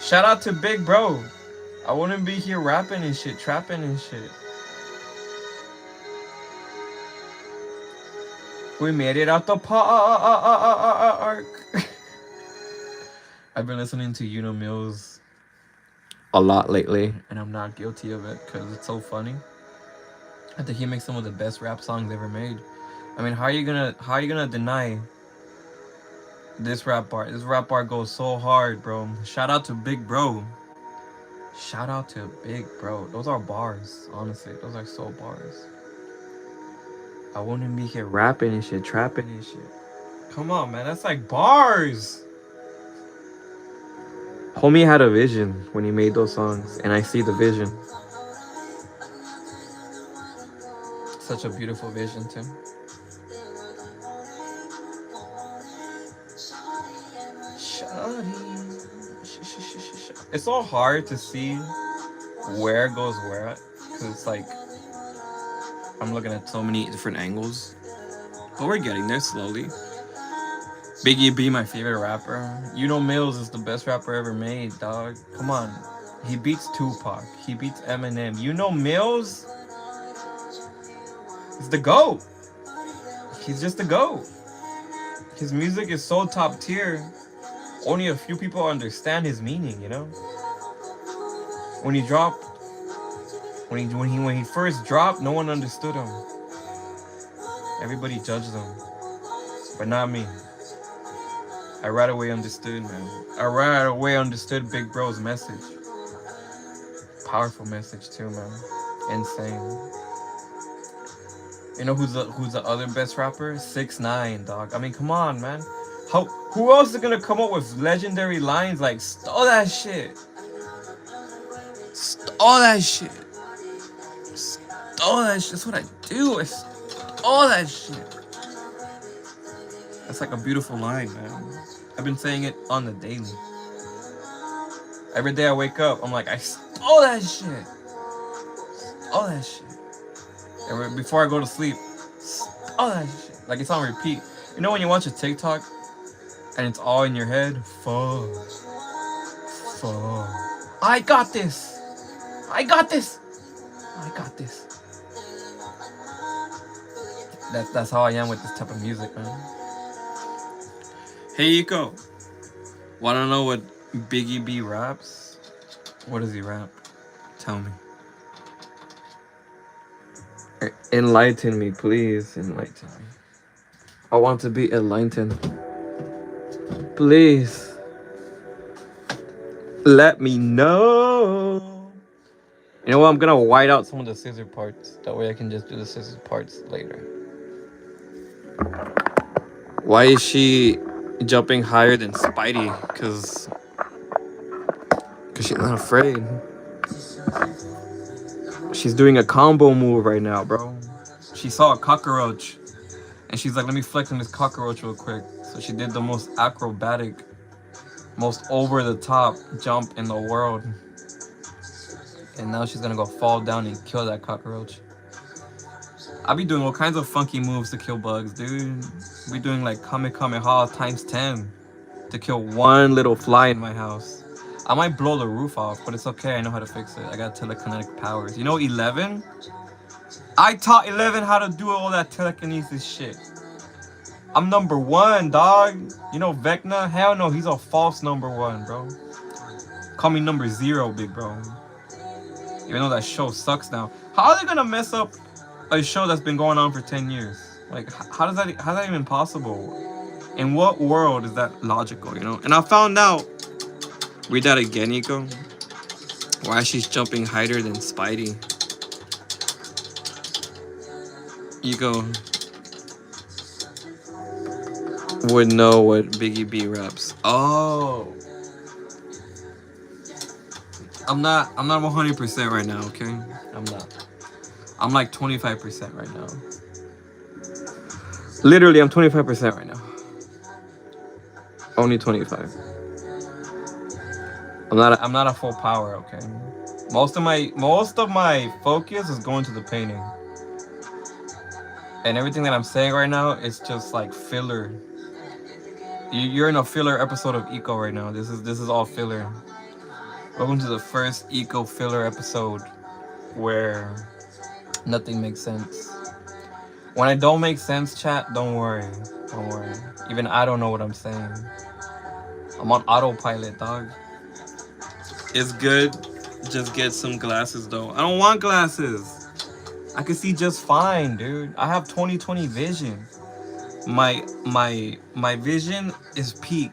Shout out to Big Bro. I wouldn't be here rapping and shit, trapping and shit. We made it out the park. I've been listening to Uno Mills a lot lately, and I'm not guilty of it because it's so funny. I think he makes some of the best rap songs ever made. I mean, how are you gonna deny this rap bar? This rap bar goes so hard, bro. Shout out to Big Bro. Shout out to Big Bro. Those are bars, honestly. Those are so bars. I wouldn't be here rapping and shit, trapping and shit. Come on, man. That's like bars. Homie had a vision when he made those songs, and I see the vision. Such a beautiful vision, too. It's so hard to see where goes where, because it's like I'm looking at So many different angles. But we're getting there slowly. Biggie B, my favorite rapper. You know Mills is the best rapper ever made, dog. Come on. He beats Tupac. He beats Eminem. You know Mills is the GOAT. He's just the GOAT. His music is so top tier. Only a few people understand his meaning, you know? When he dropped, when he first dropped, no one understood him. Everybody judged him. But not me. I right away understood, man. I right away understood Big Bro's message. Powerful message too, man. Insane. You know who's the other best rapper? 6ix9ine, dog. I mean, come on, man. Who else is gonna come up with legendary lines like "Stole that shit"? Stole that shit. all that shit. That's what I do. I all that shit. That's like a beautiful line, man. I've been saying it on the daily. Every day I wake up, I'm like, I stole that shit. All that shit. And before I go to sleep, all that shit. Like it's on repeat. You know when you watch a TikTok and it's all in your head? Fuck. Fuck. I got this. I got this. I got this. That's how I am with this type of music, man. Hey, Iko. Wanna know what Biggie B raps? What does he rap? Tell me. Enlighten me, please. Enlighten me. I want to be enlightened. Please. Let me know. You know what? I'm gonna white out some of the scissor parts. That way I can just do the scissor parts later. Why is she jumping higher than Spidey? Cause she's not afraid. She's doing a combo move right now, bro. She saw a cockroach and she's like, let me flex on this cockroach real quick. So she did the most acrobatic, most over the top jump in the world. And now she's gonna go fall down and kill that cockroach. I be doing all kinds of funky moves to kill bugs, dude. I be doing like Kamehameha times 10 to kill one little fly in my house. I might blow the roof off, but it's okay. I know how to fix it. I got telekinetic powers. You know 11? I taught 11 how to do all that telekinesis shit. I'm number 1, dog. You know Vecna? Hell no, he's a false number 1, bro. Call me number 0, big bro. Even though that show sucks now. How are they gonna mess up a show that's been going on for 10 years? Like, how's that even possible? In what world is that logical, you know? And I found out, read that again, Nico. Why she's jumping higher than Spidey. Nico would know what Biggie B raps. Oh. I'm not 100% right now, okay? I'm not. I'm like 25% right now. Literally, I'm 25% right now. Only 25. I'm not a full power, okay? Most of my focus is going to the painting. And everything that I'm saying right now is just like filler. You're in a filler episode of Eco right now. This is all filler. Welcome to the first Eco filler episode where nothing makes sense. When I don't make sense, chat, don't worry. Don't worry. Even I don't know what I'm saying. I'm on autopilot, dog. It's good. Just get some glasses, though. I don't want glasses. I can see just fine, dude. I have 20/20 vision. My vision is peak.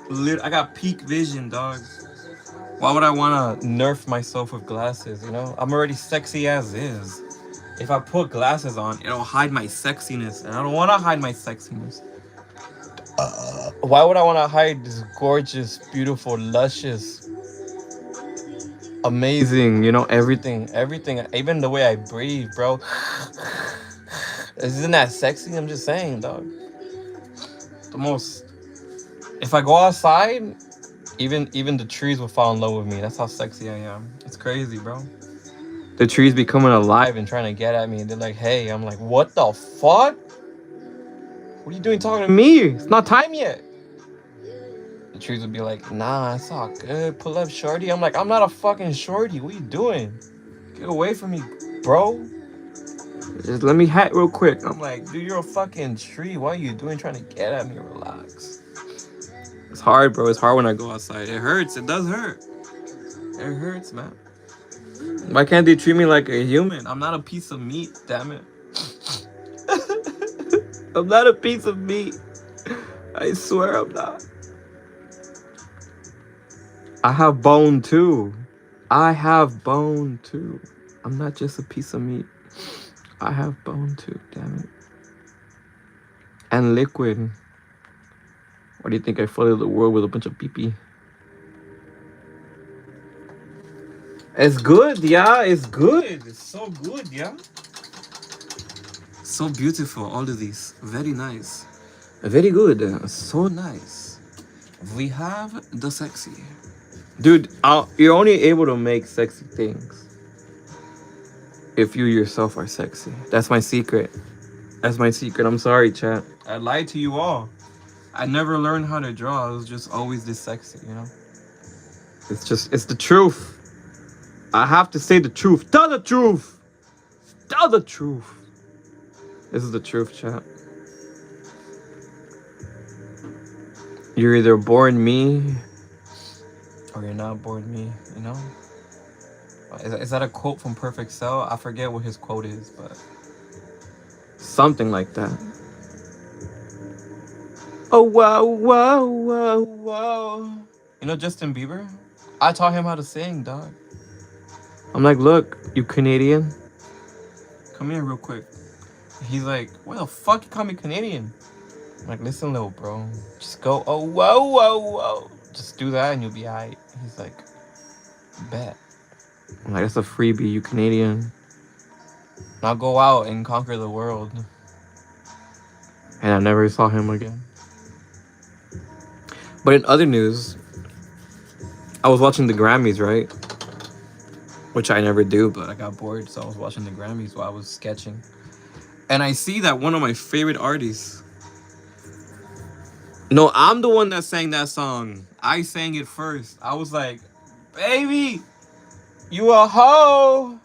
I got peak vision, dog. Why would I want to nerf myself with glasses, you know? I'm already sexy as is. If I put glasses on, it'll hide my sexiness. And I don't want to hide my sexiness. Why would I want to hide this gorgeous, beautiful, luscious, amazing, you know, everything, even the way I breathe, bro. Isn't that sexy? I'm just saying, dog. The most. If I go outside, even the trees will fall in love with me. That's how sexy I am. It's crazy, bro. The trees be coming alive and trying to get at me. They're like, hey. I'm like, what the fuck? What are you doing talking to me? It's not time yet. The trees would be like, nah, it's all good. Pull up, shorty. I'm like, I'm not a fucking shorty. What are you doing? Get away from me, bro. Just let me hat real quick. I'm like, dude, you're a fucking tree. What are you doing trying to get at me? Relax. It's hard, bro. It's hard when I go outside. It hurts. It does hurt. It hurts, man. Why can't they treat me like a human? I'm not a piece of meat, damn it. I'm not a piece of meat. I swear I'm not. I have bone too. I have bone too. I'm not just a piece of meat. I have bone too, damn it. And liquid. Why do you think I flooded the world with a bunch of pee-pee? It's good, yeah. It's good. It's so good, yeah. So beautiful, all of these. Very nice. Very good. So nice. We have the sexy. Dude, you're only able to make sexy things if you yourself are sexy. That's my secret. That's my secret. I'm sorry, chat. I lied to you all. I never learned how to draw. I was just always this sexy, you know? It's the truth. I have to say the truth. Tell the truth. Tell the truth. This is the truth, chat. You're either born me Or you're not born me, you know? Is that a quote from Perfect Cell? I forget what his quote is, but something like that. Oh wow, wow, wow, wow. you know Justin Bieber? I taught him how to sing, dog. I'm like, look, you Canadian. Come here real quick. He's like, why the fuck you call me Canadian? I'm like, listen, little bro. Just go, oh, whoa, whoa, whoa. Just do that and you'll be alright. He's like, bet. I'm like, that's a freebie, you Canadian. Now go out and conquer the world. And I never saw him again. But in other news, I was watching the Grammys, right? Which I never do, but But I got bored, so I was watching the Grammys while I was sketching. And I see that one of my favorite artists. No, I'm the one that sang that song. I sang it first. I was like, baby, you a hoe.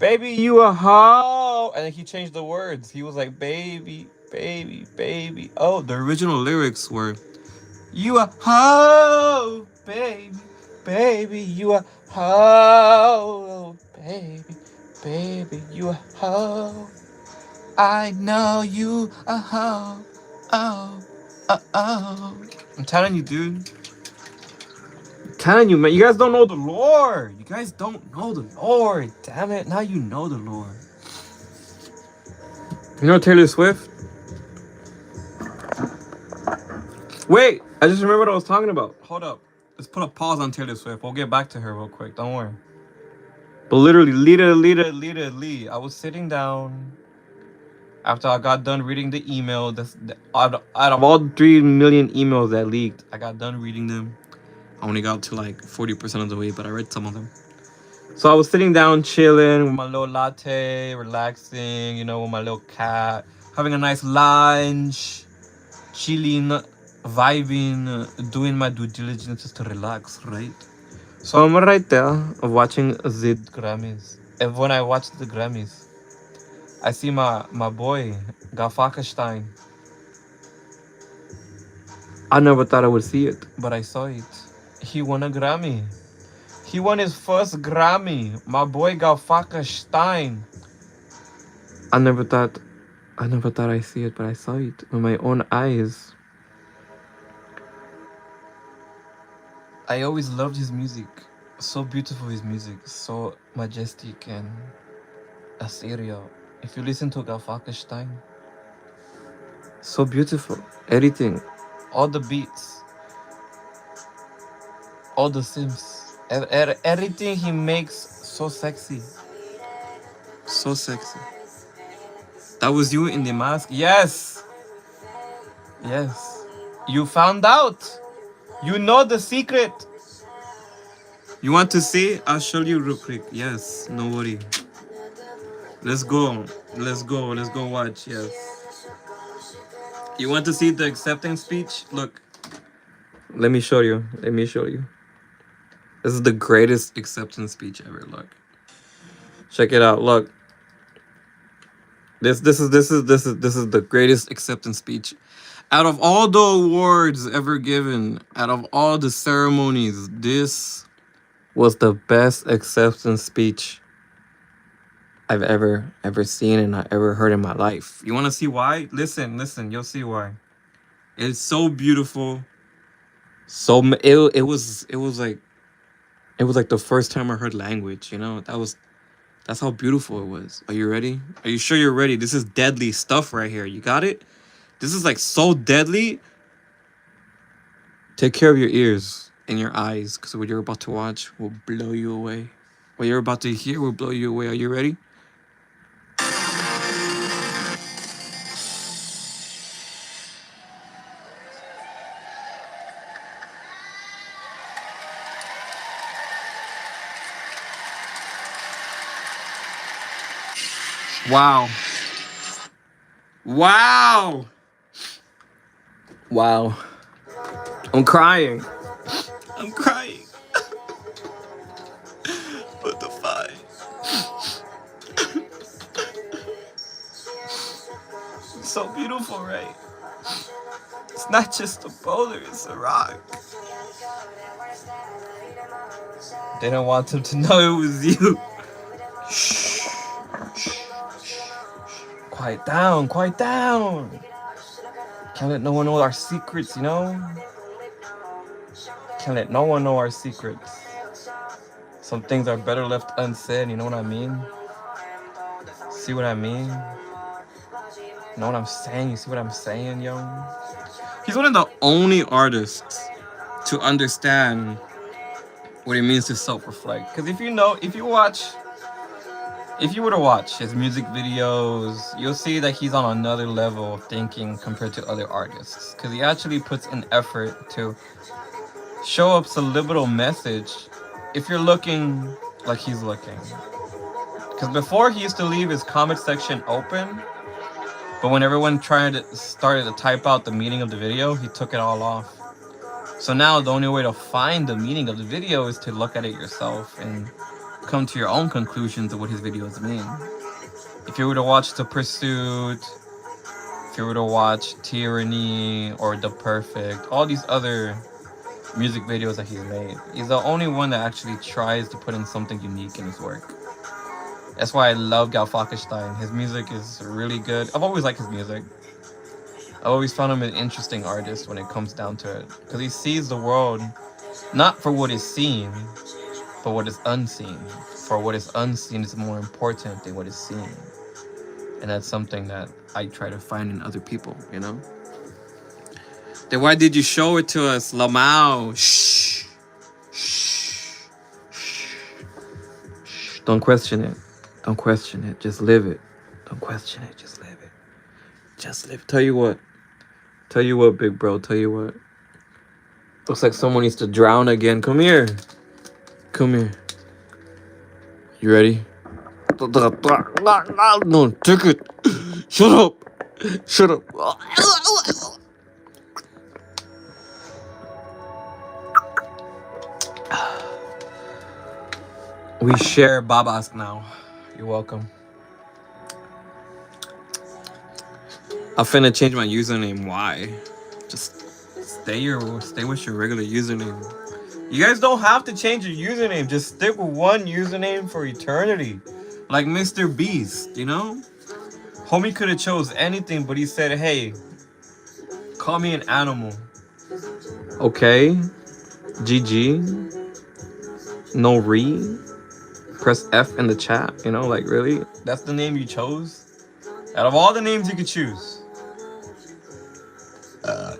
Baby, you a hoe. And then he changed the words. He was like, baby, baby, baby. Oh, the original lyrics were, you a hoe, baby, baby, you a hoe, baby, baby, you a hoe. I know you a hoe, oh, oh. I'm telling you, dude. telling you, man, you guys don't know the Lord, you guys don't know the Lord. Damn it, now you know the Lord. You know Taylor Swift? Wait, I just remembered what I was talking about. Hold up. Let's put a pause on Taylor Swift. We'll get back to her real quick. Don't worry. But literally, Literally, I was sitting down after I got done reading the email. Out of all all 3 million emails that leaked. I got done reading them. I only got to like 40% of the way, but I read some of them. So I was sitting down chilling with My little latte, relaxing, you know, with my little cat, having a nice lunch, chilling, vibing, doing my due diligence just to relax, right? So I'm right there watching the. Grammys. And when I watched the Grammys, I see my boy, Gafakestein, I never thought I would see it. but I saw it. He won a Grammy. He won his first Grammy. My boy Gafakestein. I never thought. I never thought I'd see it, but I saw it with my own eyes. I always loved his music. So beautiful, his music. So majestic and ethereal. If you listen to Gafakestein, So beautiful. Everything. all the beats, all the sims, everything he makes so sexy. So sexy. That was you in the mask? Yes. Yes. You found out. You know the secret. You want to see? I'll show you real quick. Yes, no worry. Let's go. Let's go. Let's go watch. Yes. You want to see the acceptance speech? Look. Let me show you. Let me show you. This is the greatest acceptance speech ever. Look. Check it out. Look. This is the Greatest acceptance speech. Out of all the awards ever given, out of all the ceremonies, this was the best acceptance speech I've ever seen and I ever heard in my life. You want to see why? Listen, you'll see why. It's so beautiful. So it was like the first time I heard language, you know? That's how beautiful it was. Are you ready? Are you sure you're ready? This is deadly stuff right here. You got it? This is like so deadly. Take care of your ears. in your eyes, because what you're about to watch will blow you away. What you're about to hear will blow you away. Are you ready? Wow. Wow. Wow. I'm crying. I'm crying. What the fuck? It's so beautiful, right? It's not just a boulder, it's a rock. Didn't want him to know it was you. Shh. Quiet down, quiet down. Can't let no one know our secrets, you know? Can't let no one know our secrets. Some things are better left unsaid, you know what I mean? See what I mean? You know what I'm saying? You see what I'm saying, yo? He's one of the only artists to understand what it means to self-reflect. Because if you were to watch his music videos, you'll see that he's on another level of thinking compared to other artists. Because he actually puts an effort to show up a subliminal message if you're looking like he's looking. Because before he used to leave his comment section open, but when everyone started to type out the meaning of the video, he took it all off. So now the only way to find the meaning of the video is to look at it yourself and come to your own conclusions of what his videos mean. If you were to watch The Pursuit, if you were to watch Tyranny or The Perfect, all these other music videos that he's made, he's the only one that actually tries to put in something unique in his work. That's why I love Gal Falkenstein. His music is really good. I've always liked his music. I've always found him an interesting artist when it comes down to it. Because he sees the world not for what is seen, but what is unseen. For what is unseen is more important than what is seen. And that's something that I try to find in other people, you know? Then why did you show it to us, Lamau? Shh. Shh. Shh. Don't question it. Don't question it. Just live it. Don't question it. Just live it. Just live. Tell you what. Tell you what, big bro. Tell you what. Looks like someone needs to drown again. Come here. Come here. You ready? No, take it. Shut up. Shut up. We share babas now. You're welcome. I'm finna change my username. Why? Just stay with your regular username. You guys don't have to change your username. Just stick with one username for eternity. Like Mr. Beast, you know? Homie could have chose anything, but he said, hey, call me an animal. Okay. GG. No re. Press F in the chat, you know, like really? That's the name you chose? Out of all the names you could choose,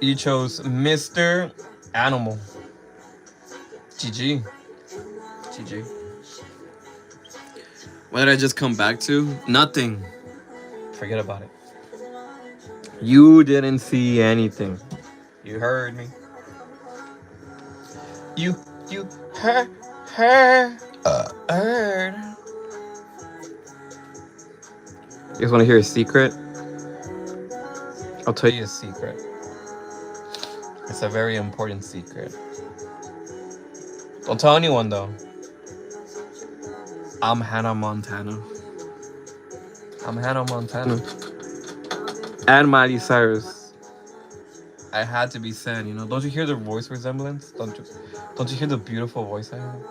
you chose Mr. Animal. GG. GG. What did I just come back to? Nothing. Forget about it. You didn't see anything. You heard me. You heard. You guys want to hear a secret? I'll tell you a secret. It's a very important secret. Don't tell anyone though. I'm Hannah Montana. I'm Hannah Montana. And Miley Cyrus. I had to be said, you know. Don't you hear the voice resemblance? Don't you hear the beautiful voice I have?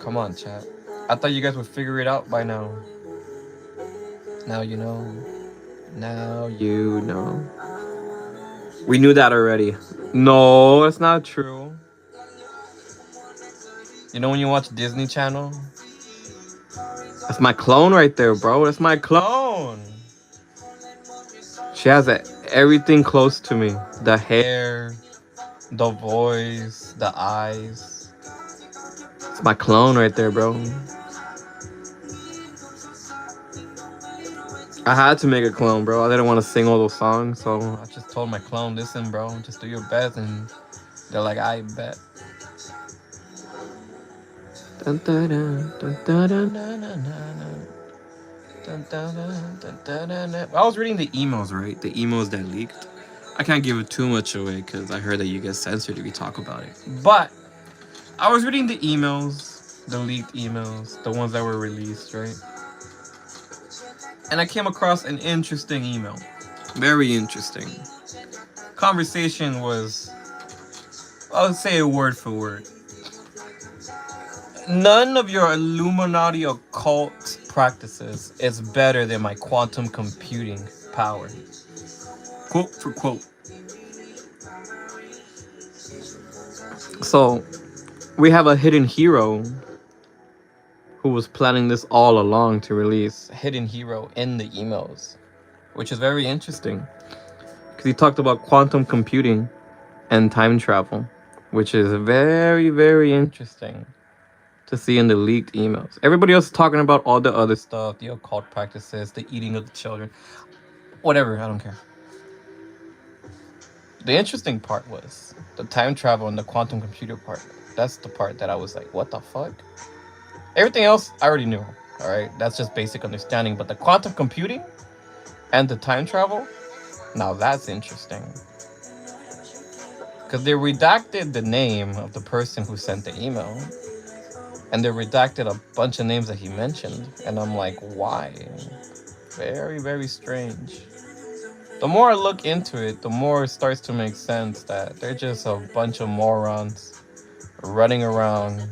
Come on, chat. I thought you guys would figure it out by now. Now you know. Now you know. We knew that already. No, it's not true. You know when you watch Disney Channel? That's my clone right there, bro. That's my clone. She has everything close to me. The hair, The voice, the eyes. It's my clone right there, bro. I had to make a clone, bro. I didn't want to sing all those songs, so I just told my clone, listen, bro, just do your best. And they're like, I bet. Dun, dun, dun, dun, dun, dun, dun, dun, dun. Dun, dun, dun, dun, dun, dun, dun. I was reading the emails, right? The emails that leaked. I can't give it too much away because I heard that you get censored if you talk about it. But I was reading the emails, the leaked emails, the ones that were released, right? And I came across an interesting email. Very interesting. Conversation was, I'll say it word for word. None of your Illuminati occult practices is better than my quantum computing power. Quote for quote. So, we have a hidden hero who was planning this all along to release hidden hero in the emails, which is very interesting because he talked about quantum computing and time travel, which is very, very interesting to see in the leaked emails. Everybody else is talking about all the other stuff, the occult practices, the eating of the children, whatever, I don't care. The interesting part was the time travel and the quantum computer part. That's the part that I was like, what the fuck? Everything else I already knew, all right? That's just basic understanding. But the quantum computing and the time travel, now that's interesting. Because they redacted the name of the person who sent the email. And they redacted a bunch of names that he mentioned. And I'm like, why? Very, very strange. The more I look into it, the more it starts to make sense that they're just a bunch of morons running around.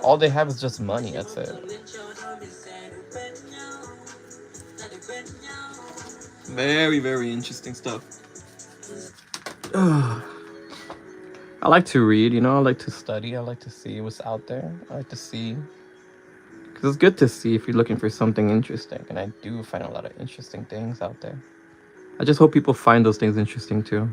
All they have is just money, that's it. Very, very interesting stuff. I like to read, I like to study, I like to see what's out there. I like to see. Because it's good to see if you're looking for something interesting. And I do find a lot of interesting things out there. I just hope people find those things interesting too.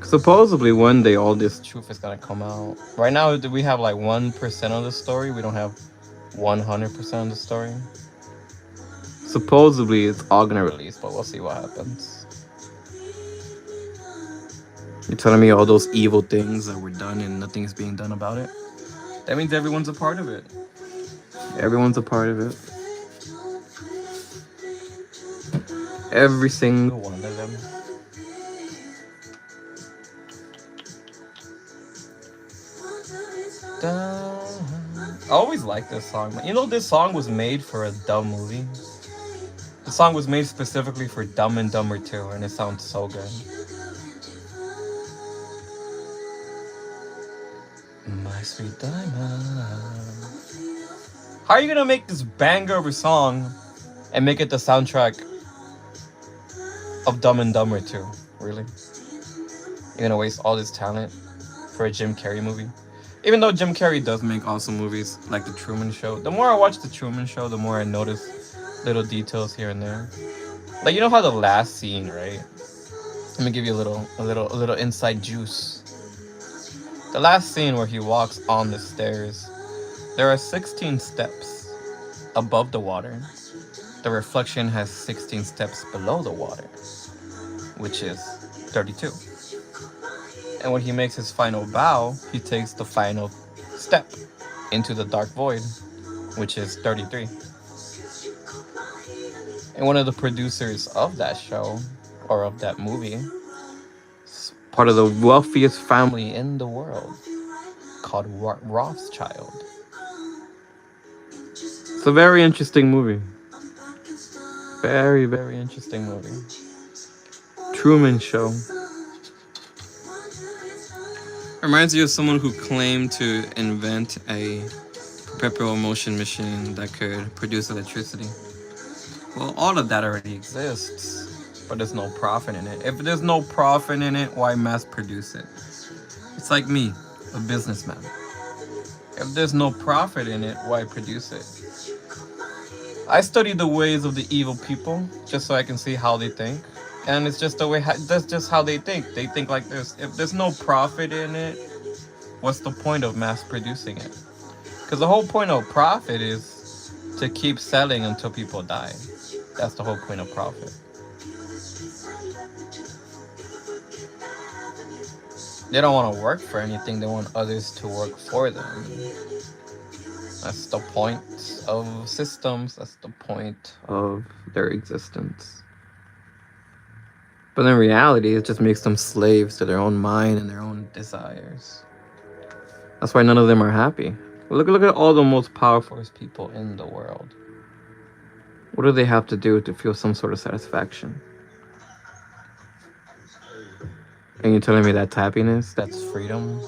Supposedly one day all this truth is gonna come out. Right now we have like 1% of the story. We don't have 100% of the story. Supposedly it's all gonna release, but we'll see what happens. You're telling me all those evil things that were done and nothing's being done about it? That means everyone's a part of it. Everyone's a part of it. Every single one of them. I always liked this song. This song was made for a dumb movie. The song was made specifically for Dumb and Dumber 2, and it sounds so good. My sweet diamond. How are you gonna make this banger of a song and make it the soundtrack of Dumb and Dumber 2? Really? You're gonna waste all this talent for a Jim Carrey movie? Even though Jim Carrey does make awesome movies like The Truman Show. The more I watch The Truman Show, the more I notice little details here and there. Like, how the last scene, right? Let me give you a little inside juice. The last scene where he walks on the stairs, there are 16 steps above the water. The reflection has 16 steps below the water, which is 32. And when he makes his final bow, he takes the final step into the dark void, which is 33. And one of the producers of that show, or of that movie, is part of the wealthiest family in the world, called Rothschild. It's a very interesting movie. Very, very interesting movie. Truman Show. Reminds you of someone who claimed to invent a perpetual motion machine that could produce electricity. Well, all of that already exists, but there's no profit in it. If there's no profit in it, why mass produce it? It's like me, a businessman. If there's no profit in it, why produce it? I study the ways of the evil people just so I can see how they think, and it's just the way that's just how they think. They think like this: if there's no profit in it, what's the point of mass producing it? Because the whole point of profit is to keep selling until people die. That's the whole point of profit. They don't want to work for anything, they want others to work for them. That's the point of systems, that's the point of their existence. But in reality, it just makes them slaves to their own mind and their own desires. That's why none of them are happy. Look at all the most powerful people in the world. What do they have to do to feel some sort of satisfaction? And you're telling me that's happiness? That's freedom?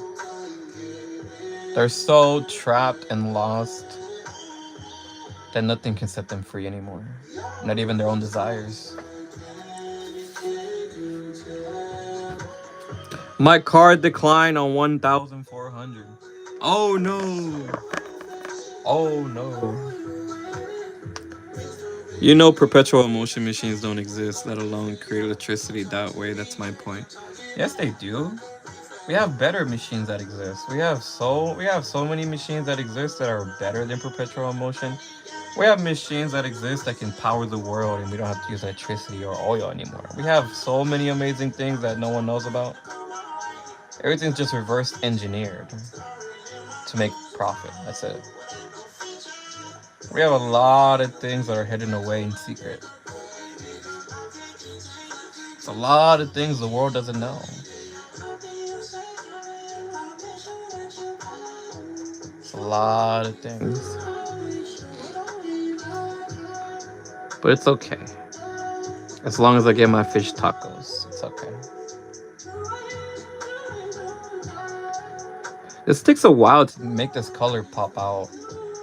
They're so trapped and lost that nothing can set them free anymore. Not even their own desires. My card declined on 1,400. Oh no! Oh no. You know, perpetual motion machines don't exist, let alone create electricity that way. That's my point. Yes, they do. We have better machines that exist. We have so many machines that exist that are better than perpetual motion. We have machines that exist that can power the world, and we don't have to use electricity or oil anymore. We have so many amazing things that no one knows about. Everything's just reverse engineered to make profit. That's it. We have a lot of things that are hidden away in secret. It's a lot of things the world doesn't know. It's a lot of things. But it's okay. As long as I get my fish tacos, it's okay. This takes a while to make this color pop out.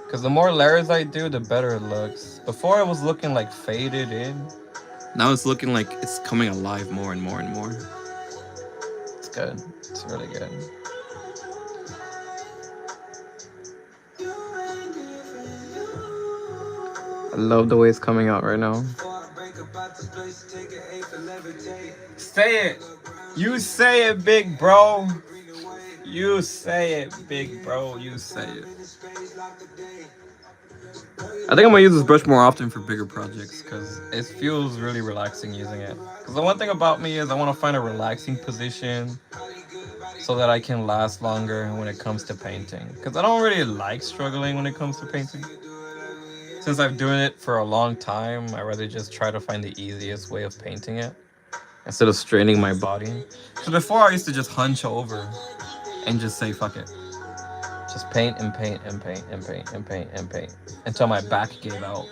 Because the more layers I do, the better it looks. Before it was looking like faded in. Now it's looking like it's coming alive more and more and more. It's good. It's really good. I love the way it's coming out right now. Say it. You say it, big bro. You say it, big bro. You say it. I think I'm gonna use this brush more often for bigger projects because it feels really relaxing using it. Because the one thing about me is I want to find a relaxing position so that I can last longer when it comes to painting. Because I don't really like struggling when it comes to painting. Since I've doing it for a long time, I rather just try to find the easiest way of painting it instead of straining my body. Because before I used to just hunch over and just say fuck it. Just paint and paint and paint and paint and paint and paint until my back gave out.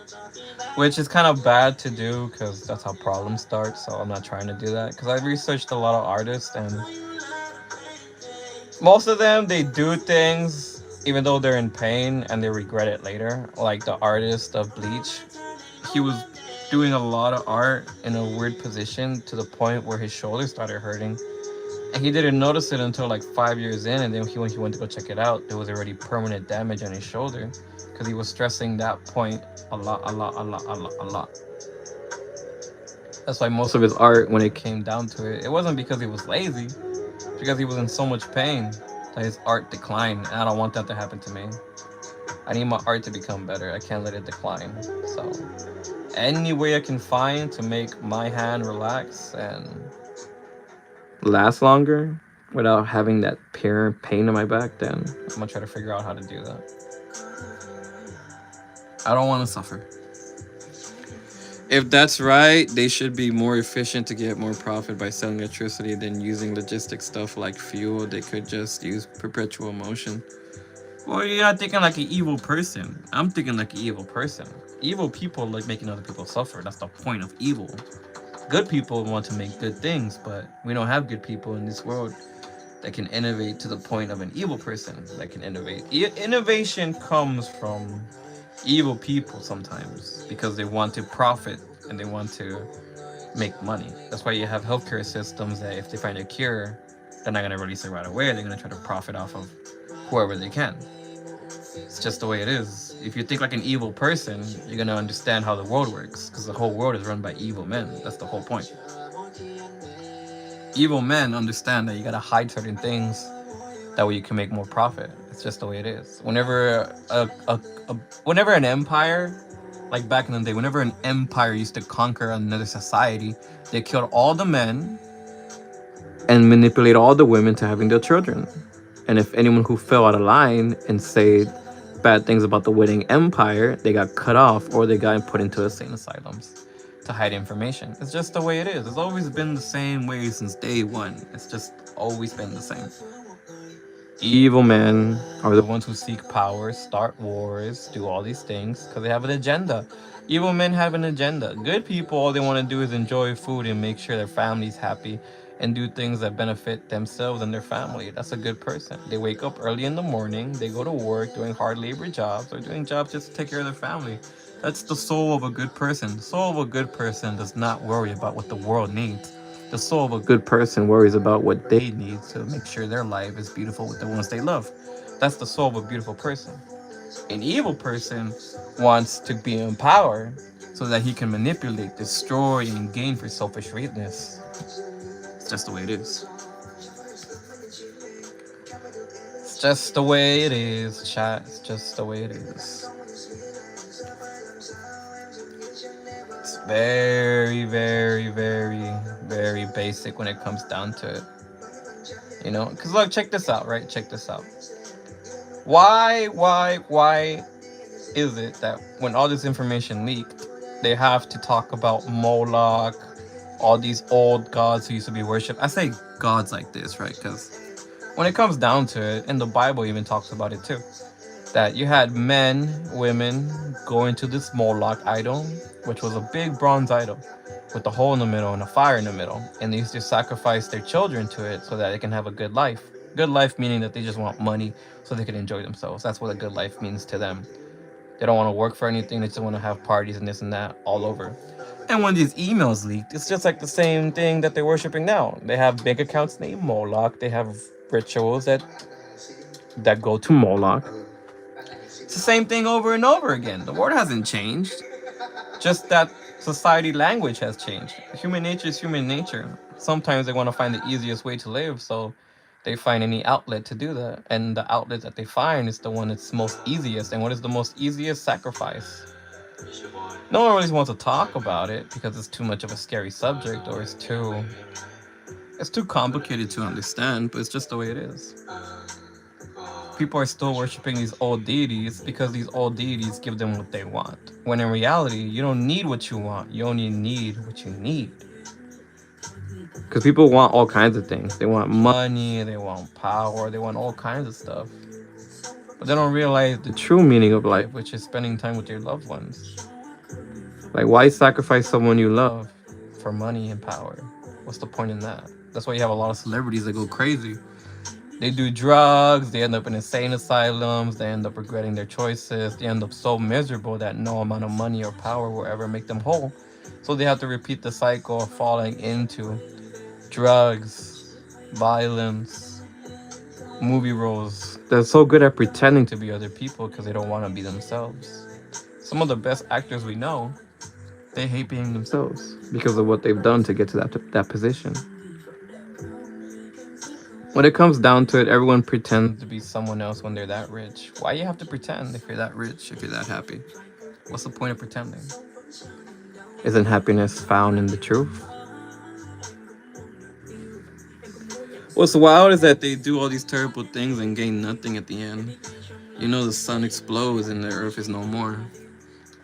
Which is kind of bad to do because that's how problems start. So I'm not trying to do that. Because I researched a lot of artists and most of them, they do things even though they're in pain and they regret it later. Like the artist of Bleach, he was doing a lot of art in a weird position to the point where his shoulder started hurting. And he didn't notice it until like 5 years in, and then when he went to go check it out, there was already permanent damage on his shoulder because he was stressing that point a lot, a lot, a lot, a lot, a lot. That's why most of his art, when it came down to it, it wasn't because he was lazy, because he was in so much pain that his art declined. And I don't want that to happen to me. I need my art to become better. I can't let it decline. So, any way I can find to make my hand relax and last longer without having that pure pain in my back, then I'm gonna try to figure out how to do that. I don't want to suffer. If that's right, they should be more efficient to get more profit by selling electricity than using logistic stuff like fuel. They could just use perpetual motion. Well, you're not thinking like an evil person. I'm thinking like an evil person. Evil people like making other people suffer. That's the point of evil. Good people want to make good things, but we don't have good people in this world that can innovate to the point of an evil person that can innovate. Innovation comes from evil people sometimes because they want to profit and they want to make money. That's why you have healthcare systems that if they find a cure, they're not going to release it right away. They're going to try to profit off of whoever they can. It's just the way it is. If you think like an evil person, you're gonna understand how the world works, because the whole world is run by evil men. That's the whole point. Evil men understand that you gotta hide certain things. That way you can make more profit. It's just the way it is. Whenever an empire, like back in the day, whenever an empire used to conquer another society, they killed all the men and manipulate all the women to having their children. And if anyone who fell out of line and said bad things about the winning empire, they got cut off or they got put into insane asylums to hide information. It's just the way it is. It's always been the same way since day one. It's just always been the same. Evil men are the ones who seek power, start wars, do all these things because they have an agenda. Evil men have an agenda. Good people, all they want to do is enjoy food and make sure their family's happy and do things that benefit themselves and their family. That's a good person. They wake up early in the morning, they go to work doing hard labor jobs or doing jobs just to take care of their family. That's the soul of a good person. The soul of a good person does not worry about what the world needs. The soul of a good person worries about what they need to make sure their life is beautiful with the ones they love. That's the soul of a beautiful person. An evil person wants to be in power so that he can manipulate, destroy, and gain for selfish greatness. It's just the way it is. It's just the way it is, chat. It's just the way it is. It's very, very, very, very basic when it comes down to it. You know, because look, check this out, right? Check this out. Why is it that when all this information leaked, they have to talk about Moloch, all these old gods who used to be worshipped? I say gods like this, right? Because when it comes down to it, and the Bible even talks about it too, that you had men, women going to this Moloch idol, which was a big bronze idol with a hole in the middle and a fire in the middle. And they used to sacrifice their children to it so that they can have a good life. Good life meaning that they just want money so they can enjoy themselves. That's what a good life means to them. They don't want to work for anything. They just want to have parties and this and that all over. And when these emails leaked, it's just like the same thing that they're worshiping now. They have bank accounts named Moloch. They have rituals that go to Moloch. It's the same thing over and over again. The word hasn't changed. Just that society language has changed. Human nature is human nature. Sometimes they want to find the easiest way to live, so they find any outlet to do that. And the outlet that they find is the one that's most easiest. And what is the most easiest? Sacrifice. No one really wants to talk about it because it's too much of a scary subject or it's too complicated to understand, but it's just the way it is. People are still worshiping these old deities because these old deities give them what they want. When in reality, you don't need what you want. You only need what you need. Because people want all kinds of things. They want money, they want power, they want all kinds of stuff. But they don't realize the true meaning of life, which is spending time with your loved ones. Like, why sacrifice someone you love for money and power? What's the point in that? That's why you have a lot of celebrities that go crazy. They do drugs, they end up in insane asylums, they end up regretting their choices, they end up so miserable that no amount of money or power will ever make them whole. So they have to repeat the cycle of falling into drugs, violence, movie roles. They're so good at pretending to be other people because they don't want to be themselves. Some of the best actors we know, they hate being themselves because of what they've done to get to that position. When it comes down to it, everyone pretends to be someone else when they're that rich. Why you have to pretend if you're that rich, if you're that happy? What's the point of pretending? Isn't happiness found in the truth? What's wild is that they do all these terrible things and gain nothing at the end. You know, the sun explodes and the earth is no more.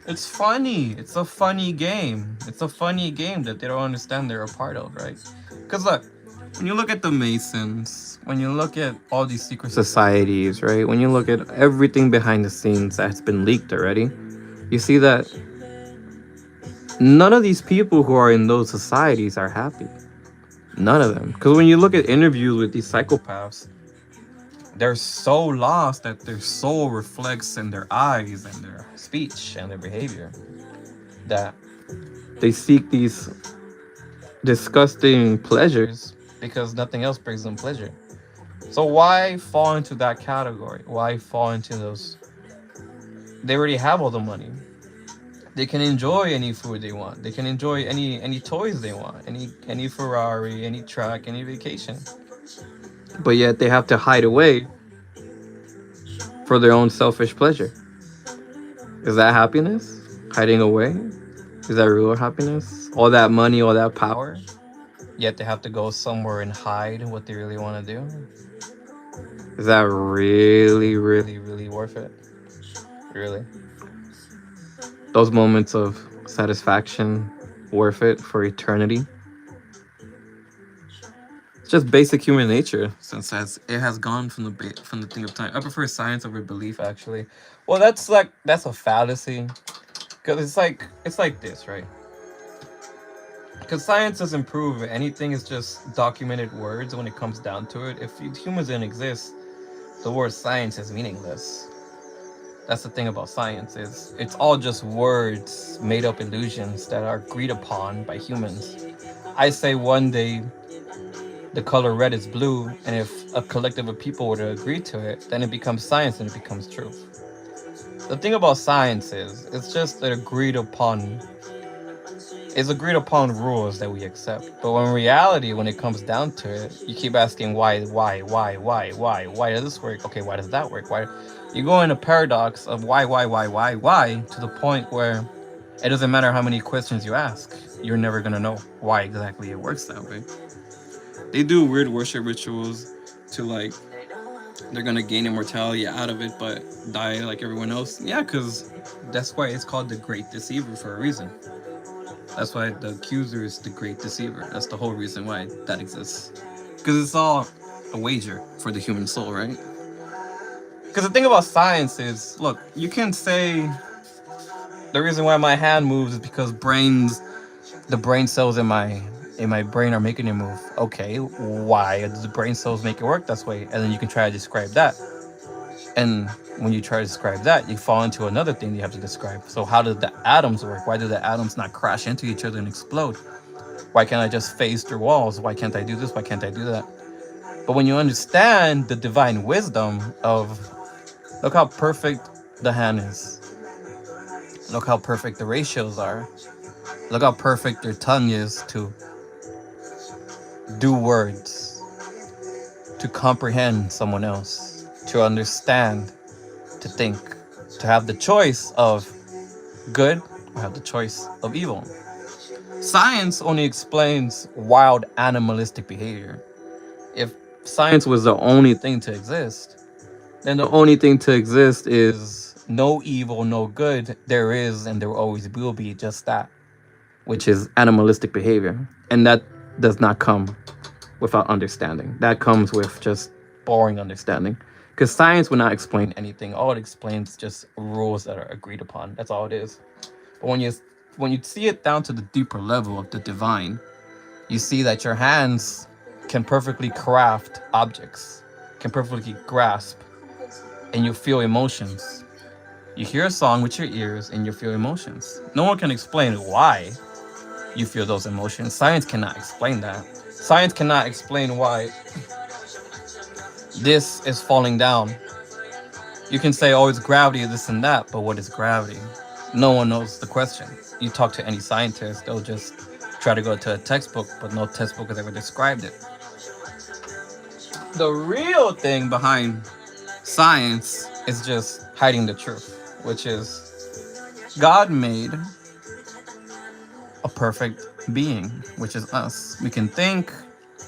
It's funny. It's a funny game. It's a funny game that they don't understand they're a part of, right? Because look, when you look at the Masons, when you look at all these secret societies, right? When you look at everything behind the scenes that's been leaked already, you see that none of these people who are in those societies are happy. None of them. Because when you look at interviews with these psychopaths, they're so lost that their soul reflects in their eyes and their speech and their behavior. That they seek these disgusting pleasures because nothing else brings them pleasure. So why fall into that category? Why fall into those They already have all the money. They can enjoy any food they want. They can enjoy any toys they want. Any Ferrari, any truck, any vacation. But yet they have to hide away for their own selfish pleasure. Is that happiness? Hiding away? Is that real happiness? All that money, all that power, yet they have to go somewhere and hide what they really want to do? Is that really, really, really worth it? Really? Those moments of satisfaction worth it for eternity? It's just basic human nature, since it has gone from from the thing of time. I prefer science over belief, actually. Well, that's a fallacy, because it's like this, right? Because science doesn't prove anything; is just documented words. When it comes down to it, if humans didn't exist, the word science is meaningless. That's the thing about science, is it's all just words, made up illusions that are agreed upon by humans. I say one day the color red is blue, and if a collective of people were to agree to it, then it becomes science and it becomes truth. The thing about science is it's just an agreed upon rules that we accept. But when reality, when it comes down to it, you keep asking why does this work? Okay, why does that work? Why you go in a paradox of why to the point where it doesn't matter how many questions you ask, you're never gonna know why exactly it works that way. They do weird worship rituals to like they're gonna gain immortality out of it, but die like everyone else. Yeah, because that's why it's called the Great Deceiver for a reason. That's why the accuser is the great deceiver. That's the whole reason why that exists. Because it's all a wager for the human soul, right? Because the thing about science is, look, you can say the reason why my hand moves is because the brain cells in my brain are making it move. Okay, why do the brain cells make it work that way? And then you can try to describe that. And when you try to describe that, you fall into another thing you have to describe. So how do the atoms work? Why do the atoms not crash into each other and explode? Why can't I just phase through walls? Why can't I do this? Why can't I do that? But when you understand the divine wisdom of look how perfect the hand is, look how perfect the ratios are, look how perfect your tongue is to do words, to comprehend someone else, to understand, to think, to have the choice of good or have the choice of evil. Science only explains wild animalistic behavior. If science was the only thing to exist, then the only thing to exist is no evil, no good. There is and there always will be just that, which is animalistic behavior. And that does not come without understanding. That comes with just boring understanding. Because science will not explain anything. All it explains just rules that are agreed upon. That's all it is. But when you see it down to the deeper level of the divine, you see that your hands can perfectly craft objects, can perfectly grasp, and you feel emotions. You hear a song with your ears and you feel emotions. No one can explain why you feel those emotions. Science cannot explain that. Science cannot explain why this is falling down. You can say, oh, it's gravity, this and that, but what is gravity? No one knows the question. You talk to any scientist, they'll just try to go to a textbook, but no textbook has ever described it. The real thing behind science is just hiding the truth, which is God made a perfect being, which is us. We can think,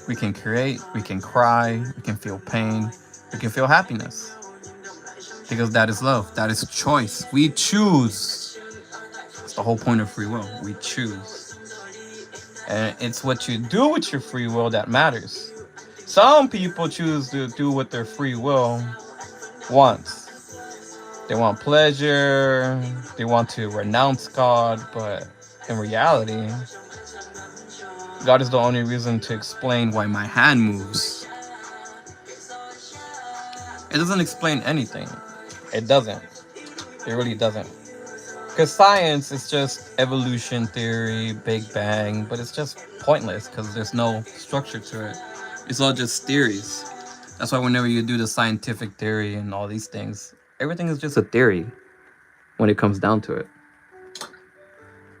we can create, we can cry, we can feel pain, we can feel happiness. Because that is love, that is choice. We choose. It's the whole point of free will. We choose. And it's what you do with your free will that matters. Some people choose to do with their free will wants. They want pleasure, they want to renounce God, but in reality, God is the only reason to explain why my hand moves. It doesn't explain anything. It doesn't. It really doesn't. Because science is just evolution theory, Big Bang, but it's just pointless because there's no structure to it. It's all just theories. That's why whenever you do the scientific theory and all these things, everything is just a theory. when it comes down to it.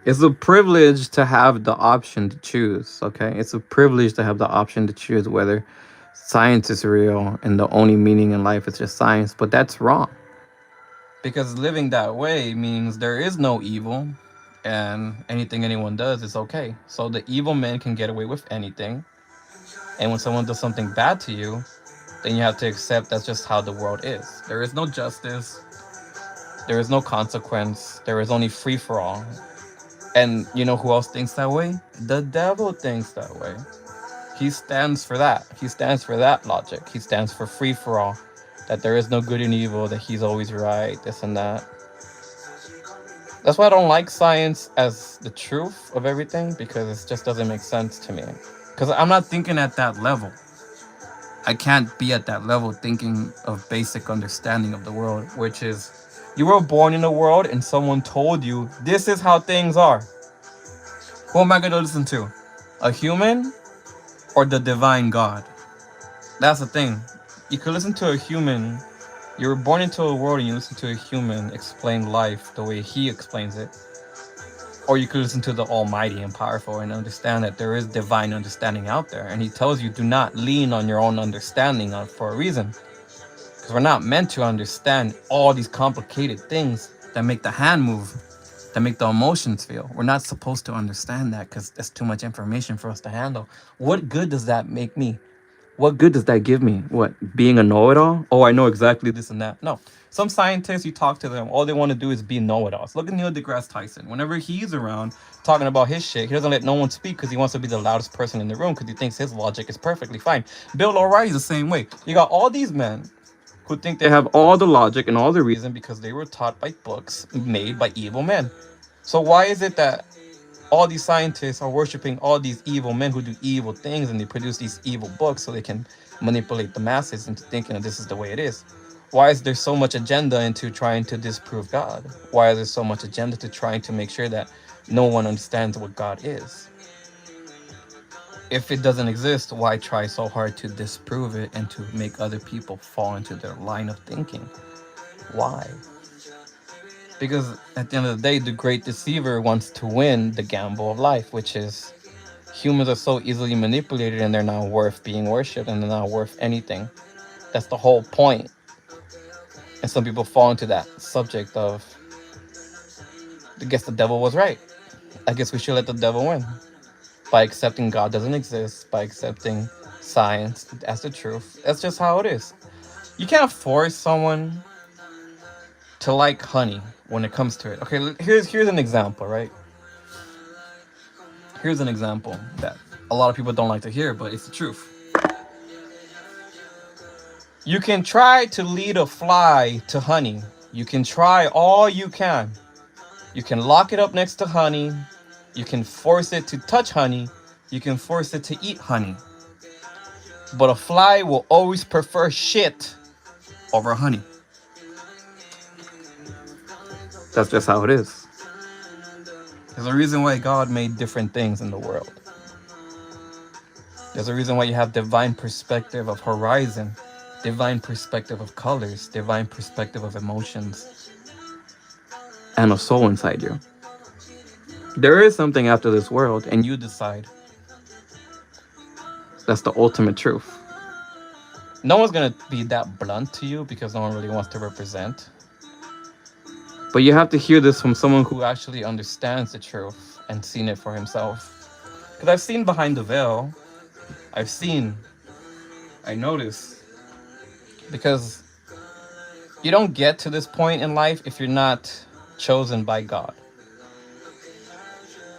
It's a privilege to have the option to choose, okay? It's a privilege to have the option to choose whether science is real and the only meaning in life is just science, but that's wrong. Because living that way means there is no evil and anything anyone does is okay. So the evil man can get away with anything. And when someone does something bad to you, then you have to accept that's just how the world is. There is no justice, there is no consequence, there is only free for all. And you know who else thinks that way? The devil thinks that way. He stands for that. He stands for that logic. He stands for free for all. That there is no good and evil, that he's always right, this and that. That's why I don't like science as the truth of everything, because it just doesn't make sense to me. Because I'm not thinking at that level. I can't be at that level thinking of basic understanding of the world, which is you were born in the world and someone told you this is how things are. Who am I going to listen to? A human or the divine God? That's the thing. You could listen to a human. You were born into a world and you listen to a human explain life the way he explains it. Or you could listen to the Almighty and Powerful and understand that there is divine understanding out there. And he tells you do not lean on your own understanding for a reason. Because we're not meant to understand all these complicated things that make the hand move, that make the emotions feel. We're not supposed to understand that because that's too much information for us to handle. What good does that make me? What good does that give me? What, being a know-it-all? Oh, I know exactly this and that. No. Some scientists, you talk to them, all they want to do is be know-it-alls. Look at Neil deGrasse Tyson. Whenever he's around talking about his shit, he doesn't let no one speak because he wants to be the loudest person in the room because he thinks his logic is perfectly fine. Bill O'Reilly's the same way. You got all these men who think they have all the logic and all the reason because they were taught by books made by evil men. So why is it that all these scientists are worshiping all these evil men who do evil things and they produce these evil books so they can manipulate the masses into thinking that this is the way it is? Why is there so much agenda into trying to disprove God? Why is there so much agenda to trying to make sure that no one understands what God is? If it doesn't exist, why try so hard to disprove it and to make other people fall into their line of thinking? Why? Because at the end of the day, the great deceiver wants to win the gamble of life, which is humans are so easily manipulated and they're not worth being worshipped and they're not worth anything. That's the whole point. And some people fall into that subject of, I guess the devil was right. I guess we should let the devil win. By accepting God doesn't exist, by accepting science as the truth. That's just how it is. You can't force someone to like honey when it comes to it. Okay, here's an example, right? Here's an example that a lot of people don't like to hear, but it's the truth. You can try to lead a fly to honey. You can try all you can. You can lock it up next to honey. You can force it to touch honey. You can force it to eat honey. But a fly will always prefer shit over honey. That's just how it is. There's a reason why God made different things in the world. There's a reason why you have divine perspective of horizon, divine perspective of colors, divine perspective of emotions, and a soul inside you. There is something after this world, and you decide. That's the ultimate truth. No one's gonna be that blunt to you because no one really wants to represent. But you have to hear this from someone who actually understands the truth and seen it for himself. Because I've seen behind the veil. I notice. Because you don't get to this point in life if you're not chosen by God.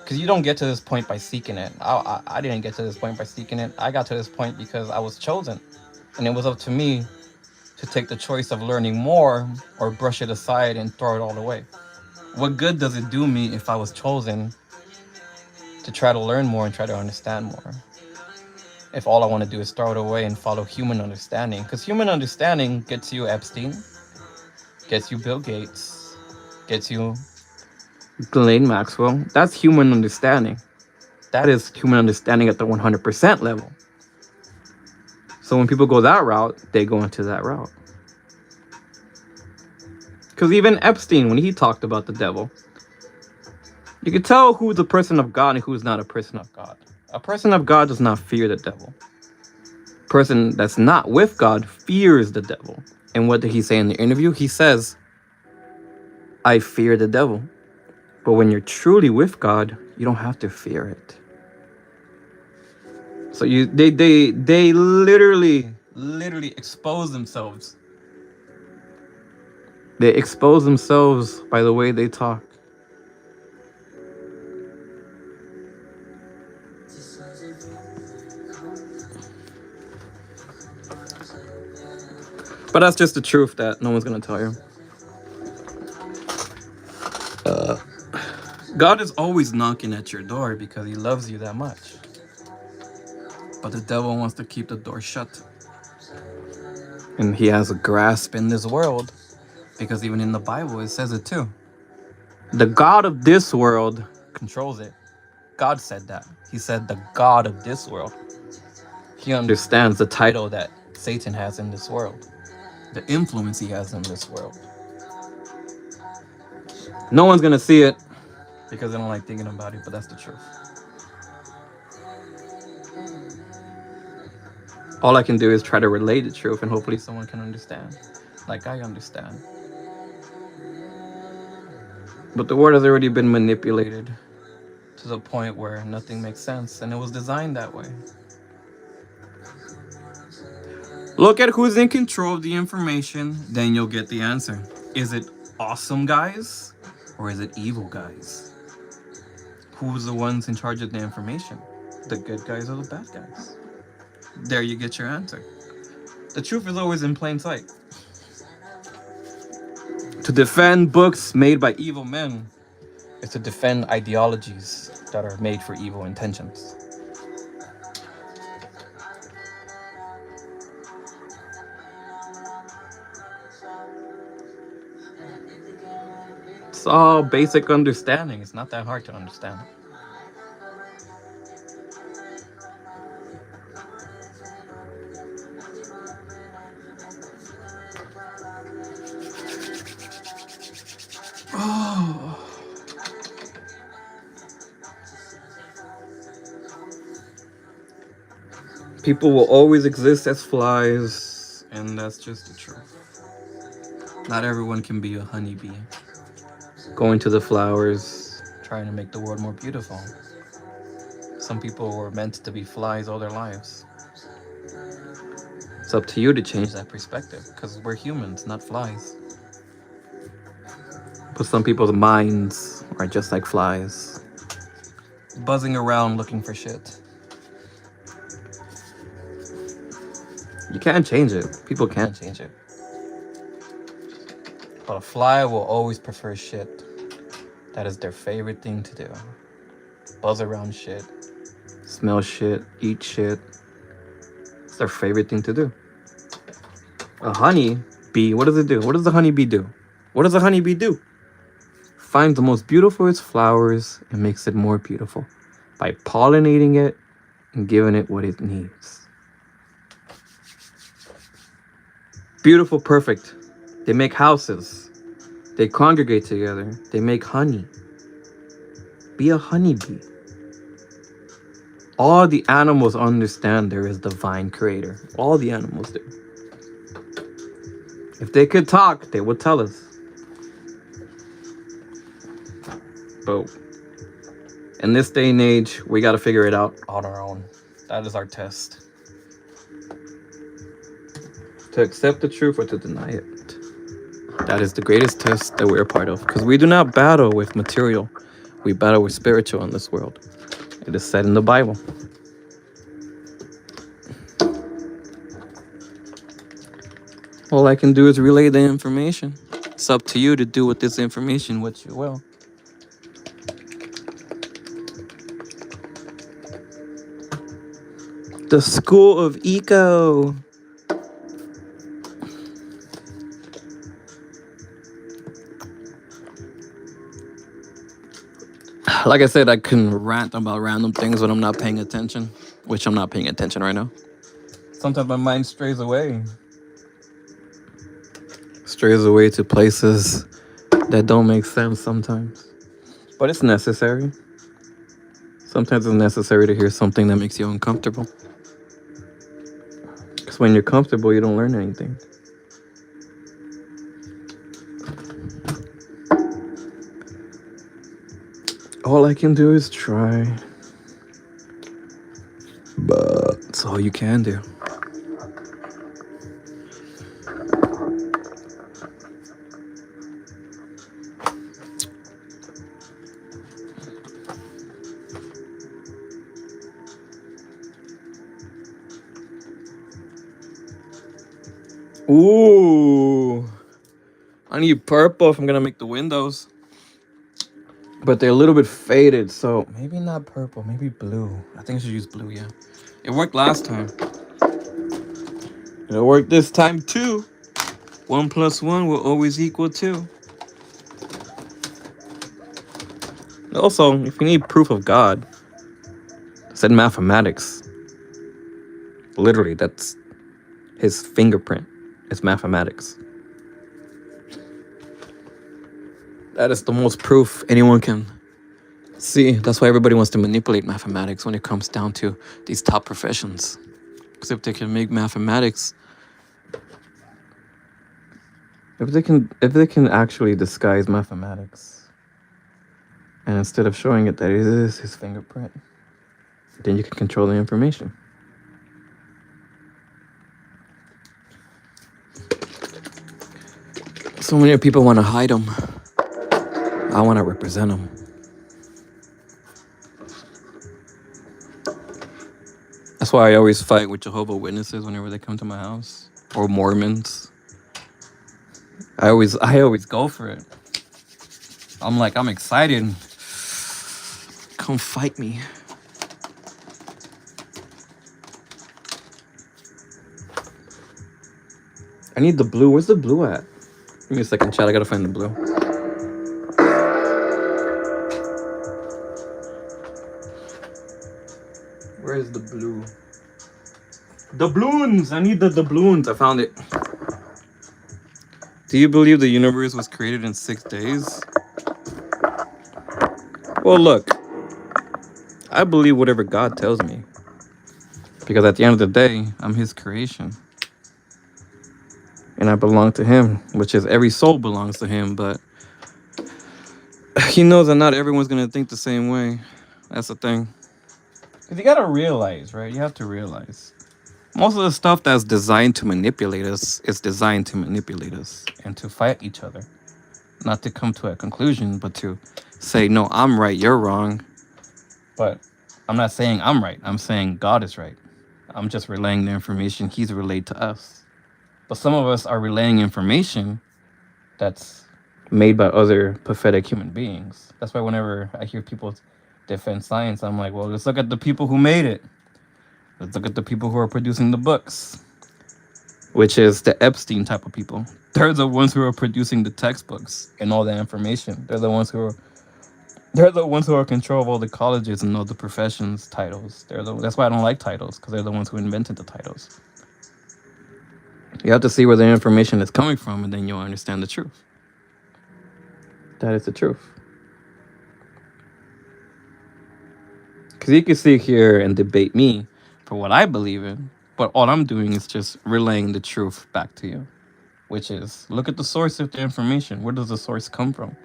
Because you don't get to this point by seeking it. I didn't get to this point by seeking it. I got to this point because I was chosen. And it was up to me to take the choice of learning more or brush it aside and throw it all away. What good does it do me if I was chosen to try to learn more and try to understand more? If all I want to do is throw it away and follow human understanding. Because human understanding gets you Epstein, gets you Bill Gates, gets you Ghislaine Maxwell. That's human understanding. That is human understanding at the 100% level. So when people go that route, they go into that route. Because even Epstein, when he talked about the devil, you could tell who's a person of God and who's not a person of God. A person of God does not fear the devil. A person that's not with God fears the devil. And what did he say in the interview? He says, I fear the devil. But when you're truly with God, you don't have to fear it. So they literally expose themselves. They expose themselves by the way they talk. But that's just the truth that no one's gonna tell you. God is always knocking at your door because he loves you that much. But the devil wants to keep the door shut. And he has a grasp in this world because even in the Bible it says it too. The God of this world controls it. God said that. He said the God of this world. He understands the title that Satan has in this world, the influence he has in this world. No one's gonna see it because they don't like thinking about it, but that's the truth. All I can do is try to relate the truth and hopefully someone can understand, like I understand. But the world has already been manipulated to the point where nothing makes sense, and it was designed that way. Look at who's in control of the information, then you'll get the answer. Is it awesome guys or is it evil guys? Who's the ones in charge of the information? The good guys or the bad guys? There you get your answer. The truth is always in plain sight. To defend books made by evil men is to defend ideologies that are made for evil intentions. It's all basic understanding. It's not that hard to understand. Oh. People will always exist as flies, and that's just the truth. Not everyone can be a honeybee, going to the flowers, trying to make the world more beautiful. Some people were meant to be flies all their lives. It's up to you to change that perspective, because we're humans, not flies. But some people's minds are just like flies, buzzing around looking for shit. You can't change it. People can't change it. But a fly will always prefer shit. That is their favorite thing to do. Buzz around shit, smell shit, eat shit. It's their favorite thing to do. A honey bee, what does it do? What does the honeybee do? What does a honeybee do? Finds the most beautiful flowers and makes it more beautiful by pollinating it and giving it what it needs. Beautiful, perfect. They make houses. They congregate together. They make honey. Be a honeybee. All the animals understand there is a divine creator. All the animals do. If they could talk, they would tell us. But in this day and age, we got to figure it out on our own. That is our test. To accept the truth or to deny it. That is the greatest test that we're a part of. Because we do not battle with material. We battle with spiritual in this world. It is said in the Bible. All I can do is relay the information. It's up to you to do with this information what you will. The School of Eco. Like I said, I can rant about random things when I'm not paying attention, which I'm not paying attention right now. Sometimes my mind strays away to places that don't make sense sometimes. But it's necessary. Sometimes it's necessary to hear something that makes you uncomfortable. Because when you're comfortable, you don't learn anything. All I can do is try. But that's all you can do. Ooh. I need purple if I'm gonna make the windows. But they're a little bit faded, so maybe not purple, maybe blue. I think I should use blue, yeah. It worked last time. It'll work this time too. 1 plus 1 will always equal 2. Also, if you need proof of God, it's in mathematics. Literally, that's his fingerprint. It's mathematics. That is the most proof anyone can see. That's why everybody wants to manipulate mathematics when it comes down to these top professions. Because if they can make mathematics, if they can actually disguise mathematics, and instead of showing it that it is his fingerprint, then you can control the information. So many people want to hide them. I want to represent them. That's why I always fight with Jehovah's Witnesses whenever they come to my house, or Mormons. I always go for it. I'm excited. Come fight me. I need the blue. Where's the blue at? Give me a second, chat. I gotta find the blue. Where is the blue? Doubloons! I need the doubloons. I found it. Do you believe the universe was created in 6 days? Well, look. I believe whatever God tells me. Because at the end of the day, I'm his creation. And I belong to him, which is every soul belongs to him, but he knows that not everyone's going to think the same way. That's the thing. Because you got to realize, right? You have to realize. Most of the stuff that's designed to manipulate us is designed to manipulate us and to fight each other. Not to come to a conclusion, but to say, no, I'm right, you're wrong. But I'm not saying I'm right. I'm saying God is right. I'm just relaying the information he's relayed to us. But some of us are relaying information that's made by other pathetic human beings. That's why whenever I hear people defend science, I'm like, well, let's look at the people who made it. Let's look at the people who are producing the books, which is the Epstein type of people. They're the ones who are producing the textbooks and all the information. They're the ones who are in control of all the colleges and all the professions titles. That's why I don't like titles, because they're the ones who invented the titles. You have to see where the information is coming from, and then you'll understand the truth. That is the truth. Because you can sit here and debate me for what I believe in, but all I'm doing is just relaying the truth back to you, which is look at the source of the information. Where does the source come from?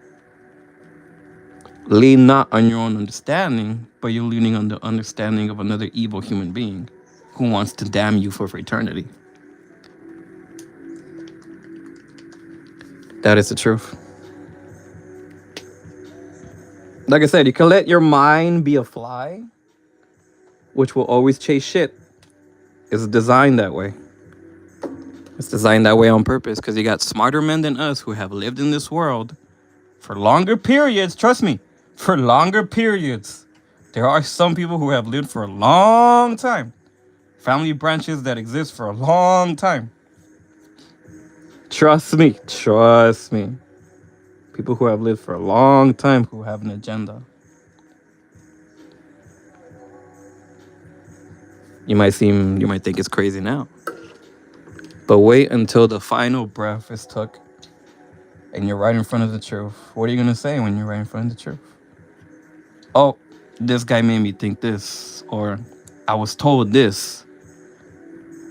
Lean not on your own understanding, but you're leaning on the understanding of another evil human being who wants to damn you for eternity. That is the truth. Like I said, you can let your mind be a fly, which will always chase shit. It's designed that way. It's designed that way on purpose, because you got smarter men than us who have lived in this world for longer periods. Trust me, for longer periods. There are some people who have lived for a long time. Family branches that exist for a long time. Trust me. People who have lived for a long time who have an agenda. You might think it's crazy now. But wait until the final breath is took and you're right in front of the truth, what are you gonna say when you're right in front of the truth? Oh, this guy made me think this, or I was told this.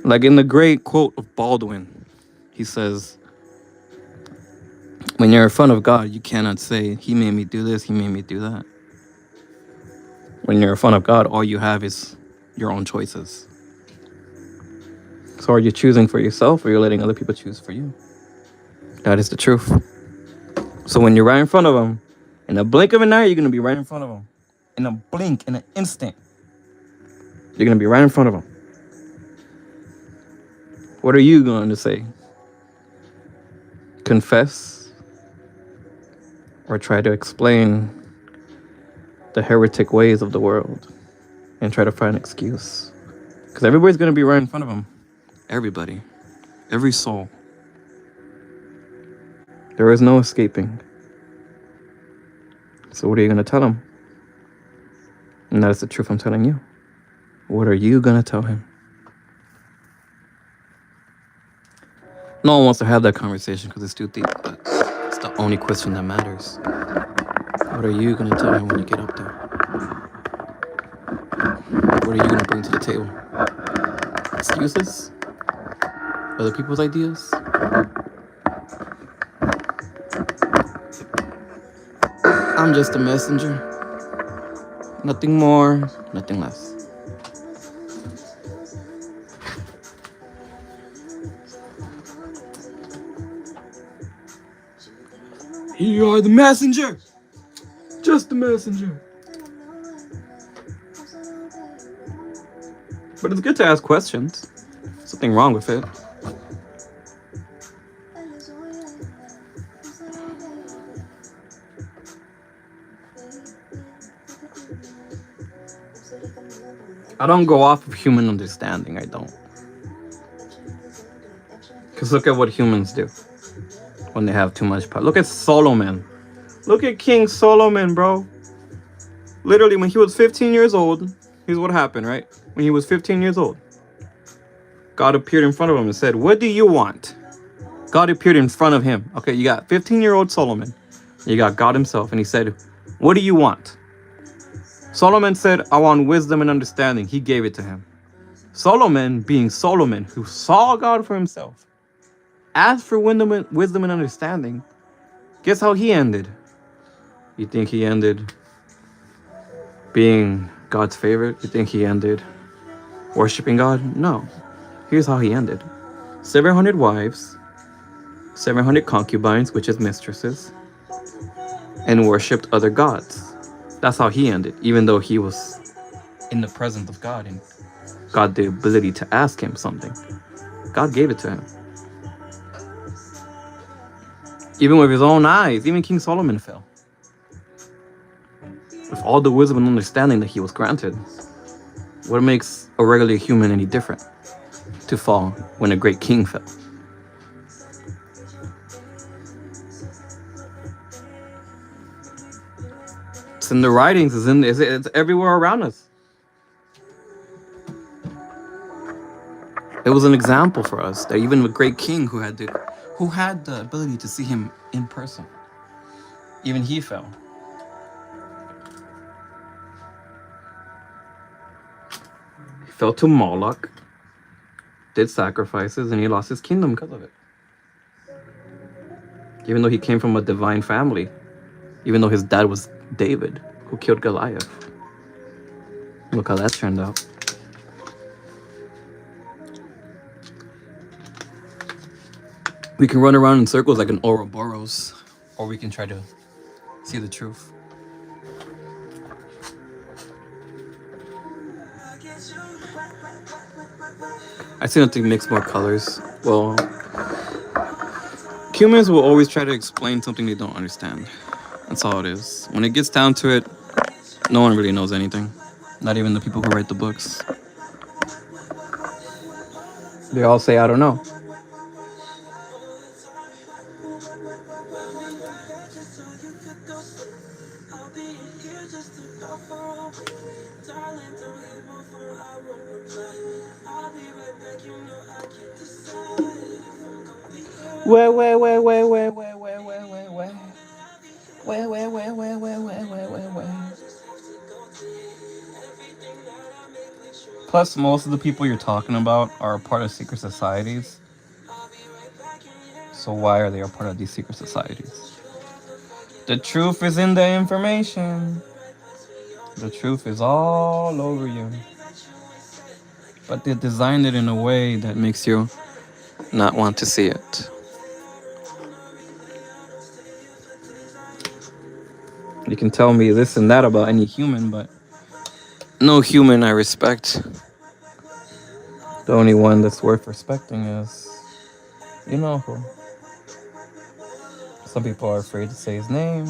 Like in the great quote of Baldwin, he says, when you're in front of God, you cannot say, He made me do this, He made me do that. When you're in front of God, all you have is your own choices. So are you choosing for yourself, or you're letting other people choose for you? That is the truth. So when you're right in front of Him, in a blink of an eye, you're going to be right in front of Him. In a blink, in an instant, you're going to be right in front of Him. What are you going to say? Confess, or try to explain the heretic ways of the world and try to find an excuse? Because everybody's going to be right in front of Him. Everybody. Every soul. There is no escaping. So what are you going to tell Him? And that is the truth I'm telling you. What are you going to tell Him? No one wants to have that conversation because it's too deep, but it's the only question that matters. What are you going to tell Him when you get up there? What are you going to bring to the table? Excuses? Other people's ideas? I'm just a messenger. Nothing more, nothing less. You are the messenger. Just the messenger. But it's good to ask questions. Something wrong with it. I don't go off of human understanding. I don't. Because look at what humans do when they have too much power. Look at Solomon. Look at King Solomon, bro. Literally, when he was 15 years old, here's what happened, right? When he was 15 years old, God appeared in front of him and said, what do you want? God appeared in front of him. Okay, you got 15-year-old Solomon. You got God himself. And he said, what do you want? Solomon said, I want wisdom and understanding. He gave it to him. Solomon, being Solomon, who saw God for himself, asked for wisdom and understanding. Guess how he ended? You think he ended being God's favorite? You think he ended worshiping God? No. Here's how he ended. 700 wives, 700 concubines, which is mistresses, and worshipped other gods. That's how he ended, even though he was in the presence of God and God the ability to ask him something. God gave it to him. Even with his own eyes, even King Solomon fell. With all the wisdom and understanding that he was granted, what makes a regular human any different to fall when a great king fell? It's in the writings, it's everywhere around us. It was an example for us that even a great king who had the ability to see him in person, even he fell. He fell to Moloch, did sacrifices, and he lost his kingdom because of it. Even though he came from a divine family, even though his dad was David, who killed Goliath. Look how that turned out. We can run around in circles like an Ouroboros, or we can try to see the truth. I see nothing makes more colors. Well, humans will always try to explain something they don't understand. That's all it is. When it gets down to it, no one really knows anything. Not even the people who write the books. They all say, I don't know. Where, where, where, where, where, where, where, where, where, where, where, where, where, where, where, where, where, where. Plus, most of the people you're talking about are a part of secret societies. So why are they a part of these secret societies? The truth is in the information. The truth is all over you. But they designed it in a way that makes you not want to see it. You can tell me this and that about any human, but no human I respect. The only one that's worth respecting is, you know who. Some people are afraid to say his name.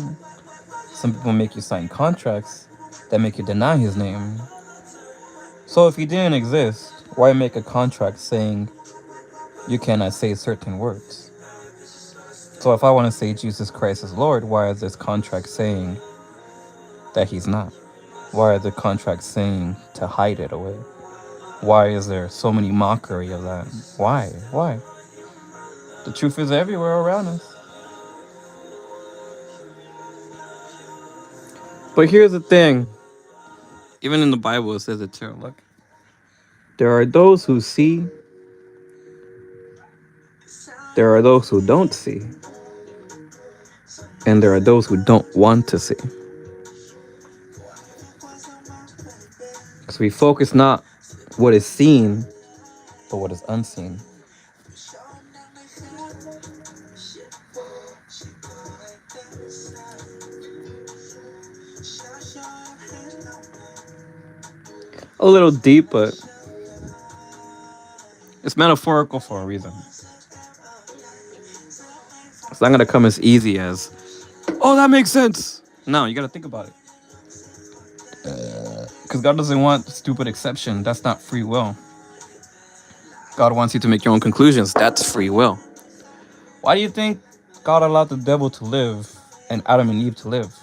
Some people make you sign contracts that make you deny his name. So if he didn't exist, why make a contract saying you cannot say certain words? So if I want to say Jesus Christ is Lord, why is this contract saying that he's not? Why are the contracts saying to hide it away? Why is there so many mockery of that? Why? Why? The truth is everywhere around us. But here's the thing. Even in the Bible it says it too. Look. There are those who see, there are those who don't see, and there are those who don't want to see. Because we focus not what is seen, but what is unseen. A little deep, but it's metaphorical for a reason. It's not gonna come as easy as, oh, that makes sense. No, you gotta think about it. Because God doesn't want stupid exception. That's not free will. God wants you to make your own conclusions. That's free will. Why do you think God allowed the devil to live and Adam and Eve to live?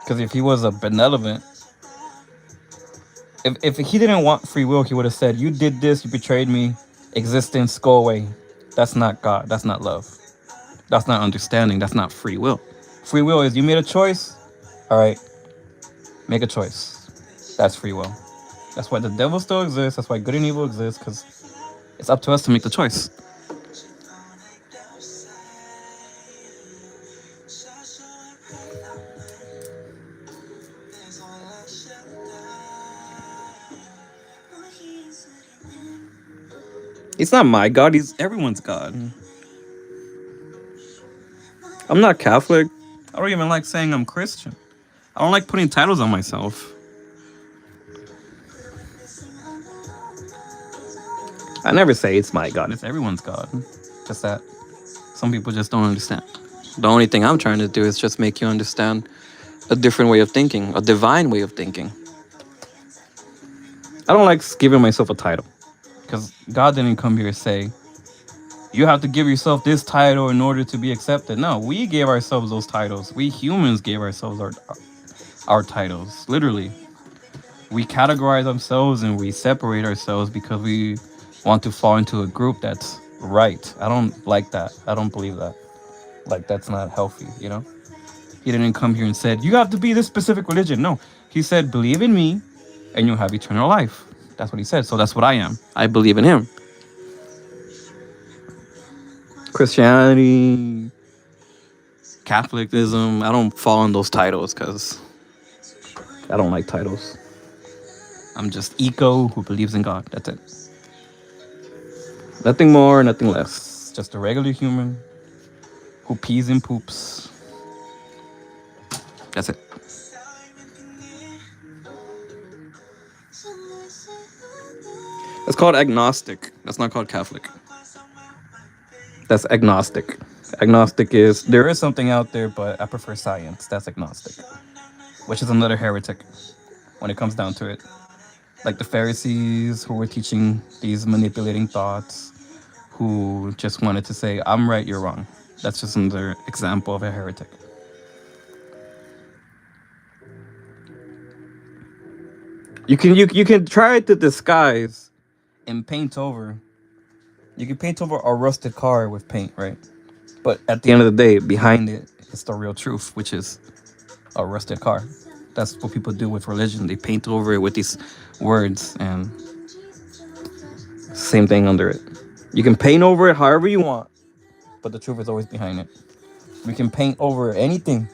Because if he was a benevolent, if he didn't want free will, he would have said, you did this, you betrayed me, existence, go away. That's not God. That's not love. That's not understanding. That's not free will. Free will is you made a choice. All right, make a choice. That's free will. That's why the devil still exists. That's why good and evil exists, because it's up to us to make the choice. He's not my God. He's everyone's God. I'm not Catholic. I don't even like saying I'm Christian. I don't like putting titles on myself. I never say it's my God. It's everyone's God. Just that some people just don't understand. The only thing I'm trying to do is just make you understand a different way of thinking, a divine way of thinking. I don't like giving myself a title, because God didn't come here to say, you have to give yourself this title in order to be accepted. No, we gave ourselves those titles. We humans gave ourselves our titles, literally. We categorize ourselves and we separate ourselves because we want to fall into a group that's right. I don't like that. I don't believe that. Like, that's not healthy, you know? He didn't come here and said, you have to be this specific religion. No, he said, believe in me and you'll have eternal life. That's what he said. So that's what I am. I believe in him. Christianity, Catholicism, I don't fall in those titles because I don't like titles. I'm just Eco who believes in God. That's it. Nothing more, nothing less. Just a regular human who pees and poops. That's it. That's called agnostic. That's not called Catholic. That's agnostic. Agnostic is, there is something out there, but I prefer science. That's agnostic. Which is another heretic when it comes down to it. Like the Pharisees who were teaching these manipulating thoughts, who just wanted to say, I'm right, you're wrong. That's just another example of a heretic. You can try to disguise and paint over You can paint over a rusted car with paint, right? But at the end of the day, behind it is the real truth, which is a rusted car. That's what people do with religion. They paint over it with these words, and same thing under it. You can paint over it however you want, but the truth is always behind it. We can paint over anything,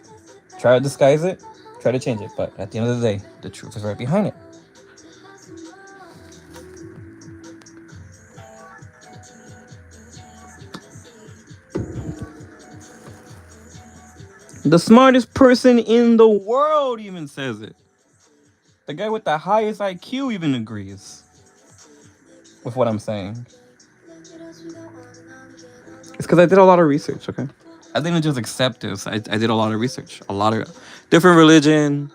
try to disguise it, try to change it, but at the end of the day, the truth is right behind it. The smartest person in the world even says it. The guy with the highest IQ even agrees with what I'm saying. It's because I did a lot of research, okay? I didn't just accept this. I did a lot of research. A lot of different religion,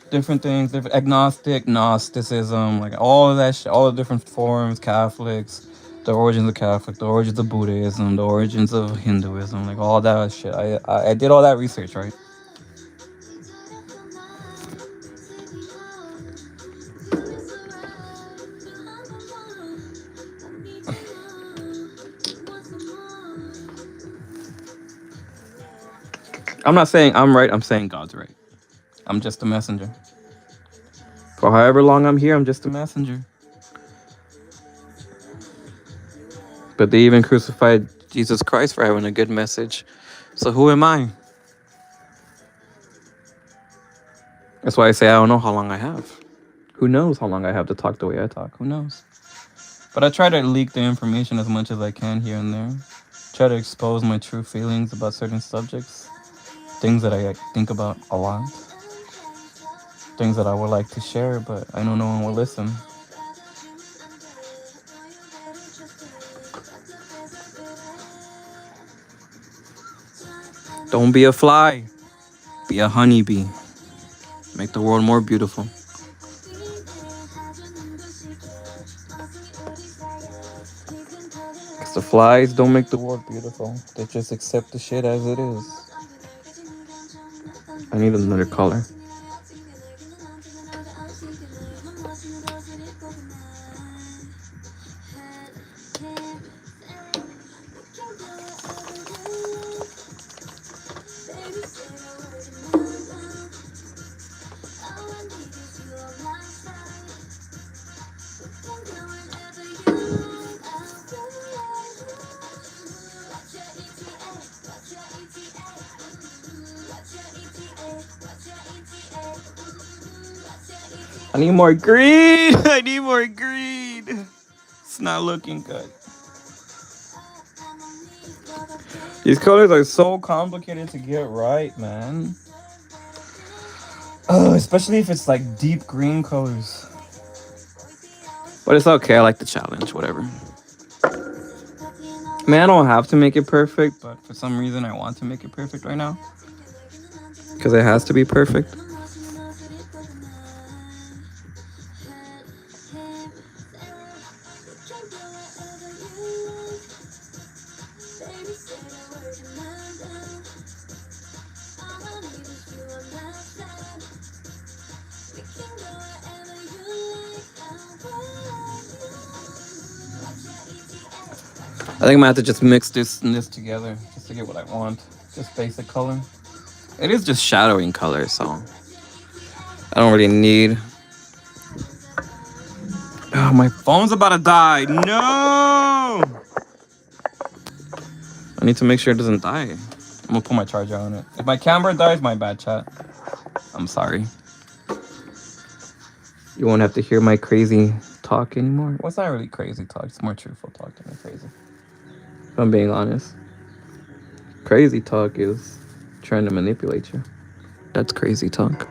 different things, different agnostic, Gnosticism, like all of that shit, all the different forms, Catholics, the origins of Catholic, the origins of Buddhism, the origins of Hinduism, like all that shit. I did all that research, right? I'm not saying I'm right, I'm saying God's right. I'm just a messenger. For however long I'm here, I'm just a messenger. But they even crucified Jesus Christ for having a good message. So who am I? That's why I say I don't know how long I have. Who knows how long I have to talk the way I talk? Who knows? But I try to leak the information as much as I can here and there. Try to expose my true feelings about certain subjects. Things that I think about a lot. Things that I would like to share, but I know no one will listen. Don't be a fly. Be a honeybee. Make the world more beautiful. Because the flies don't make the world beautiful. They just accept the shit as it is. I need another color. I need more green. I need more green. It's not looking good. These colors are so complicated to get right, man. Especially if it's like deep green colors. But it's okay. I like the challenge. Whatever. Man, I don't have to make it perfect, but for some reason I want to make it perfect right now. Because it has to be perfect. I think I'm gonna have to just mix this and this together just to get what I want. Just basic color. It is just shadowing color, so I don't really need. Oh, my phone's about to die. No! I need to make sure it doesn't die. I'm gonna put my charger on it. If my camera dies, my bad, chat. I'm sorry. You won't have to hear my crazy talk anymore. Well, it's not really crazy talk. It's more truthful talk than crazy. If I'm being honest. Crazy talk is trying to manipulate you. That's crazy talk.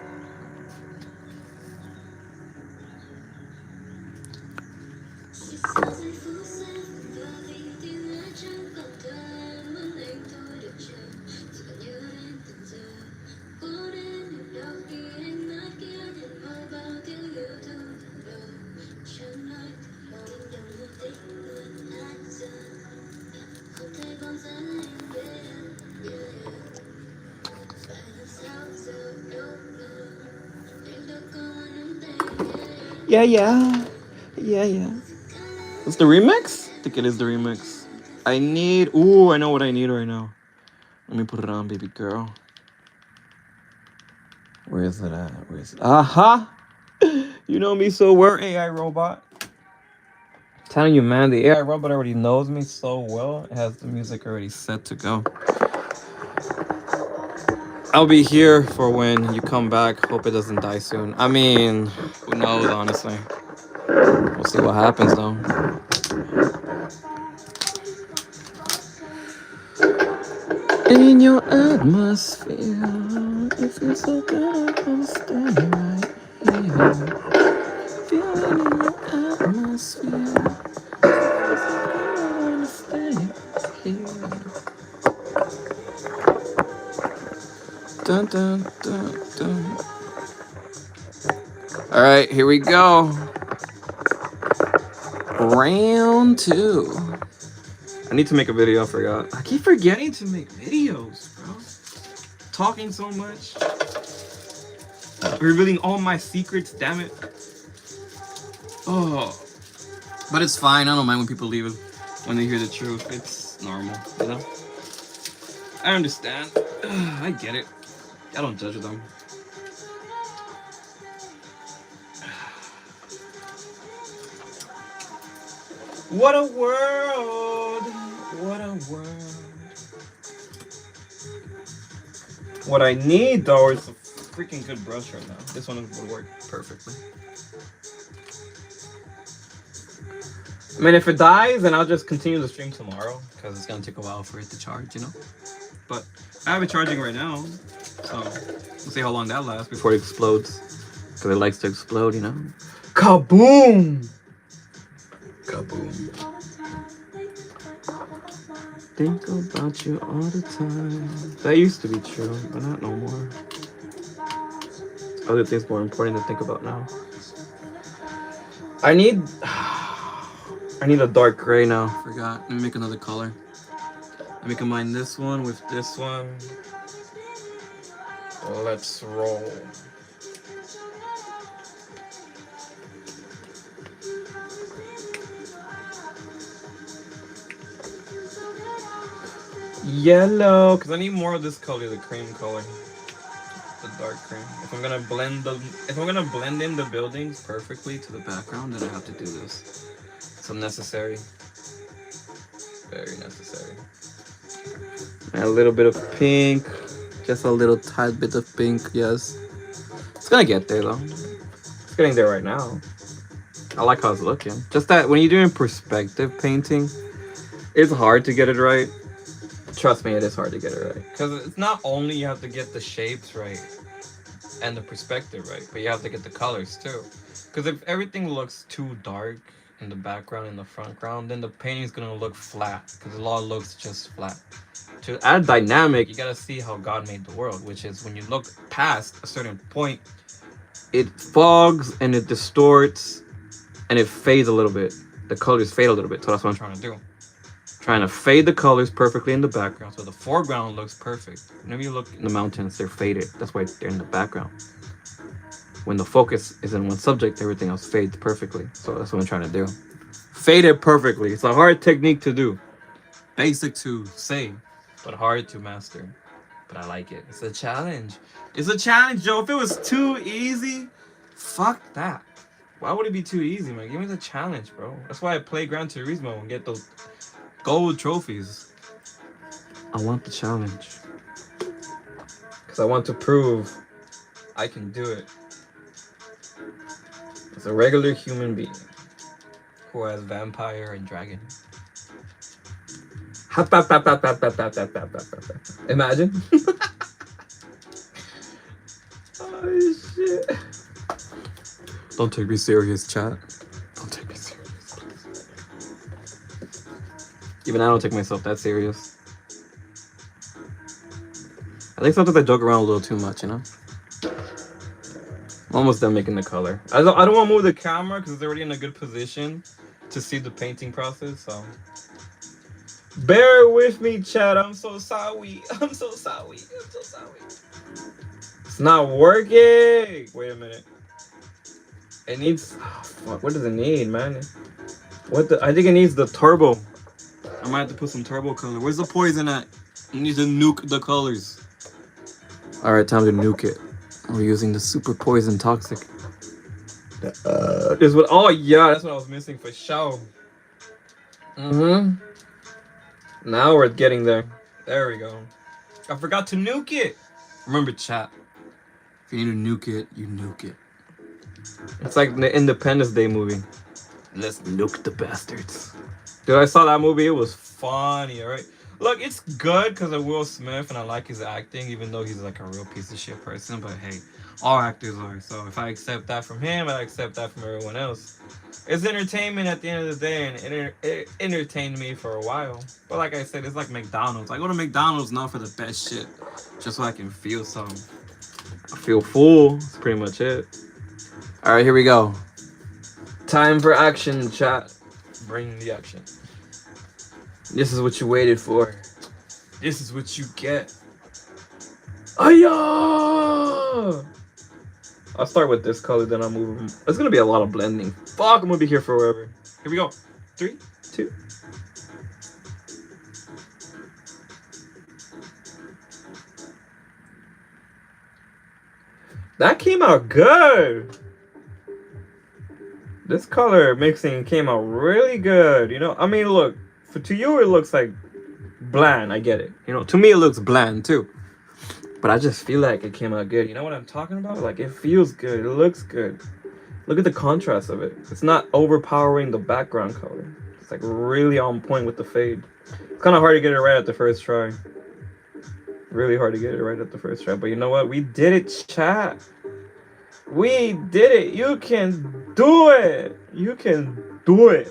Yeah. It's the remix? think it is the remix. I need. Ooh, I know what I need right now. Let me put it on, baby girl. Where is it at? Where is it? Aha! You know me so well, AI robot. Telling you, man, the AI robot already knows me so well. It has the music already set to go. I'll be here for when you come back. Hope it doesn't die soon. I mean, who knows, honestly. We'll see what happens, though. In your atmosphere, it feels so good. I wanna stay right here. Feeling in your atmosphere, feels so good. I wanna stay here. Dun dun dun dun. All right, here we go. Round 2. I need to make a video. I forgot. I keep forgetting to make videos, bro. Talking so much. Revealing all my secrets, damn it. Oh. But it's fine. I don't mind when people leave it when they hear the truth. It's normal, you know? I understand. I get it. I don't judge them. What a world. What a world. What I need, though, is a freaking good brush right now. This one would work perfectly. I mean, if it dies, then I'll just continue the stream tomorrow, because it's going to take a while for it to charge, you know? But I have it charging right now, so we'll see how long that lasts before it explodes. Because it likes to explode, you know? Kaboom! Kaboom. Think about you all the time. That used to be true, but not no more. Other things more important to think about now. I need a dark gray now. Forgot. Let me make another color. Let me combine this one with this one. Let's roll. Yellow, because I need more of this color, the cream color. The dark cream. If I'm gonna blend in the buildings perfectly to the background, then I have to do this. It's unnecessary. Very necessary. And a little bit of pink. Just a little tad bit of pink, yes. It's gonna get there though. It's getting there right now. I like how it's looking. Just that when you're doing perspective painting, it's hard to get it right. Trust me, it is hard to get it right. Because it's not only you have to get the shapes right and the perspective right, but you have to get the colors too. Because if everything looks too dark in the background and the front ground, then the painting is going to look flat. Because a lot looks just flat. To add dynamic, you got to see how God made the world. Which is when you look past a certain point, it fogs and it distorts and it fades a little bit. The colors fade a little bit. So that's what I'm trying to do. Trying to fade the colors perfectly in the background so the foreground looks perfect. Whenever you look in the mountains, they're faded. That's why they're in the background. When the focus is in one subject, everything else fades perfectly. So that's what I'm trying to do. Fade it perfectly. It's a hard technique to do. Basic to say, but hard to master. But I like it. It's a challenge. It's a challenge, Joe. If it was too easy, fuck that. Why would it be too easy, man? Give me the challenge, bro. That's why I play Gran Turismo and get those gold trophies. I want the challenge. Because I want to prove I can do it. As a regular human being who has vampire and dragon. Imagine. Oh shit. Don't take me serious, chat. Don't take me serious, please. Even I don't take myself that serious. I think sometimes I joke around a little too much, you know? I'm almost done making the color. I don't want to move the camera because it's already in a good position to see the painting process, so. Bear with me, chat. I'm so sorry. I'm so sorry. I'm so sorry. It's not working. Wait a minute. It needs... Oh, fuck. What does it need, man? What the? I think it needs the turbo. I might have to put some turbo color. Where's the poison at? I need to nuke the colors. All right, time to nuke it. We're using the super poison toxic. Is what? Oh yeah, that's what I was missing for show. Now we're getting there. There we go. I forgot to nuke it. Remember, chat. If you need to nuke it, you nuke it. It's like the Independence Day movie. Let's nuke the bastards. Dude, I saw that movie. It was funny, alright? Look, it's good because of Will Smith and I like his acting, even though he's like a real piece of shit person. But hey, all actors are. So if I accept that from him, I accept that from everyone else. It's entertainment at the end of the day, and it entertained me for a while. But like I said, it's like McDonald's. I go to McDonald's not for the best shit, just so I can feel something. I feel full. That's pretty much it. All right, here we go. Time for action, chat. Bring the action. This is what you waited for. This is what you get. Aya! I'll start with this color, then I'll move. It's gonna be a lot of blending. Fuck, I'm gonna be here forever. Here we go. 3, 2. That came out good. This color mixing came out really good. You know, I mean, look, to you it looks like bland. I get it. You know, to me it looks bland too. But I just feel like it came out good. You know what I'm talking about? Like, it feels good. It looks good. Look at the contrast of it. It's not overpowering the background color. It's like really on point with the fade. It's kind of hard to get it right at the first try. Really hard to get it right at the first try. But you know what? We did it, chat. We did it. You can do it. You can do it.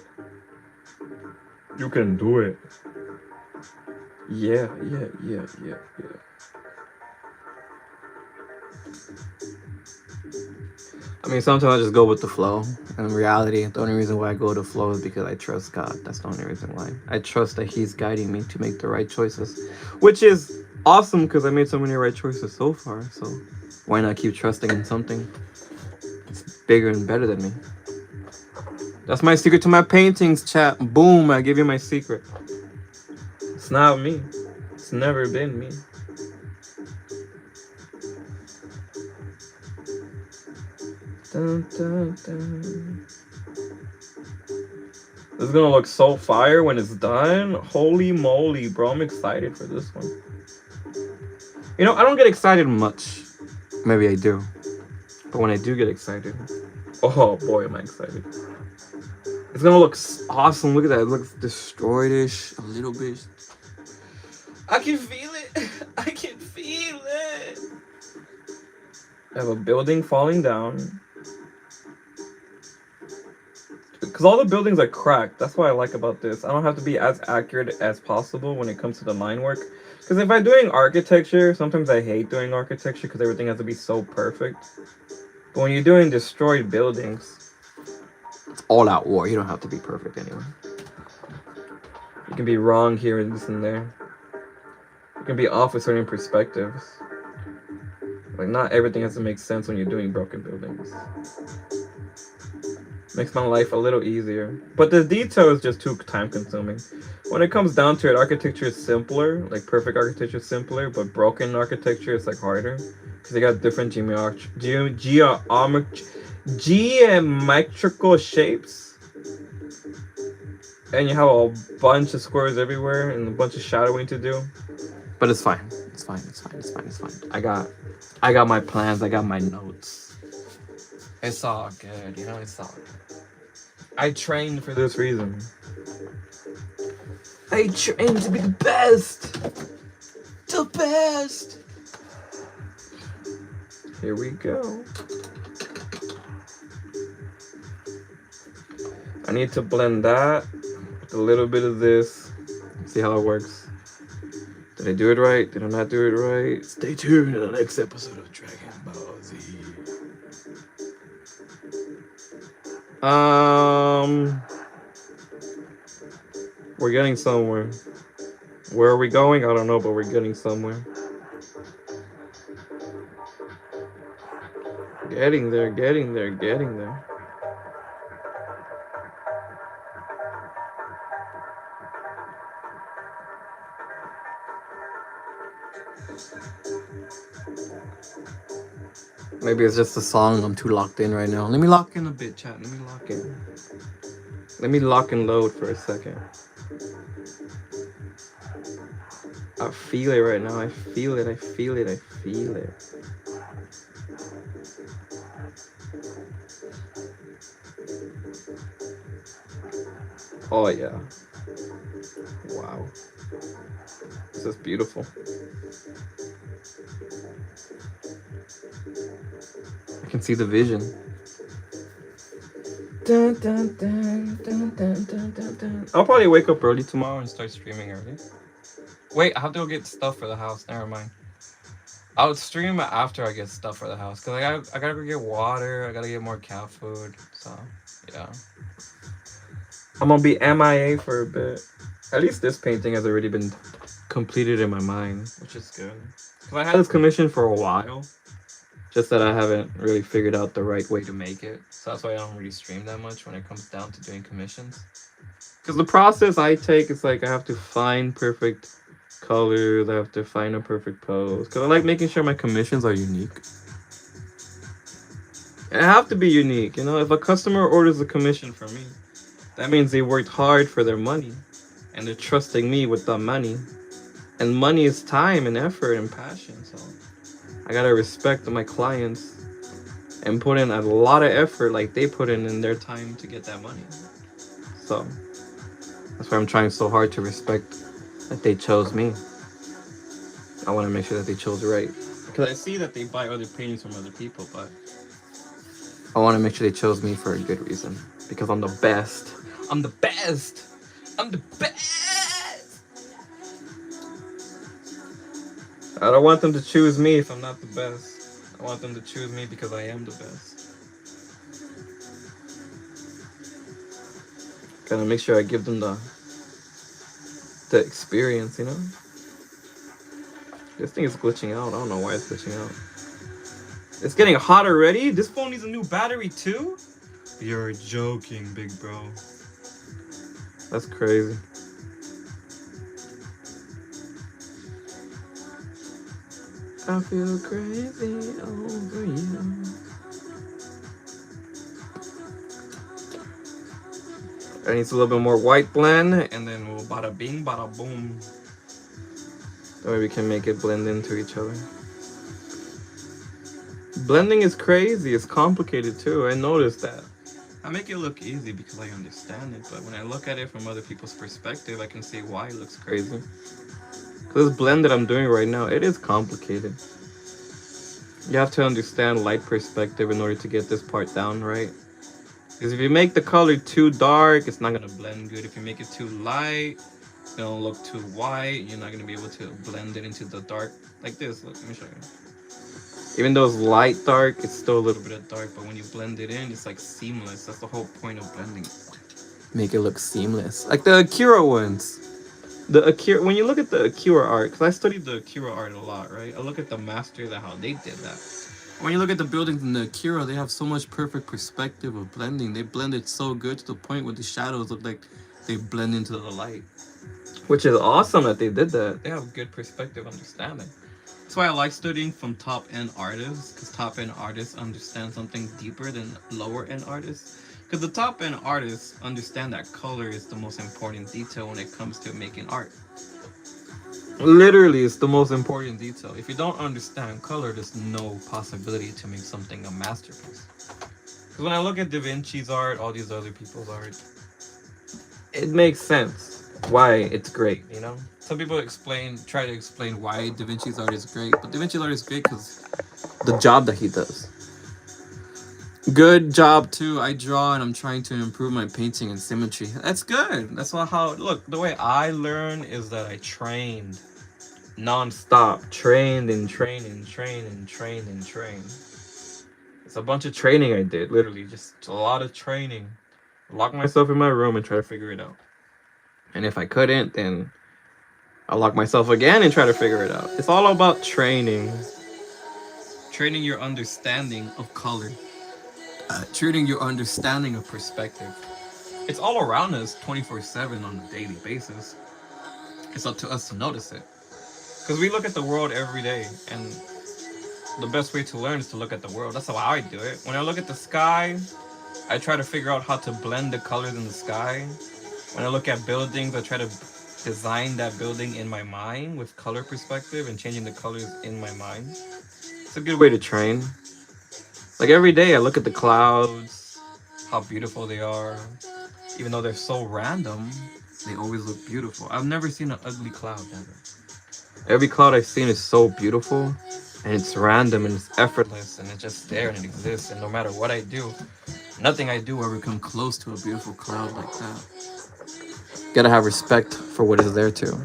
You can do it. Yeah. I mean, sometimes I just go with the flow. In reality, the only reason why I go with the flow is because I trust God. That's the only reason why. I trust that He's guiding me to make the right choices, which is awesome because I made so many right choices so far. So why not keep trusting in something that's bigger and better than me? That's my secret to my paintings, chat. Boom, I give you my secret. It's not me. It's never been me. Dun, dun, dun. This is gonna look so fire when it's done. Holy moly, bro. I'm excited for this one. You know, I don't get excited much. Maybe I do. But when I do get excited, Oh boy, am I excited. it's gonna look awesome. Look at that. It looks destroyed-ish a little bit. I can feel it. I can feel it. I have a building falling down. Because all the buildings are cracked. That's what I like about this. I don't have to be as accurate as possible when it comes to the line work. Because if I'm doing architecture, sometimes I hate doing architecture because everything has to be so perfect. But when you're doing destroyed buildings, It's all out war. You don't have to be perfect anyway. you can be wrong here and this and there. You can be off with certain perspectives. Like, not everything has to make sense when you're doing broken buildings. Makes my life a little easier. But the detail is just too time consuming. When it comes down to it, architecture is simpler. Like, perfect architecture is simpler, but broken architecture is like harder. Because they got different geometrical shapes. And you have a bunch of squares everywhere and a bunch of shadowing to do. But it's fine. It's fine. I got my plans. I got my notes. It's all good, you know, it's all good. I trained for this reason. I trained to be the best. The best. Here we go. I need to blend that with a little bit of this. See how it works. Did I do it right? Did I not do it right? Stay tuned to the next episode of Dragon Ball Z. We're getting somewhere. Where are we going? I don't know, but we're getting somewhere. Getting there. Maybe it's just the song. I'm too locked in right now. Let me lock in a bit, chat. Let me lock in. Let me lock and load for a second. I feel it right now. I feel it. I feel it. I feel it. Oh yeah. Wow. This is beautiful. I can see the vision. Dun, dun, dun, dun, dun, dun, dun, dun. I'll probably wake up early tomorrow and start streaming early. Wait, I have to go get stuff for the house. Never mind. I'll stream after I get stuff for the house because I gotta go get water. I gotta get more cat food. So yeah, I'm gonna be MIA for a bit. At least this painting has already been completed in my mind, which is good. Cause I had this commission for a while, just that I haven't really figured out the right way to make it. So that's why I don't really stream that much when it comes down to doing commissions. Cause the process I take is like I have to find perfect colors. I have to find a perfect pose. Cause I like making sure my commissions are unique. It have to be unique, you know. If a customer orders a commission from me, that means they worked hard for their money, and they're trusting me with the money. And money is time and effort and passion. So I gotta respect my clients and put in a lot of effort, like they put in their time to get that money. So that's why I'm trying so hard to respect that they chose me. I want to make sure that they chose right. Because I see that they buy other paintings from other people, but I want to make sure they chose me for a good reason. Because I'm the best. I'm the best. I'm the best. I don't want them to choose me if I'm not the best. I want them to choose me because I am the best. Gotta make sure I give them the experience, you know? This thing is glitching out. I don't know why it's glitching out. It's getting hot already? This phone needs a new battery too? You're joking, big bro. That's crazy. I feel crazy over you. I need a little bit more white blend, and then we'll bada bing, bada boom. That way we can make it blend into each other. Blending is crazy. It's complicated too. I noticed that. I make it look easy because I understand it, but when I look at it from other people's perspective, I can see why it looks crazy. This blend that I'm doing right now, it is complicated. You have to understand light perspective in order to get this part down right. Because if you make the color too dark, it's not going to blend good. If you make it too light, it'll look too white. You're not going to be able to blend it into the dark. Like this, look, let me show you. Even though it's light dark, it's still a little bit of dark. But when you blend it in, it's like seamless. That's the whole point of blending. Make it look seamless. Like the Akira ones. The Akira, when you look at the Akira art, because I studied the Akira art a lot, right? I look at the masters and how they did that. When you look at the buildings in the Akira, they have so much perfect perspective of blending. They blend it so good to the point where the shadows look like they blend into the light. Which is awesome that they did that. They have good perspective understanding. That's why I like studying from top-end artists, because top-end artists understand something deeper than lower-end artists. Because the top-end artists understand that color is the most important detail when it comes to making art. Literally, it's the most important detail. If you don't understand color, there's no possibility to make something a masterpiece. Because when I look at Da Vinci's art, all these other people's art, it makes sense why it's great, you know? Some people try to explain why Da Vinci's art is great, but Da Vinci's art is great because the job that he does. Good job too. I draw and I'm trying to improve my painting and symmetry. That's good. That's not how. Look, the way I learn is that I trained non-stop. Trained and trained and trained and trained and trained. It's a bunch of training I did. Literally, just a lot of training. Lock myself in my room and try to figure it out. And if I couldn't, then I'll lock myself again and try to figure it out. It's all about training. Training your understanding of color. Treating your understanding of perspective. It's all around us 24/7 on a daily basis. It's up to us to notice it. Because we look at the world every day and the best way to learn is to look at the world. That's how I do it. When I look at the sky, I try to figure out how to blend the colors in the sky. When I look at buildings, I try to design that building in my mind with color perspective and changing the colors in my mind. It's a good way to train. Like every day, I look at the clouds, how beautiful they are. Even though they're so random, they always look beautiful. I've never seen an ugly cloud ever. Every cloud I've seen is so beautiful, and it's random and it's effortless and it's just there and it exists. And no matter what I do, nothing I do ever Come close to a beautiful cloud like that. gotta have respect for what is there too.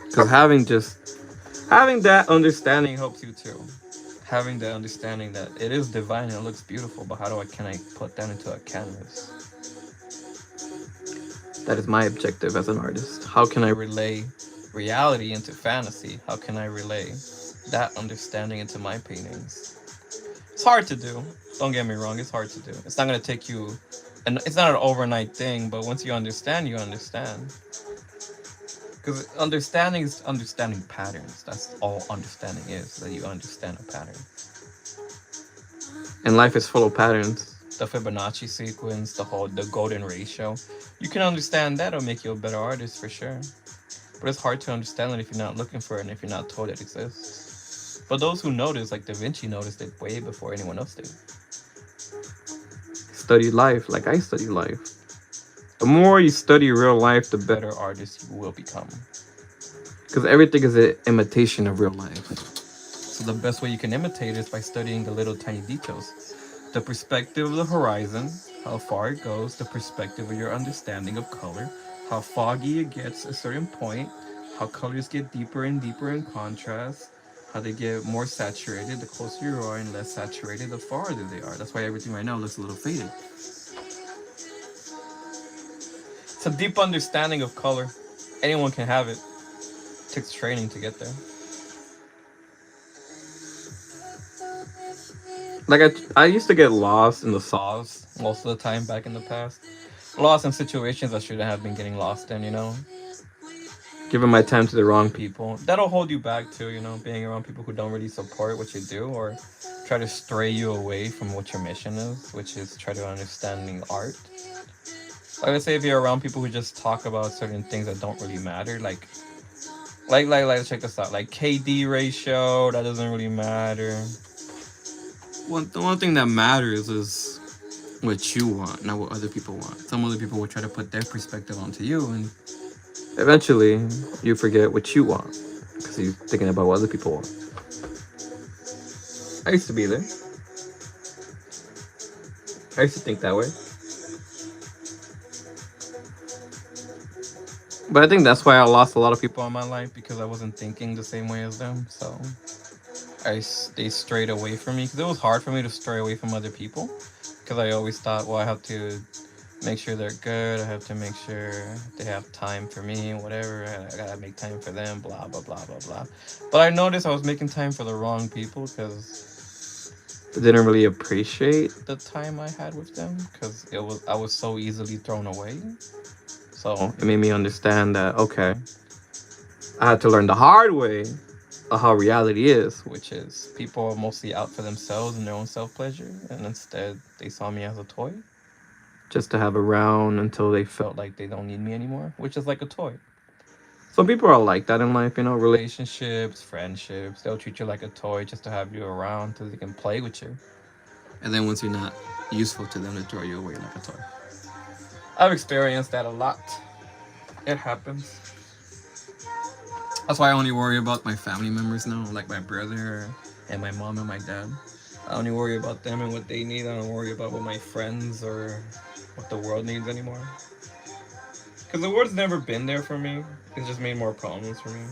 Because having that understanding helps you too. Having the understanding that it is divine and it looks beautiful, but can I put that into a canvas? That is my objective as an artist. How can I relay reality into fantasy? How can I relay that understanding into my paintings? It's hard to do. Don't get me wrong, it's hard to do. It's not gonna take you, and it's not an overnight thing. But once you understand, you understand. Because understanding is understanding patterns. That's all understanding is. That you understand a pattern. And life is full of patterns. The Fibonacci sequence, the golden ratio. You can understand that, it'll make you a better artist for sure. But it's hard to understand it if you're not looking for it and if you're not told it exists. But those who notice, like Da Vinci, noticed it way before anyone else did. Study life like I study life. The more you study real life, the better artist you will become. Because everything is an imitation of real life. So the best way you can imitate is by studying the little tiny details. The perspective of the horizon, how far it goes, the perspective of your understanding of color, how foggy it gets at a certain point, how colors get deeper and deeper in contrast, how they get more saturated the closer you are and less saturated the farther they are. That's why everything right now looks a little faded. It's a deep understanding of color. Anyone can have it. It takes training to get there. Like I used to get lost in the sauce most of the time back in the past. Lost in situations I shouldn't have been getting lost in, Giving my time to the wrong people. That'll hold you back too, being around people who don't really support what you do or try to stray you away from what your mission is, which is try to understanding art. Like I say, if you're around people who just talk about certain things that don't really matter, like check this out, like KD ratio, that doesn't really matter. The one thing that matters is what you want, not what other people want. Some other people will try to put their perspective onto you, and Eventually, you forget what you want because you're thinking about what other people want. I used to be there. I used to think that way. But I think that's why I lost a lot of people in my life because I wasn't thinking the same way as them. So they strayed away from me because it was hard for me to stray away from other people because I always thought, well, I have to make sure they're good. I have to make sure they have time for me, whatever. I gotta make time for them, blah, blah, blah, blah, blah. But I noticed I was making time for the wrong people because I didn't really appreciate the time I had with them because I was so easily thrown away. So it made me understand that, okay, I had to learn the hard way of how reality is, which is people are mostly out for themselves and their own self pleasure, and instead they saw me as a toy just to have around until they felt like they don't need me anymore, which is like a toy. Some people are like that in life, relationships, friendships. They'll treat you like a toy just to have you around so they can play with you. and then once you're not useful to them, they throw you away like a toy. I've experienced that a lot. It happens. That's why I only worry about my family members now, like my brother and my mom and my dad. I only worry about them and what they need. I don't worry about what my friends or what the world needs anymore. Because the world's never been there for me. It's just made more problems for me.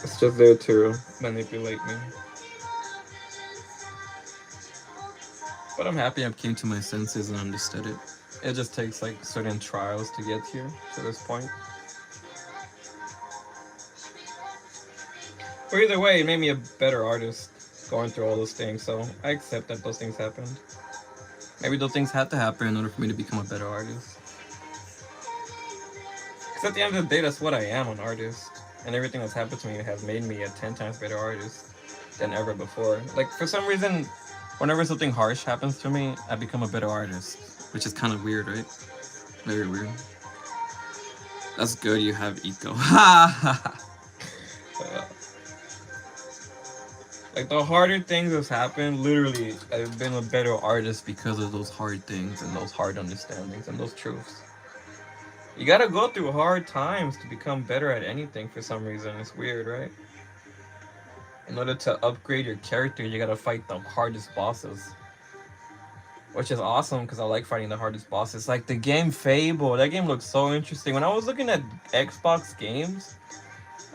It's just there to manipulate me. But I'm happy I came to my senses and understood it. It just takes like certain trials to get here to this point. But either way, it made me a better artist going through all those things. So I accept that those things happened. Maybe those things had to happen in order for me to become a better artist. Because at the end of the day, that's what I am, an artist. And everything that's happened to me has made me a 10 times better artist than ever before. Like, for some reason, whenever something harsh happens to me, I become a better artist. Which is kind of weird, right? Very weird. That's good. You have eco. Ha. Uh, like, the harder things that's happened, literally, I've been a better artist because of those hard things and those hard understandings and those truths. You gotta go through hard times to become better at anything for some reason. It's weird, right? In order to upgrade your character, you gotta fight the hardest bosses. Which is awesome because I like fighting the hardest bosses. Like the game Fable, that game looks so interesting. When I was looking at Xbox games,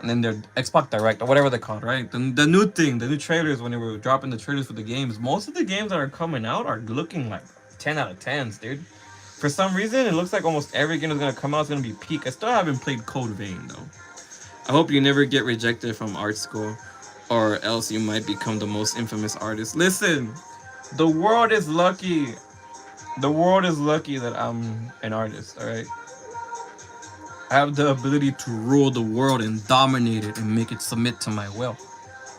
and then their Xbox Direct or whatever they're called, right? The new thing, the new trailers, when they were dropping the trailers for the games, most of the games that are coming out are looking like 10 out of 10s, dude. For some reason, it looks like almost every game that's gonna come out is gonna be peak. I still haven't played Code Vein though. I hope you never get rejected from art school, or else you might become the most infamous artist. Listen, the world is lucky. The world is lucky that I'm an artist, alright? I have the ability to rule the world and dominate it and make it submit to my will.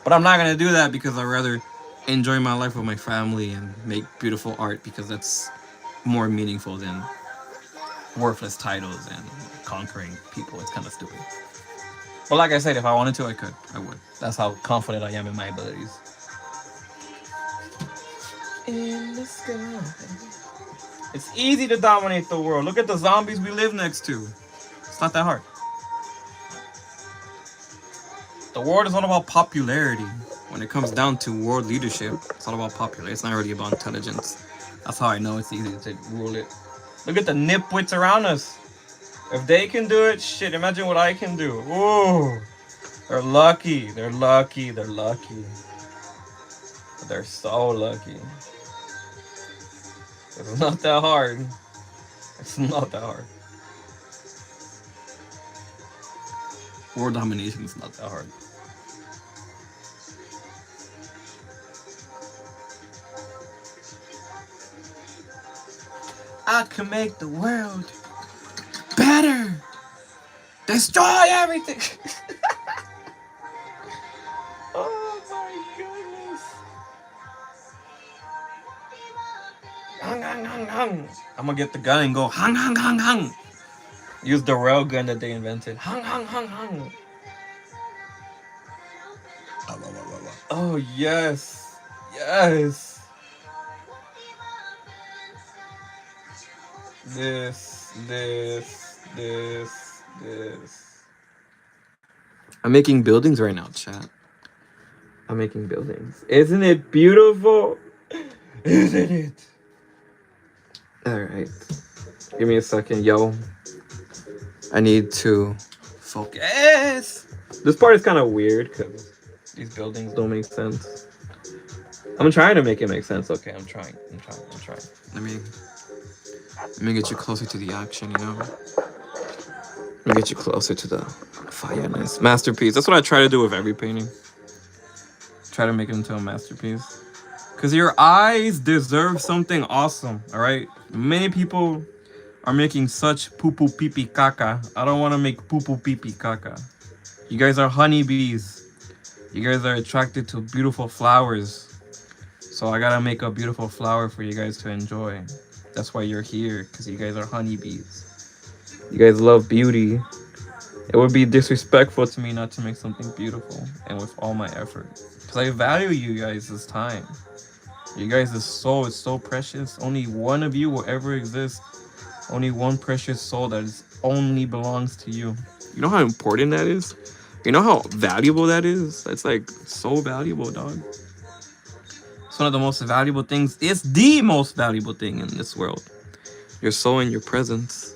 But I'm not gonna do that because I'd rather enjoy my life with my family and make beautiful art because that's more meaningful than worthless titles and conquering people. It's kind of stupid. But like I said, if I wanted to, I could. I would. That's how confident I am in my abilities. In the sky. It's easy to dominate the world. Look at the zombies we live next to. It's not that hard. The world is all about popularity. When it comes down to world leadership, it's all about popularity. It's not really about intelligence. That's how I know it's easy to rule it. Look at the nipwits around us. If they can do it, shit, imagine what I can do. Ooh. They're lucky. They're lucky. They're lucky. They're so lucky. It's not that hard. It's not that hard. World domination is not that hard. I can make the world better. Destroy everything. Oh my goodness. Hung, hung, hung, hung. I'm gonna get the gun and go hung, hung, hung, hung. Use the rail gun that they invented. Hung, hung, hung, hung. Oh yes. Yes. This. I'm making buildings right now, chat. I'm making buildings. Isn't it beautiful? Isn't it? Alright. Give me a second, yo. I need to focus. This part is kind of weird because these buildings don't make sense. I'm trying to make it make sense. Okay, I'm trying. Let me get you closer to the action, you know? Let me get you closer to the fireness. Masterpiece. That's what I try to do with every painting. Try to make it into a masterpiece. Because your eyes deserve something awesome, alright? Many people are making such poo-poo pee-pee caca. I don't want to make poo-poo pee-pee caca. You guys are honeybees. You guys are attracted to beautiful flowers. So I gotta make a beautiful flower for you guys to enjoy. That's why you're here, because you guys are honeybees. You guys love beauty. It would be disrespectful to me not to make something beautiful and with all my effort. Because I value you guys' time. You guys' soul is so precious. Only one of you will ever exist. Only one precious soul that is only belongs to you. You know how important that is? You know how valuable that is? That's like so valuable, dog. It's one of the most valuable things. It's the most valuable thing in this world. Your soul and your presence.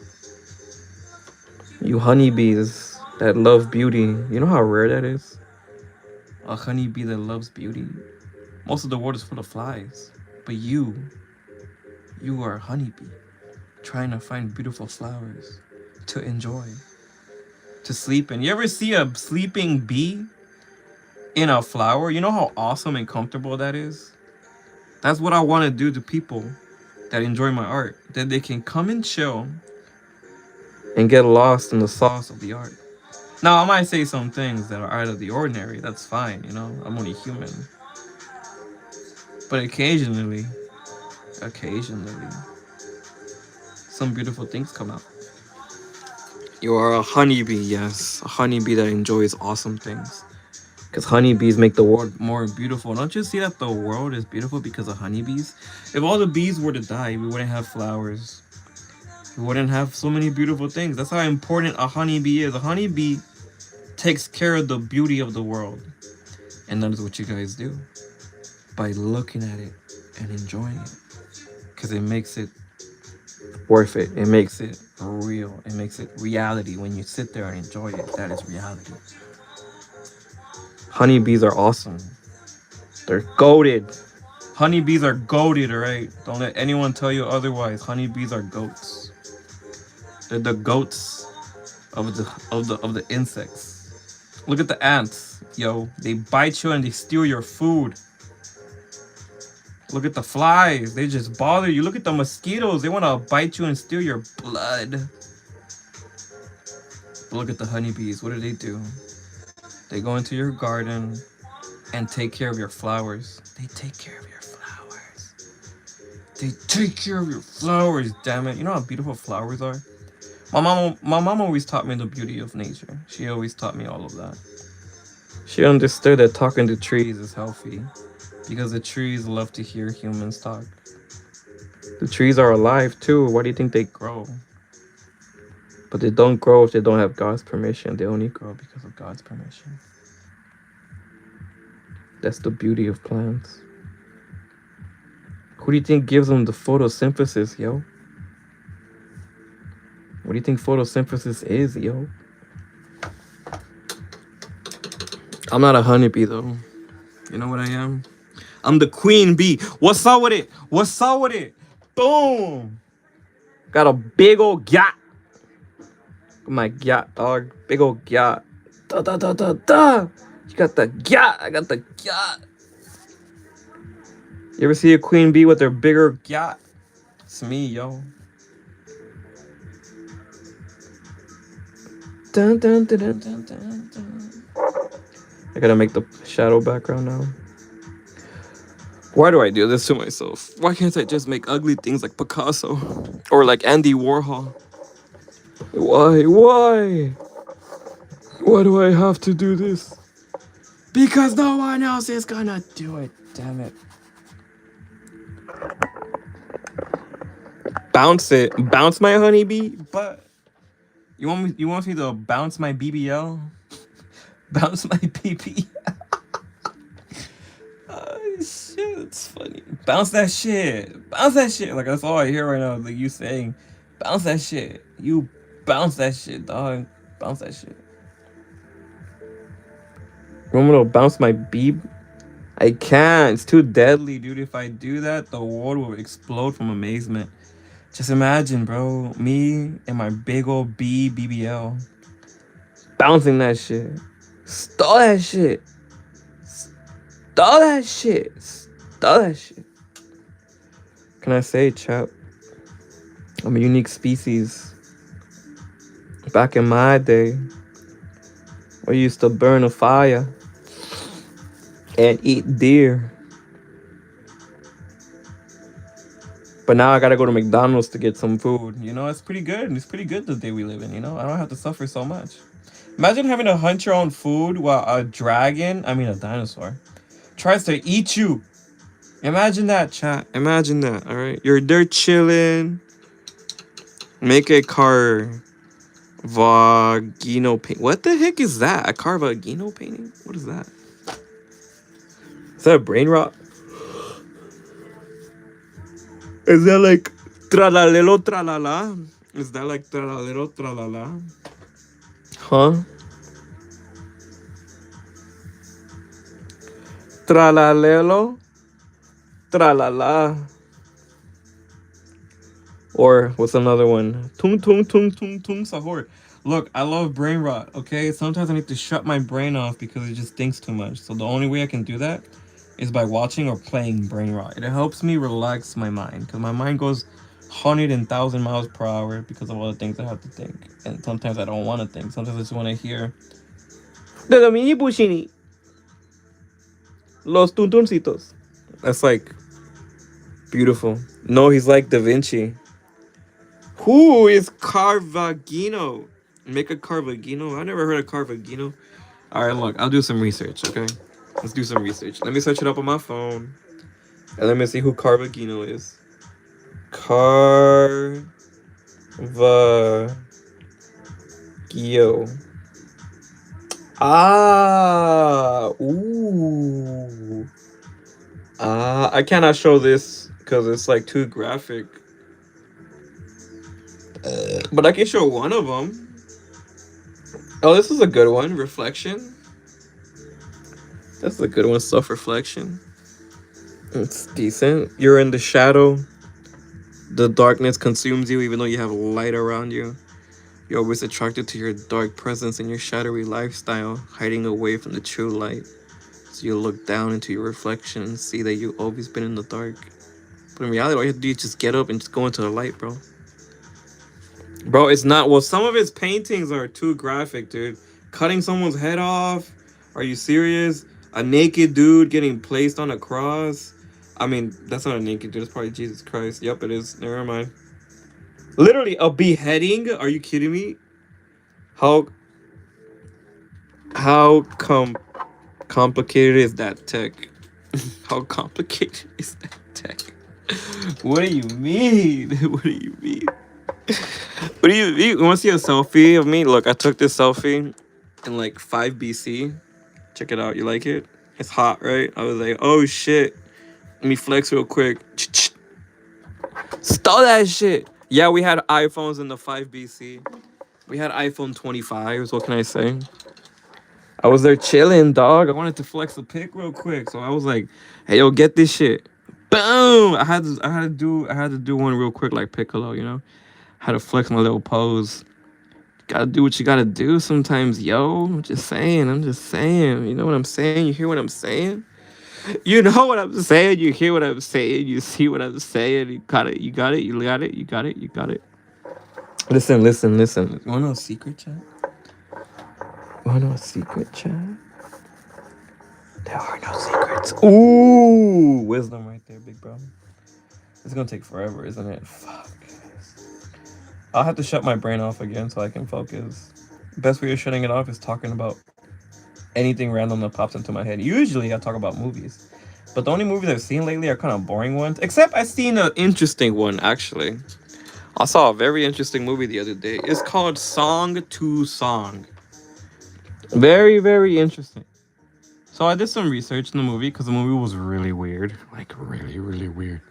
You honeybees that love beauty. You know how rare that is? A honeybee that loves beauty. Most of the world is full of flies. But you are a honeybee. Trying to find beautiful flowers to enjoy. To sleep in. You ever see a sleeping bee in a flower? You know how awesome and comfortable that is? That's what I want to do to people that enjoy my art. That they can come and chill and get lost in the sauce of the art. Now, I might say some things that are out of the ordinary. That's fine, you know. I'm only human. But occasionally, some beautiful things come out. You are a honeybee, yes, a honeybee that enjoys awesome things. Because honeybees make the world more beautiful. Don't you see that the world is beautiful because of honeybees? If all the bees were to die, we wouldn't have flowers. We wouldn't have so many beautiful things. That's how important a honeybee is. A honeybee takes care of the beauty of the world. And that is what you guys do by looking at it and enjoying it. Because it makes it worth it. It makes it real. It makes it reality. When you sit there and enjoy it, that is reality. Honeybees are awesome. They're goated. Honeybees are goated, alright? Don't let anyone tell you otherwise. Honeybees are goats. They're the goats of the insects. Look at the ants, yo. They bite you and they steal your food. Look at the flies. They just bother you. Look at the mosquitoes. They want to bite you and steal your blood. Look at the honeybees. What do? They go into your garden and take care of your flowers. They take care of your flowers. They take care of your flowers, damn it. You know how beautiful flowers are? My mom always taught me the beauty of nature. She always taught me all of that. She understood that talking to trees is healthy because the trees love to hear humans talk. The trees are alive too. Why do you think they grow? But they don't grow if they don't have God's permission. They only grow because of God's permission. That's the beauty of plants. Who do you think gives them the photosynthesis, yo? What do you think photosynthesis is, yo? I'm not a honeybee, though. You know what I am? I'm the queen bee. What's up with it? What's up with it? Boom! Got a big old yacht. My yacht, dog. Big old yacht. Da da da da da. You got the yacht. I got the yacht. You ever see a queen bee with their bigger yacht? It's me, yo. Dun, dun, dun, dun, dun, dun, dun. I gotta make the shadow background now. Why do I do this to myself? Why can't I just make ugly things like Picasso? Or like Andy Warhol? Why? Why? Why do I have to do this? Because no one else is gonna do it. Damn it. Bounce it. Bounce my honeybee? But you want me to bounce my BBL? Bounce my PP? Oh shit, it's funny. Bounce that shit. Bounce that shit. Like that's all I hear right now. Like you saying, bounce that shit. You bounce that shit, dog. Bounce that shit. You want me to bounce my beeb? I can't. It's too deadly, dude. If I do that, the world will explode from amazement. Just imagine, bro. Me and my big old BBL bouncing that shit. Stall that shit. Stall that shit. Stall that shit. Can I say, chap? I'm a unique species. Back in my day, we used to burn a fire and eat deer. But now I gotta go to McDonald's to get some food. You know, it's pretty good. It's pretty good the day we live in, you know? I don't have to suffer so much. Imagine having to hunt your own food while a dinosaur, tries to eat you. Imagine that, chat. Imagine that, alright? You're there chilling. Make a Carvagino paint. What the heck is that? A Carvagino painting? What is that? Is that a brain rot? Is that like tralalelo tralala? Is that like tralalero tralala? Huh? Tralalelo tralala. Or what's another one? Tung tung tung tung tung sahur. Look, I love brain rot, okay? Sometimes I need to shut my brain off because it just thinks too much. So the only way I can do that is by watching or playing brain rot. It helps me relax my mind because my mind goes hundred and thousand miles per hour because of all the things I have to think. And sometimes I don't want to think. Sometimes I just want to hear the mini bushini, los tuntuncitos. That's like beautiful. No, he's like Da Vinci. Who is Carvagino? Make a Carvagino? I never heard of Carvagino. All right, look, I'll do some research. Okay, let's do some research. Let me search it up on my phone, and let me see who Carvagino is. Carvagio. Ah, ooh. Ah, I cannot show this because it's like too graphic. But I can show one of them. Oh, this is a good one. Reflection. That's a good one. Self reflection. It's decent. You're in the shadow. The darkness consumes you, even though you have light around you. You're always attracted to your dark presence and your shadowy lifestyle, hiding away from the true light. So you look down into your reflection and see that you've always been in the dark. But in reality, all you have to do is just get up and just go into the light, bro. Bro, it's not. Well, some of his paintings are too graphic, dude. Cutting someone's head off. Are you serious? A naked dude getting placed on a cross. I mean, that's not a naked dude. It's probably Jesus Christ. Yep, it is. Never mind. Literally a beheading. Are you kidding me? How how complicated is that tech? How complicated is that tech? What do you mean? What do you mean? What do you mean? You want to see a selfie of me? Look, I took this selfie in like 5 BC. Check it out. You like it? It's hot, right? I was like, oh shit. Let me flex real quick. Stole that shit. Yeah, we had iPhones in the 5 BC. We had iPhone 25s. What can I say? I was there chilling, dog. I wanted to flex a pic real quick, so I was like, "Hey, yo, get this shit." Boom! I had to do one real quick, like Piccolo, you know. Had to flex my little pose. Gotta do what you gotta do sometimes, yo. I'm just saying. I'm just saying. You know what I'm saying? You hear what I'm saying? You know what I'm saying? You hear what I'm saying? You see what I'm saying? You got it. You got it. You got it. You got it. You got it. Listen, listen, listen. You wanna know a secret, chat? You wanna know a secret, chat? There are no secrets. Ooh, wisdom right there, big bro. It's gonna take forever, isn't it? Fuck. I'll have to shut my brain off again so I can focus. Best way of shutting it off is talking about anything random that pops into my head. Usually I talk about movies. But the only movies I've seen lately are kind of boring ones. Except I seen an interesting one, actually. I saw a very interesting movie the other day. It's called Song to Song. Very, very interesting. So I did some research in the movie because the movie was really weird. Like, really, really weird.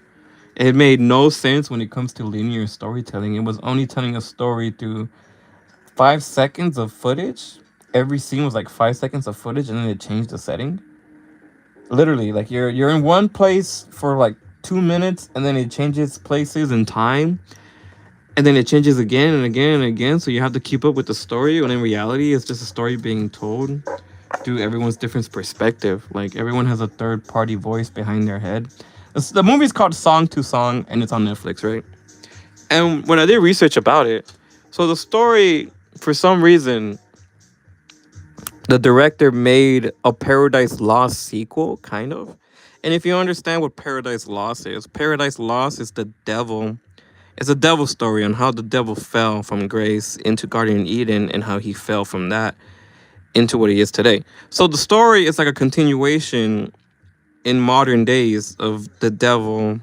It made no sense when it comes to linear storytelling. It was only telling a story through 5 seconds of footage. Every scene was like 5 seconds of footage, and then it changed the setting. Literally, like you're in one place for like 2 minutes, and then it changes places and time, and then it changes again and again and again. So you have to keep up with the story. When in reality, it's just a story being told through everyone's different perspective. Like everyone has a third party voice behind their head. The movie's called Song to Song, and it's on Netflix, right? And when I did research about it, so the story, for some reason, the director made a Paradise Lost sequel, kind of. And if you understand what Paradise Lost is the devil. It's a devil story on how the devil fell from grace into Garden Eden and how he fell from that into what he is today. So the story is like a continuation in modern days of the devil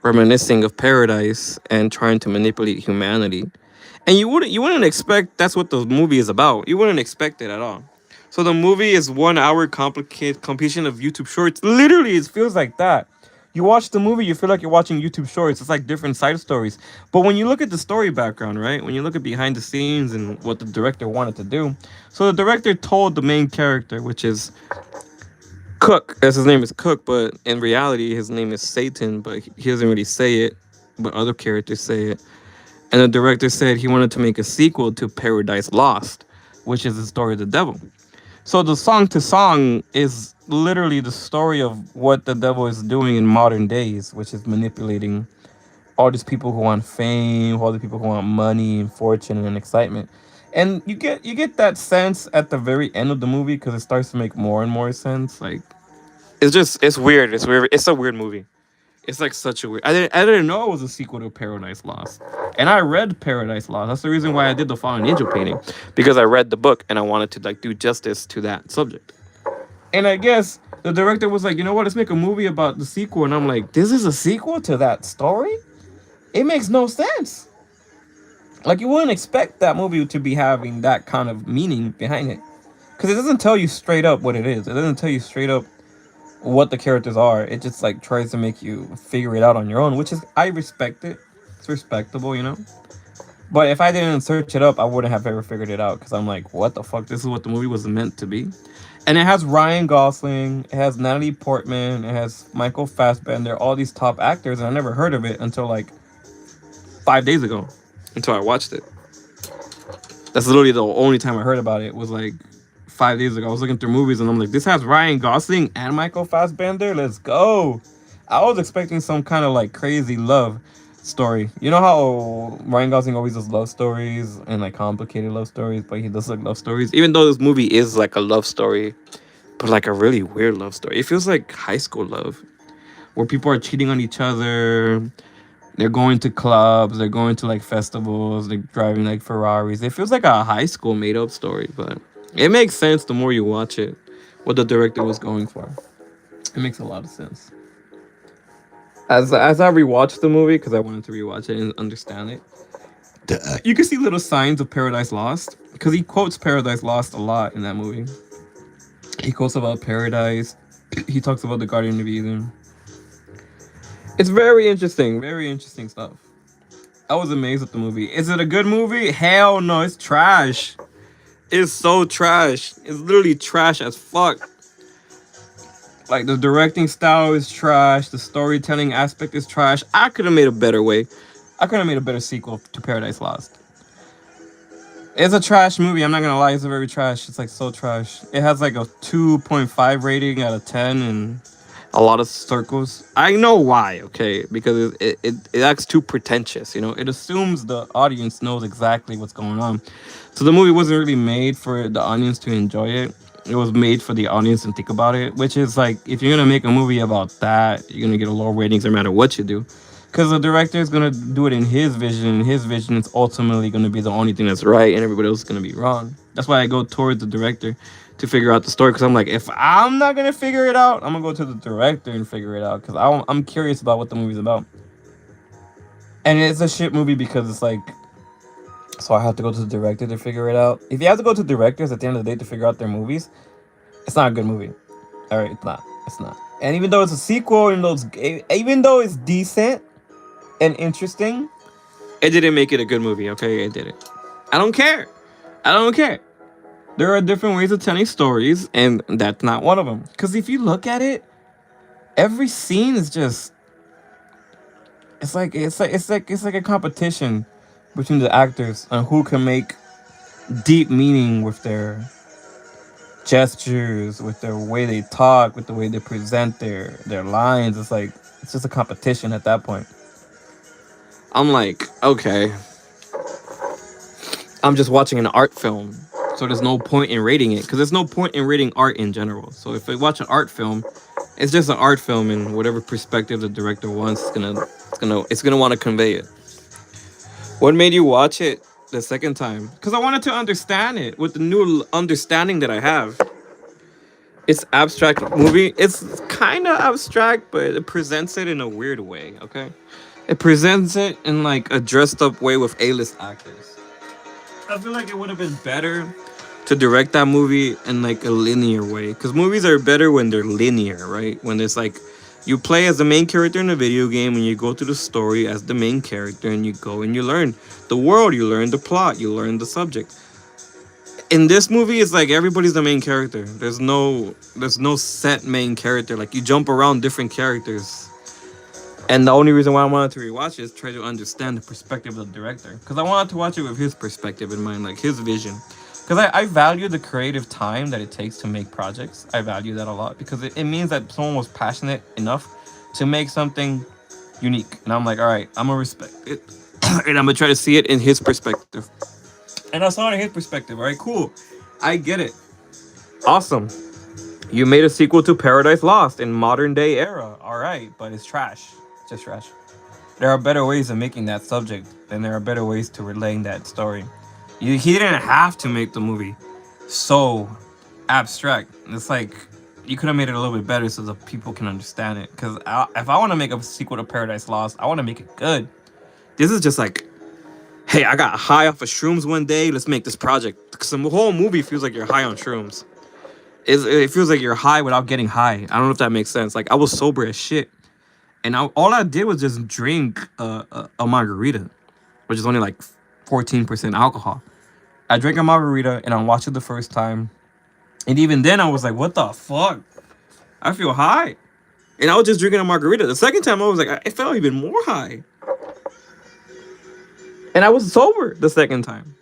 reminiscing of paradise and trying to manipulate humanity. And you wouldn't expect that's what the movie is about. You wouldn't expect it at all. So the movie is 1 hour complicated completion of YouTube shorts. Literally, it feels like that. You watch the movie, you feel like you're watching YouTube shorts. It's like different side stories. But when you look at the story background, right? When you look at behind the scenes and what the director wanted to do. So the director told the main character, which is Cook, as his name is Cook, but in reality his name is Satan, but he doesn't really say it, but other characters say it. And the director said he wanted to make a sequel to Paradise Lost, which is the story of the devil. So the Song to Song is literally the story of what the devil is doing in modern days, which is manipulating all these people who want fame, all the people who want money and fortune and excitement. And you get that sense at the very end of the movie because it starts to make more and more sense. Like it's weird. It's weird. It's a weird movie. It's like such a weird. I didn't know it was a sequel to Paradise Lost, and I read Paradise Lost. That's the reason why I did the Fallen Angel painting, because I read the book and I wanted to like do justice to that subject. And I guess the director was like, you know what, let's make a movie about the sequel. And I'm like, this is a sequel to that story? It makes no sense. Like, you wouldn't expect that movie to be having that kind of meaning behind it. Because it doesn't tell you straight up what it is. It doesn't tell you straight up what the characters are. It just, like, tries to make you figure it out on your own, which is, I respect it. It's respectable, you know? But if I didn't search it up, I wouldn't have ever figured it out. Because I'm like, what the fuck? This is what the movie was meant to be. And it has Ryan Gosling, it has Natalie Portman, it has Michael Fassbender, all these top actors, and I never heard of it until like 5 days ago, until I watched it. That's literally the only time I heard about it, was like 5 days ago. I was looking through movies and I'm like, this has Ryan Gosling and Michael Fassbender? Let's go. I was expecting some kind of like crazy love story. You know how Ryan Gosling always does love stories and like complicated love stories, but he does like love stories. Even though this movie is like a love story, but like a really weird love story. It feels like high school love, where people are cheating on each other. They're going to clubs. They're going to like festivals. They're driving like Ferraris. It feels like a high school made up story, but it makes sense the more you watch it. What the director was going for. It makes a lot of sense. As I rewatched the movie, because I wanted to rewatch it and understand it, you can see little signs of Paradise Lost, because he quotes Paradise Lost a lot in that movie. He quotes about paradise. He talks about the Guardian of Eden. It's very interesting stuff. I was amazed at the movie. Is it a good movie? Hell no, it's trash. It's so trash. It's literally trash as fuck. Like, the directing style is trash. The storytelling aspect is trash. I could have made a better way. I could have made a better sequel to Paradise Lost. It's a trash movie. I'm not gonna lie. It's a very trash. It's like so trash. It has like a 2.5 rating out of 10 and a lot of circles. I know why, okay? Because it acts too pretentious, you know? It assumes the audience knows exactly what's going on. So the movie wasn't really made for the audience to enjoy it. It was made for the audience to think about it, which is like, if you're gonna make a movie about that, you're gonna get a low ratings no matter what you do. Because the director is gonna do it in his vision, and his vision is ultimately gonna be the only thing that's right, and everybody else is gonna be wrong. That's why I go towards the director to figure out the story. Because I'm like, if I'm not gonna figure it out, I'm gonna go to the director and figure it out. Because I'm curious about what the movie's about. And it's a shit movie because it's like, so I have to go to the director to figure it out. If you have to go to directors at the end of the day to figure out their movies, it's not a good movie. All right, it's not. It's not. And even though it's a sequel, even though it's decent and interesting, it didn't make it a good movie. Okay, it didn't. I don't care. I don't care. There are different ways of telling stories, and that's not one of them. Because if you look at it, every scene is just, it's like a competition between the actors on who can make deep meaning with their gestures, with their way they talk, with the way they present their lines. It's like, it's just a competition at that point. I'm like, okay, I'm just watching an art film, so there's no point in rating it, because there's no point in rating art in general. So if I watch an art film, it's just an art film, and whatever perspective the director wants, it's gonna want to convey it. What made you watch it the second time? Because I wanted to understand it with the new understanding that I have. It's abstract movie. It's kind of abstract, but it presents it in a weird way. Okay, it presents it in like a dressed up way with A-list actors. I feel like it would have been better to direct that movie in like a linear way, because movies are better when they're linear, right? When it's like, you play as the main character in a video game and you go through the story as the main character, and you go and you learn the world, you learn the plot, you learn the subject. In this movie, it's like everybody's the main character. There's no set main character. Like, you jump around different characters. And the only reason why I wanted to rewatch it is try to understand the perspective of the director. Because I wanted to watch it with his perspective in mind, like his vision. Because I value the creative time that it takes to make projects. I value that a lot, because it means that someone was passionate enough to make something unique. And I'm like, all right, I'm gonna respect it, and I'm gonna try to see it in his perspective. And I saw it in his perspective. All right, cool. I get it. Awesome. You made a sequel to Paradise Lost in modern day era. All right, but it's trash. It's just trash. There are better ways of making that subject, and there are better ways to relaying that story. He didn't have to make the movie so abstract. It's like you could have made it a little bit better so the people can understand it. Because if I want to make a sequel to Paradise Lost, I want to make it good. This is just like, hey, I got high off of shrooms one day. Let's make this project. Because the whole movie feels like you're high on shrooms. It feels like you're high without getting high. I don't know if that makes sense. Like I was sober as shit, and all I did was just drink a margarita, which is only like 14% alcohol. I drank a margarita and I watched it the first time, and even then I was like, "What the fuck? I feel high," and I was just drinking a margarita. The second time I was like, I felt even more high, and I was sober the second time.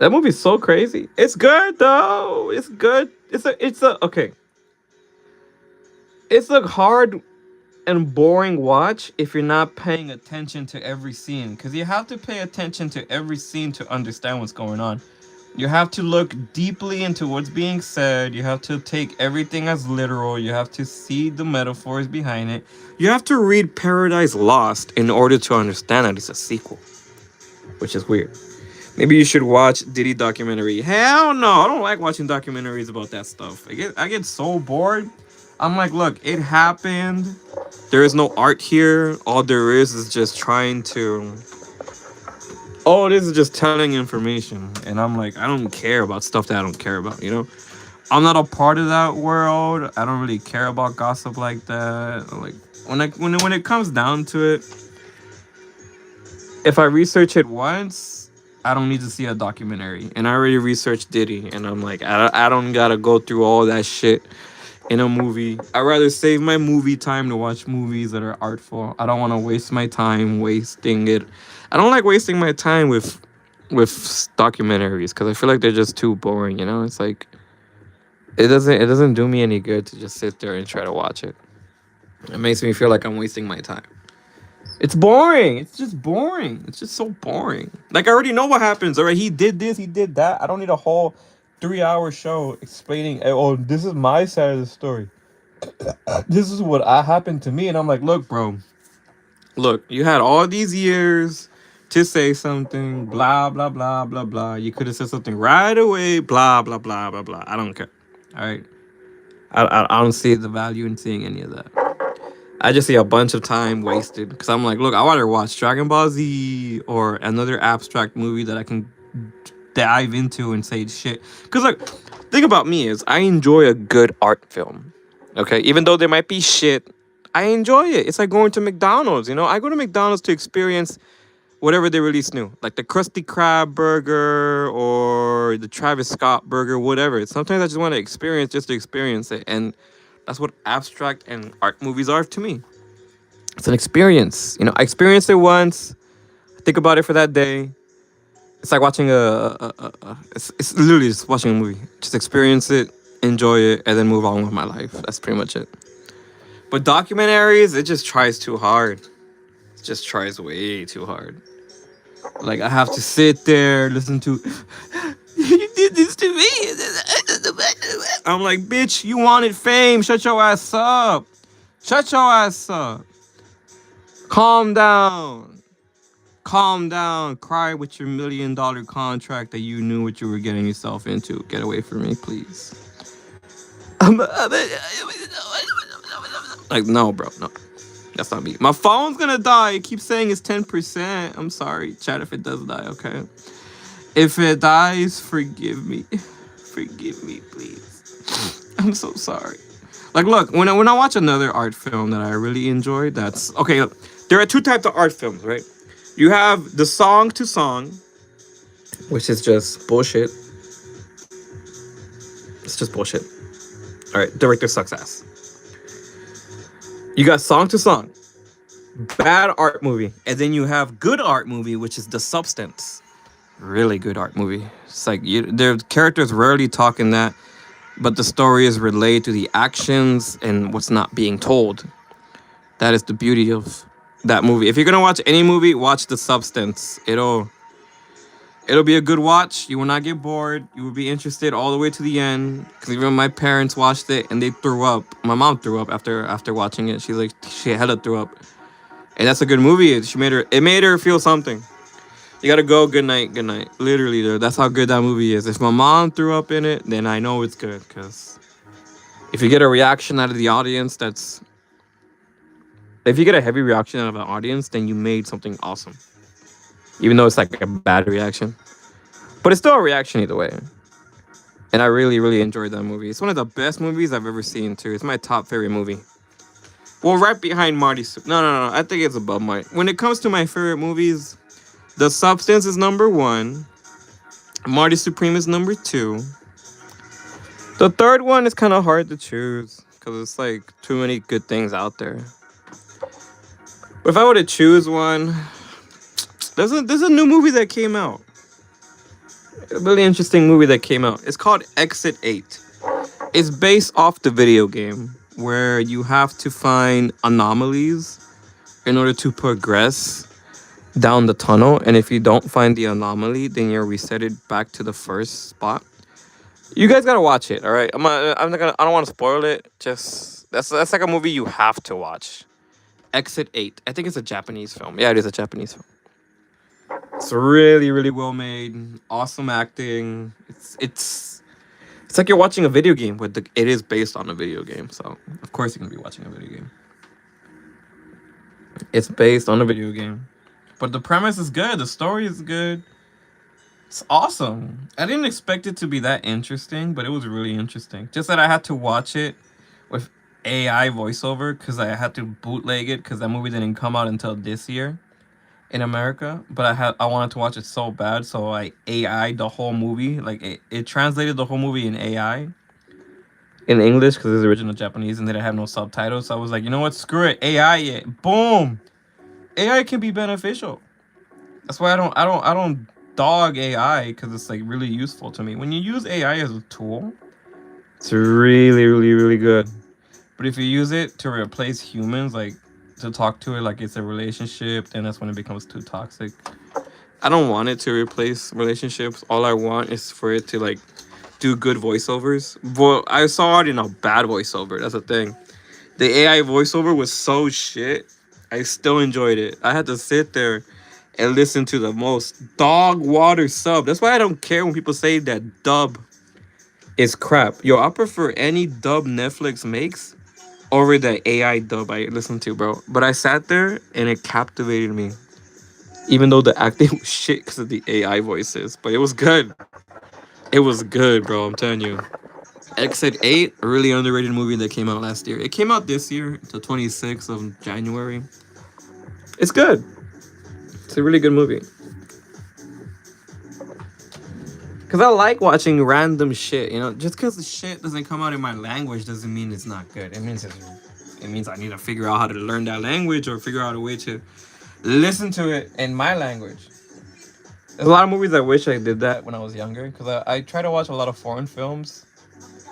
That movie's so crazy. It's good though. It's good. It's a okay. It's a hard and boring watch if you're not paying attention to every scene, because you have to pay attention to every scene to understand what's going on. You have to look deeply into what's being said. You have to take everything as literal. You have to see the metaphors behind it. You have to read Paradise Lost in order to understand that it's a sequel, which is weird. Maybe you should watch Diddy documentary. Hell no, I don't like watching documentaries about that stuff. I get so bored. I'm like, look, it happened. There is no art here. All there is just trying to. Oh, this is just telling information. And I'm like, I don't care about stuff that I don't care about, you know? I'm not a part of that world. I don't really care about gossip like that. Like when it comes down to it, if I research it once, I don't need to see a documentary. And I already researched Diddy, and I'm like, I don't gotta go through all that shit in a movie. I'd rather save my movie time to watch movies that are artful. I don't want to waste my time wasting it. I don't like wasting my time with documentaries because I feel like they're just too boring. You know, it's like it doesn't do me any good to just sit there and try to watch it. It makes me feel like I'm wasting my time. It's boring. It's just boring. It's just so boring. Like I already know what happens. All right, he did this, he did that. I don't need a whole 3-hour show explaining. Oh, this is my side of the story. This is what happened to me, and I'm like, look, bro. Look, you had all these years to say something. Blah blah blah blah blah. You could have said something right away. Blah blah blah blah blah. I don't care. All right. I don't see the value in seeing any of that. I just see a bunch of time wasted because I'm like, look, I want to watch Dragon Ball Z or another abstract movie that I can dive into and say shit. Because like, thing about me is I enjoy a good art film. Okay, even though there might be shit, I enjoy it. It's like going to McDonald's. You know, I go to McDonald's to experience whatever they release new, like the Krusty Krab burger or the Travis Scott burger, whatever. Sometimes I just want to experience just to experience it, and that's what abstract and art movies are to me. It's an experience. You know, I experienced it once. Think about it for that day. It's like watching it's literally just watching a movie. Just experience it, enjoy it, and then move on with my life. That's pretty much it. But documentaries, it just tries too hard. It just tries way too hard. Like I have to sit there, listen to you did this to me. I'm like, bitch, you wanted fame. Shut your ass up. Shut your ass up. Calm down. Calm down. Cry with your $1 million contract that you knew what you were getting yourself into. Get away from me, please. Like, no, bro, no. That's not me. My phone's gonna die. It keeps saying it's 10%. I'm sorry, chat, if it does die, okay? If it dies, forgive me. Forgive me, please. I'm so sorry. Like, look, when I watch another art film that I really enjoy, that's... Okay, look, there are two types of art films, right? You have the song to song, which is just bullshit. It's just bullshit. All right, director sucks ass. You got song to song, bad art movie, and then you have good art movie, which is the substance. Really good art movie. It's like their characters rarely talk in that, but the story is relayed to the actions and what's not being told. That is the beauty of that movie. If you're gonna watch any movie, watch The Substance. It'll be a good watch. You will not get bored. You will be interested all the way to the end. Because even my parents watched it and they threw up. My mom threw up after watching it. She hella threw up. And that's a good movie. It made her feel something. You gotta go. Good night. Good night. Literally, though, that's how good that movie is. If my mom threw up in it, then I know it's good. Because if you get a reaction out of the audience, if you get a heavy reaction out of an audience, then you made something awesome. Even though it's like a bad reaction, but it's still a reaction either way. And I really, really enjoyed that movie. It's one of the best movies I've ever seen too. It's my top favorite movie. Well, right behind Marty. No. I think it's above Marty. When it comes to my favorite movies, The Substance is number one. Marty Supreme is number two. The third one is kind of hard to choose because it's like too many good things out there. But if I were to choose one, there's a new movie that came out. A really interesting movie that came out. It's called Exit 8. It's based off the video game where you have to find anomalies in order to progress down the tunnel. And if you don't find the anomaly, then you're resetted back to the first spot. You guys gotta watch it, all right? I don't want to spoil it. Just that's like a movie you have to watch. Exit 8. I think it's a Japanese film. Yeah, it is a Japanese film. It's really, really well made. Awesome acting. It's like you're watching a video game, but it is based on a video game. So of course you're gonna be watching a video game. It's based on a video game, but the premise is good. The story is good. It's awesome. I didn't expect it to be that interesting, but it was really interesting. Just that I had to watch it with AI voiceover because I had to bootleg it because that movie didn't come out until this year in America. But I wanted to watch it so bad, so I AI'd the whole movie. Like it translated the whole movie in AI in English because it's original Japanese and they didn't have no subtitles. So I was like, you know what? Screw it. AI it. Boom. AI can be beneficial. That's why I don't dog AI because it's like really useful to me. When you use AI as a tool, it's really, really, really good. But if you use it to replace humans, like to talk to it like it's a relationship, then that's when it becomes too toxic. I don't want it to replace relationships. All I want is for it to like do good voiceovers. Well, I saw it in a bad voiceover. That's the thing. The AI voiceover was so shit. I still enjoyed it. I had to sit there and listen to the most dog water sub. That's why I don't care when people say that dub is crap. Yo, I prefer any dub Netflix makes over the AI dub I listen to, bro. But I sat there and it captivated me. Even though the acting was shit because of the AI voices. But it was good. It was good, bro. I'm telling you. Exit 8, a really underrated movie that came out last year. It came out this year, the 26th of January. It's good. It's a really good movie. Because I like watching random shit, you know? Just because the shit doesn't come out in my language doesn't mean it's not good. It means I need to figure out how to learn that language or figure out a way to listen to it in my language. There's a lot of movies I wish I did that when I was younger. Because I try to watch a lot of foreign films.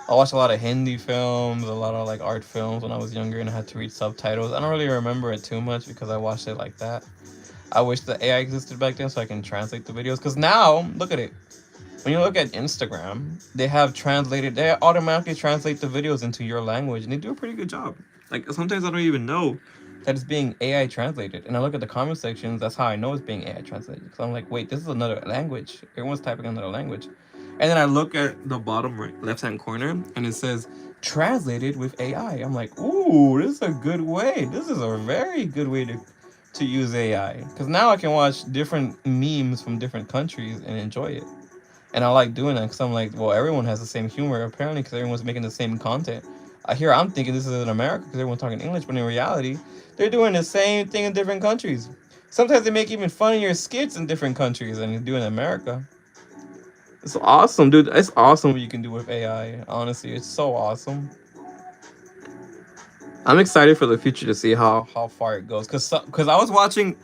I watched a lot of Hindi films, a lot of like art films when I was younger and I had to read subtitles. I don't really remember it too much because I watched it like that. I wish the AI existed back then so I can translate the videos. Because now, look at it. When you look at Instagram, they automatically translate the videos into your language and they do a pretty good job. Like sometimes I don't even know that it's being AI translated. And I look at the comment sections, that's how I know it's being AI translated. Because I'm like, wait, this is another language. Everyone's typing another language. And then I look at the bottom right, left-hand corner and it says translated with AI. I'm like, ooh, this is a good way. This is a very good way to use AI. Because now I can watch different memes from different countries and enjoy it. And I like doing that because I'm like, well, everyone has the same humor apparently because everyone's making the same content. I'm thinking this is in America because everyone's talking English, but in reality, they're doing the same thing in different countries. Sometimes they make even funnier skits in different countries than they do in America. It's awesome, dude. It's awesome what you can do with AI. Honestly, it's so awesome. I'm excited for the future to see how far it goes. Cause I was watching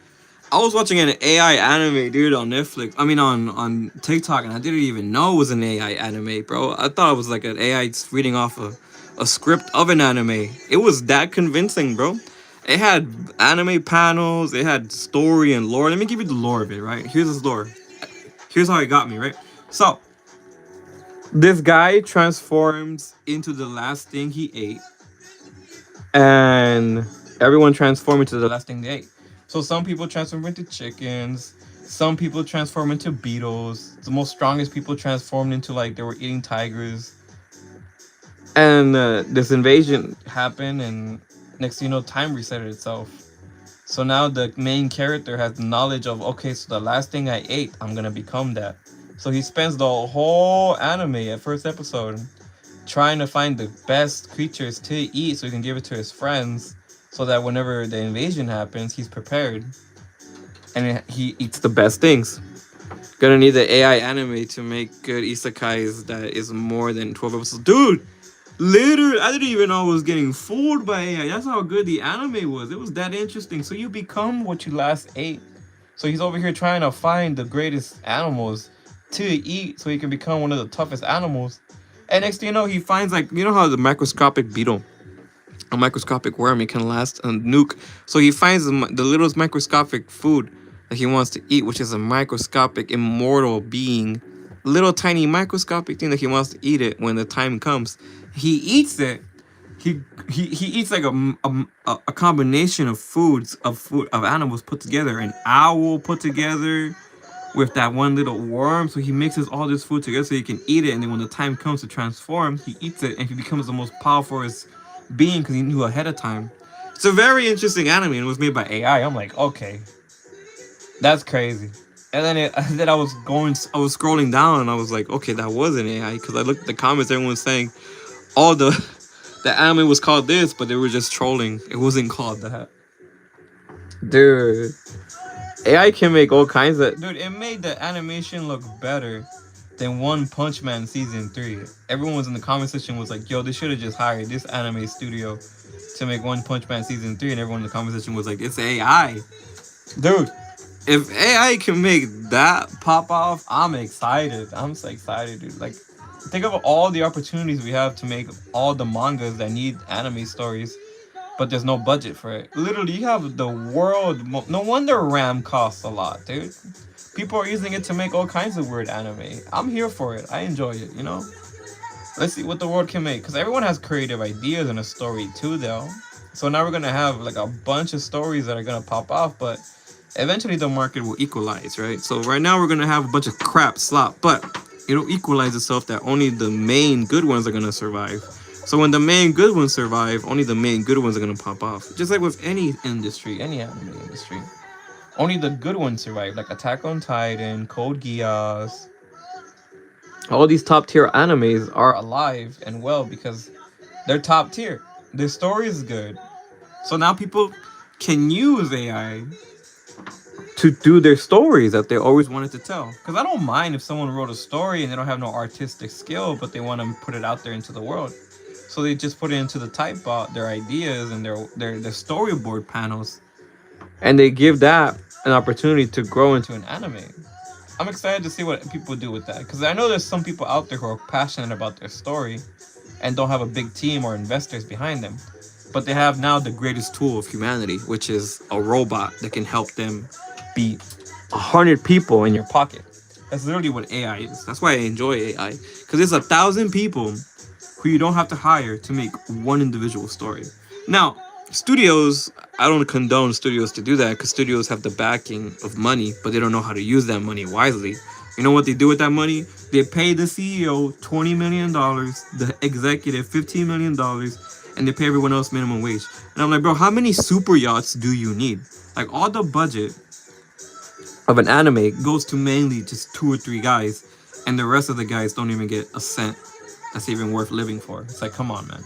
an AI anime, dude, on Netflix. I mean, on TikTok, and I didn't even know it was an AI anime, bro. I thought it was like an AI reading off a script of an anime. It was that convincing, bro. It had anime panels. It had story and lore. Let me give you the lore of it. Right, here's this lore. Here's how it got me. Right, so this guy transforms into the last thing he ate, and everyone transformed into the last thing they ate. So some people transform into chickens. Some people transform into beetles. The most strongest people transformed into like they were eating tigers. And this invasion happened, and next thing you know, time resetted itself. So now the main character has the knowledge of, okay, so the last thing I ate, I'm gonna become that. So he spends the whole anime at first episode trying to find the best creatures to eat so he can give it to his friends, so that whenever the invasion happens, he's prepared. And he eats the best things. Gonna need the AI anime to make good isekais that is more than 12 episodes. Dude, literally, I didn't even know I was getting fooled by AI. That's how good the anime was. It was that interesting. So you become what you last ate. So he's over here trying to find the greatest animals to eat so he can become one of the toughest animals. And next thing you know, he finds, like, you know how the microscopic beetle, a microscopic worm, it can last a nuke. So he finds the littlest microscopic food that he wants to eat, which is a microscopic immortal being, little tiny microscopic thing that he wants to eat it when the time comes. He eats it. He eats like a combination of food of animals put together, an owl put together with that one little worm. So he mixes all this food together so he can eat it, and then when the time comes to transform, he eats it and he becomes the most powerful being because he knew ahead of time. It's a very interesting anime, and it was made by AI. I'm like, okay, that's crazy. And then then I was scrolling down, and I was like, okay, that was an AI, because I looked at the comments. Everyone was saying all the anime was called this, but they were just trolling. It wasn't called that. Dude, AI can make all kinds of. Dude, it made the animation look better than One Punch Man season 3. Everyone was in the comment section was like, yo, they should have just hired this anime studio to make One Punch Man season 3, and everyone in the comment section was like, it's AI. Dude, if AI can make that pop off, I'm excited. I'm so excited, dude. Like, think of all the opportunities we have to make all the mangas that need anime stories, but there's no budget for it. Literally, you have the world. No wonder RAM costs a lot, dude. People are using it to make all kinds of weird anime. I'm here for it. I enjoy it, you know? Let's see what the world can make. Because everyone has creative ideas and a story too, though. So now we're going to have like a bunch of stories that are going to pop off, but eventually the market will equalize, right? So right now we're going to have a bunch of crap slop, but it'll equalize itself that only the main good ones are going to survive. So when the main good ones survive, only the main good ones are going to pop off. Just like with any industry, any anime industry. Only the good ones survive, like Attack on Titan, Code Geass. All these top tier animes are alive and well because they're top tier. Their story is good. So now people can use AI to do their stories that they always wanted to tell. Because I don't mind if someone wrote a story and they don't have no artistic skill, but they want to put it out there into the world. So they just put it into the typebot, their ideas and their storyboard panels, and they give that an opportunity to grow into an anime. I'm excited to see what people do with that, because I know there's some people out there who are passionate about their story and don't have a big team or investors behind them, but they have now the greatest tool of humanity, which is a robot that can help them beat 100 people in your pocket. That's literally what AI is. That's why I enjoy AI, because it's 1,000 people who you don't have to hire to make one individual story. Now, studios, I don't condone studios to do that, because studios have the backing of money, but they don't know how to use that money wisely. You know what they do with that money? They pay the CEO $20 million, the executive $15 million, and they pay everyone else minimum wage. And I'm like, bro, how many super yachts do you need? Like, all the budget of an anime goes to mainly just 2 or 3 guys, and the rest of the guys don't even get a cent that's even worth living for. It's like, come on, man.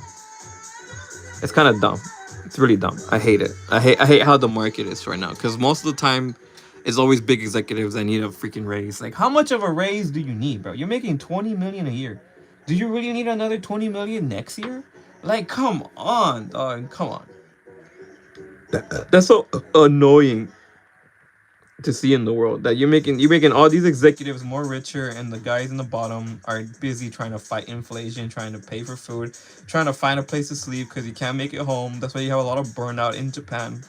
It's kind of dumb. It's really dumb. I hate it. I hate how the market is right now, because most of the time it's always big executives that need a freaking raise. Like, how much of a raise do you need, bro? You're making 20 million a year. Do you really need another 20 million next year? Like, come on, dog. Come on. That's so annoying. to see in the world. That you're making all these executives more richer, and the guys in the bottom are busy trying to fight inflation, trying to pay for food, trying to find a place to sleep because you can't make it home. That's why you have a lot of burnout in Japan.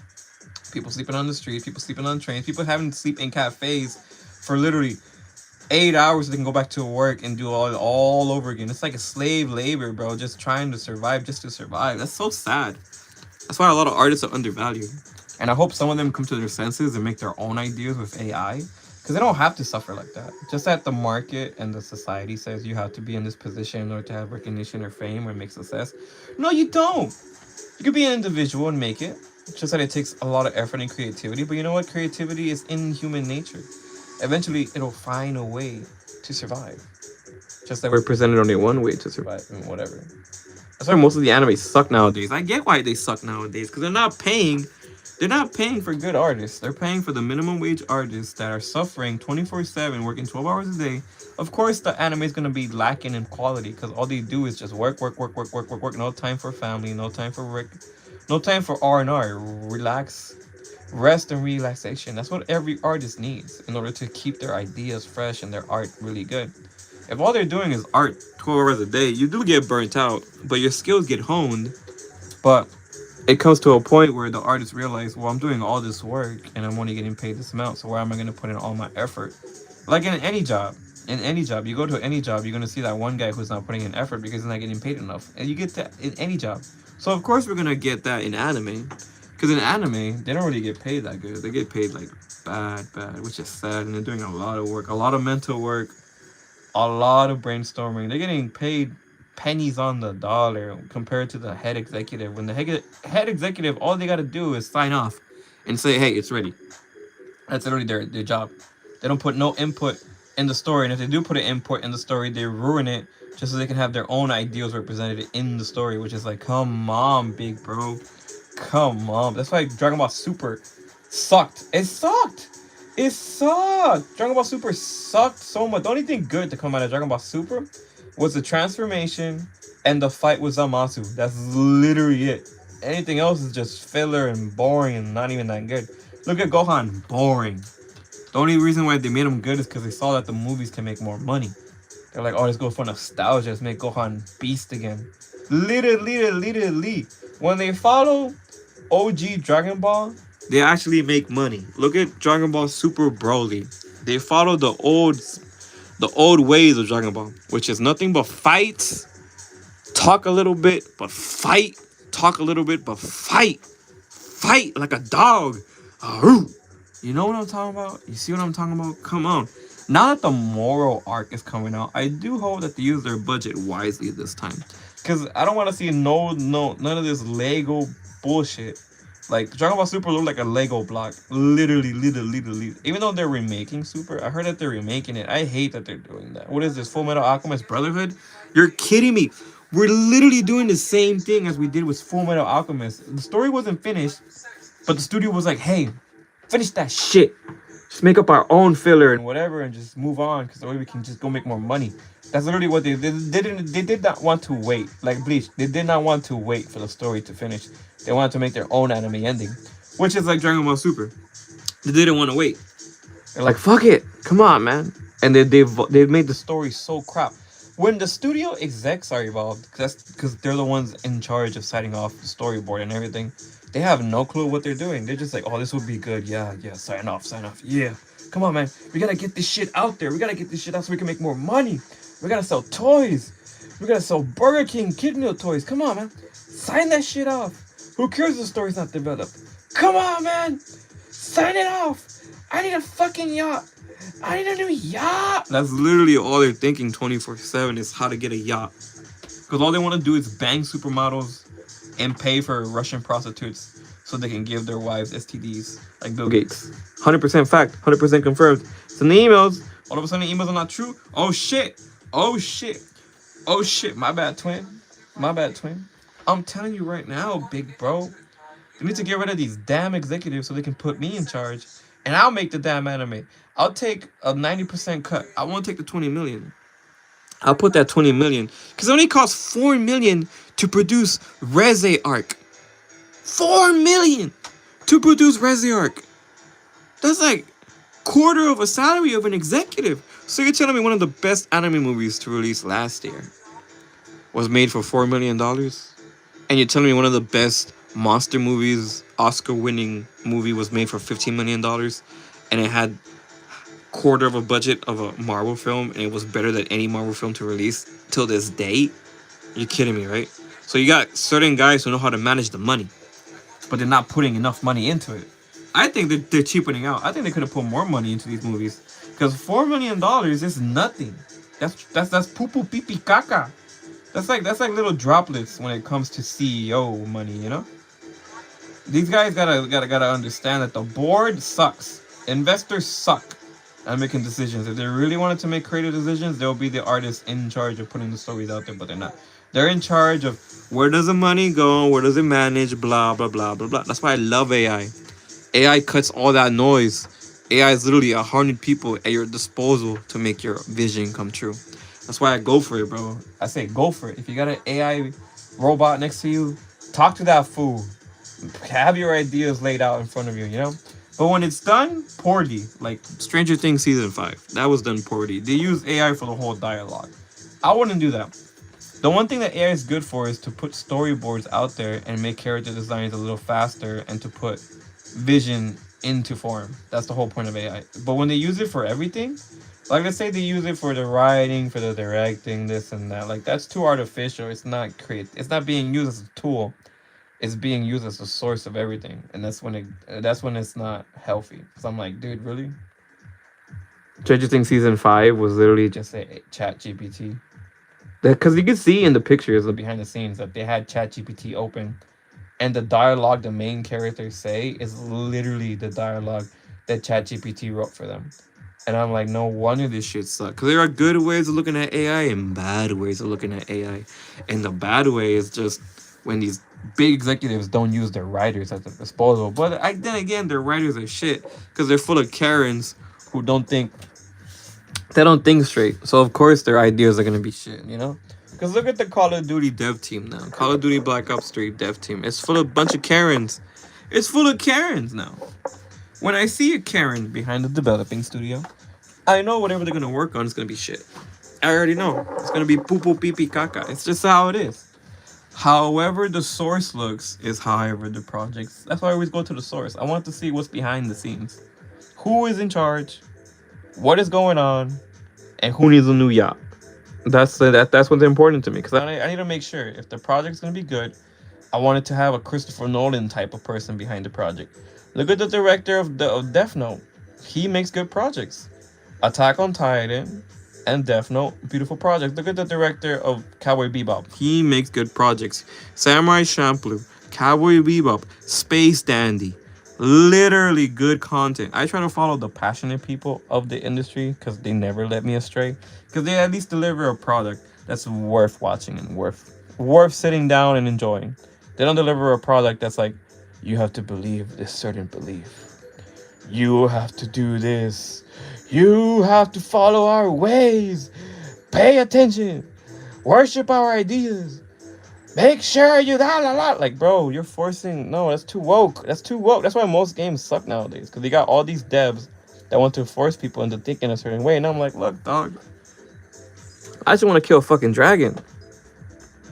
People sleeping on the streets, people sleeping on trains, people having to sleep in cafes for literally 8 hours. So they can go back to work and do all over again. It's like a slave labor, bro. Just trying to survive, just to survive. That's so sad. That's why a lot of artists are undervalued. And I hope some of them come to their senses and make their own ideas with AI. Because they don't have to suffer like that. Just that the market and the society says you have to be in this position in order to have recognition or fame or make success. No, you don't. You could be an individual and make it. It's just that it takes a lot of effort and creativity. But you know what? Creativity is in human nature. Eventually, it'll find a way to survive. Just that we're presented only one way to survive and whatever. That's why most of the anime suck nowadays. I get why they suck nowadays because they're not paying. They're not paying for good artists. They're paying for the minimum wage artists that are suffering 24/7, working 12 hours a day. Of course, the anime is gonna be lacking in quality because all they do is just work, work, work, work, work, work, work. No time for family. No time for work. No time for R&R. Relax, rest, and relaxation. That's what every artist needs in order to keep their ideas fresh and their art really good. If all they're doing is art 12 hours a day, you do get burnt out, but your skills get honed. But it comes to a point where the artists realize, well, I'm doing all this work and I'm only getting paid this amount, so why am I going to put in all my effort? Like in any job. In any job, you go to any job, you're going to see that one guy who's not putting in effort because he's not getting paid enough. And you get that in any job. So, of course, we're going to get that in anime. Because in anime, they don't really get paid that good. They get paid like bad, which is sad. And they're doing a lot of work, a lot of mental work, a lot of brainstorming. They're getting paid pennies on the dollar compared to the head executive. When the head executive, all they got to do is sign off and say, hey, it's ready. That's literally their job. They don't put no input in the story. And if they do put an input in the story, they ruin it just so they can have their own ideals represented in the story, which is like, come on, big bro. Come on. That's why Dragon Ball Super sucked. It sucked. It sucked. Dragon Ball Super sucked so much. The only thing good to come out of Dragon Ball Super was the transformation and the fight with Zamasu. That's literally it. Anything else is just filler and boring and not even that good. Look at Gohan. Boring. The only reason why they made him good is because they saw that the movies can make more money. They're like, oh, let's go for nostalgia. Let's make Gohan beast again. Literally. When they follow OG Dragon Ball, they actually make money. Look at Dragon Ball Super Broly. They follow the old ways of Dragon Ball, which is nothing but fights, talk a little bit, but fight, talk a little bit, but fight like a dog. You know what I'm talking about? You see what I'm talking about? Come on. Now that the moral arc is coming out, I do hope that they use their budget wisely this time. Because I don't want to see none of this Lego bullshit. Like, Dragon Ball Super looked like a Lego block. Literally. Even though they're remaking Super, I heard that they're remaking it. I hate that they're doing that. What is this, Full Metal Alchemist Brotherhood? You're kidding me. We're literally doing the same thing as we did with Full Metal Alchemist. The story wasn't finished, but the studio was like, hey, finish that shit. Just make up our own filler and whatever and just move on because the way we can just go make more money. That's literally what they did. They did not want to wait. Like Bleach, they did not want to wait for the story to finish. They wanted to make their own anime ending, which is like Dragon Ball Super. They didn't want to wait. They're like, fuck it. Come on, man. And they made the story so crap. When the studio execs are involved, that's because they're the ones in charge of setting off the storyboard and everything. They have no clue what they're doing. They're just like, oh, this would be good. Yeah, sign off. Yeah. Come on, man. We gotta get this shit out there. We gotta get this shit out so we can make more money. We gotta sell toys. We gotta sell Burger King kid meal toys. Come on, man. Sign that shit off. Who cares if the story's not developed? Come on, man. Sign it off. I need a fucking yacht. I need a new yacht. That's literally all they're thinking 24/7 is how to get a yacht. Because all they want to do is bang supermodels and pay for Russian prostitutes so they can give their wives STDs like Bill Gates. 100% fact, 100% confirmed. Send the emails. All of a sudden the emails are not true. Oh shit. My bad, twin. I'm telling you right now, big bro. They need to get rid of these damn executives so they can put me in charge. And I'll make the damn anime. I'll take a 90% cut. I won't take the 20 million. I'll put that 20 million. Because it only costs 4 million to produce Reze Arc. 4 million to produce Reze Arc. That's like quarter of a salary of an executive. So you're telling me one of the best anime movies to release last year was made for $4 million, and you're telling me one of the best monster movies, Oscar-winning movie, was made for $15 million, and it had quarter of a budget of a Marvel film, and it was better than any Marvel film to release till this day? You're kidding me, right? So you got certain guys who know how to manage the money, but they're not putting enough money into it. I think that they're cheapening out. I think they could have put more money into these movies because $4 million is nothing. That's poo poo pee pee caca. That's like little droplets when it comes to CEO money. You know, these guys gotta understand that the board sucks. Investors suck at making decisions. If they really wanted to make creative decisions, they'll be the artists in charge of putting the stories out there, but they're not. They're in charge of where does the money go, where does it manage, blah blah blah blah blah. That's why I love AI. AI cuts all that noise. AI is literally 100 people at your disposal to make your vision come true. That's why I go for it, bro. I say go for it. If you got an AI robot next to you, talk to that fool. Have your ideas laid out in front of you, you know? But when it's done poorly, like Stranger Things season 5, that was done poorly. they use AI for the whole dialogue. I wouldn't do that. The one thing that AI is good for is to put storyboards out there and make character designs a little faster and to put vision into form. That's the whole point of AI. But when they use it for everything, like let's say they use it for the writing, for the directing, this and that, like that's too artificial. It's not create. It's not being used as a tool. It's being used as a source of everything, and that's when it's not healthy. So I'm like, dude, really? Stranger Things season 5 was literally just a Chat GPT. Because you can see in the pictures, the behind the scenes, that they had Chat GPT open, and the dialogue the main characters say is literally the dialogue that Chat GPT wrote for them. And I'm like, no wonder this shit sucks. Because there are good ways of looking at AI and bad ways of looking at AI. And the bad way is just when these Big executives don't use their writers at their disposal. But then again, their writers are shit because they're full of Karens. who they don't think straight. So of course their ideas are gonna be shit, you know? Because look at the Call of Duty Dev team now. Call of Duty Black Ops 3 dev team. It's full of a bunch of Karens. It's full of Karens now. When I see a Karen behind the developing studio. I know whatever they're gonna work on is gonna be shit. I already know. It's gonna be poo poo pee pee caca. It's just how it is. However the source looks is however the projects. That's why I always go to the source. I want to see what's behind the scenes. Who is in charge? What is going on? And who needs a new yacht? That's what's important to me. Because I need to make sure if the project's going to be good, I want it to have a Christopher Nolan type of person behind the project. Look at the director of Death Note. He makes good projects. Attack on Titan and Death Note, beautiful projects. Look at the director of Cowboy Bebop. He makes good projects. Samurai Champloo, Cowboy Bebop, Space Dandy. Literally good content. I try to follow the passionate people of the industry because they never let me astray. Because they at least deliver a product that's worth watching and worth sitting down and enjoying. They don't deliver a product that's like, you have to believe this certain belief. You have to do this. You have to follow our ways. Pay attention. Worship our ideas. Make sure you like, bro, you're forcing. No, that's too woke. That's too woke. That's why most games suck nowadays, because they got all these devs that want to force people into thinking a certain way. And I'm like, look, dog, I just want to kill a fucking dragon.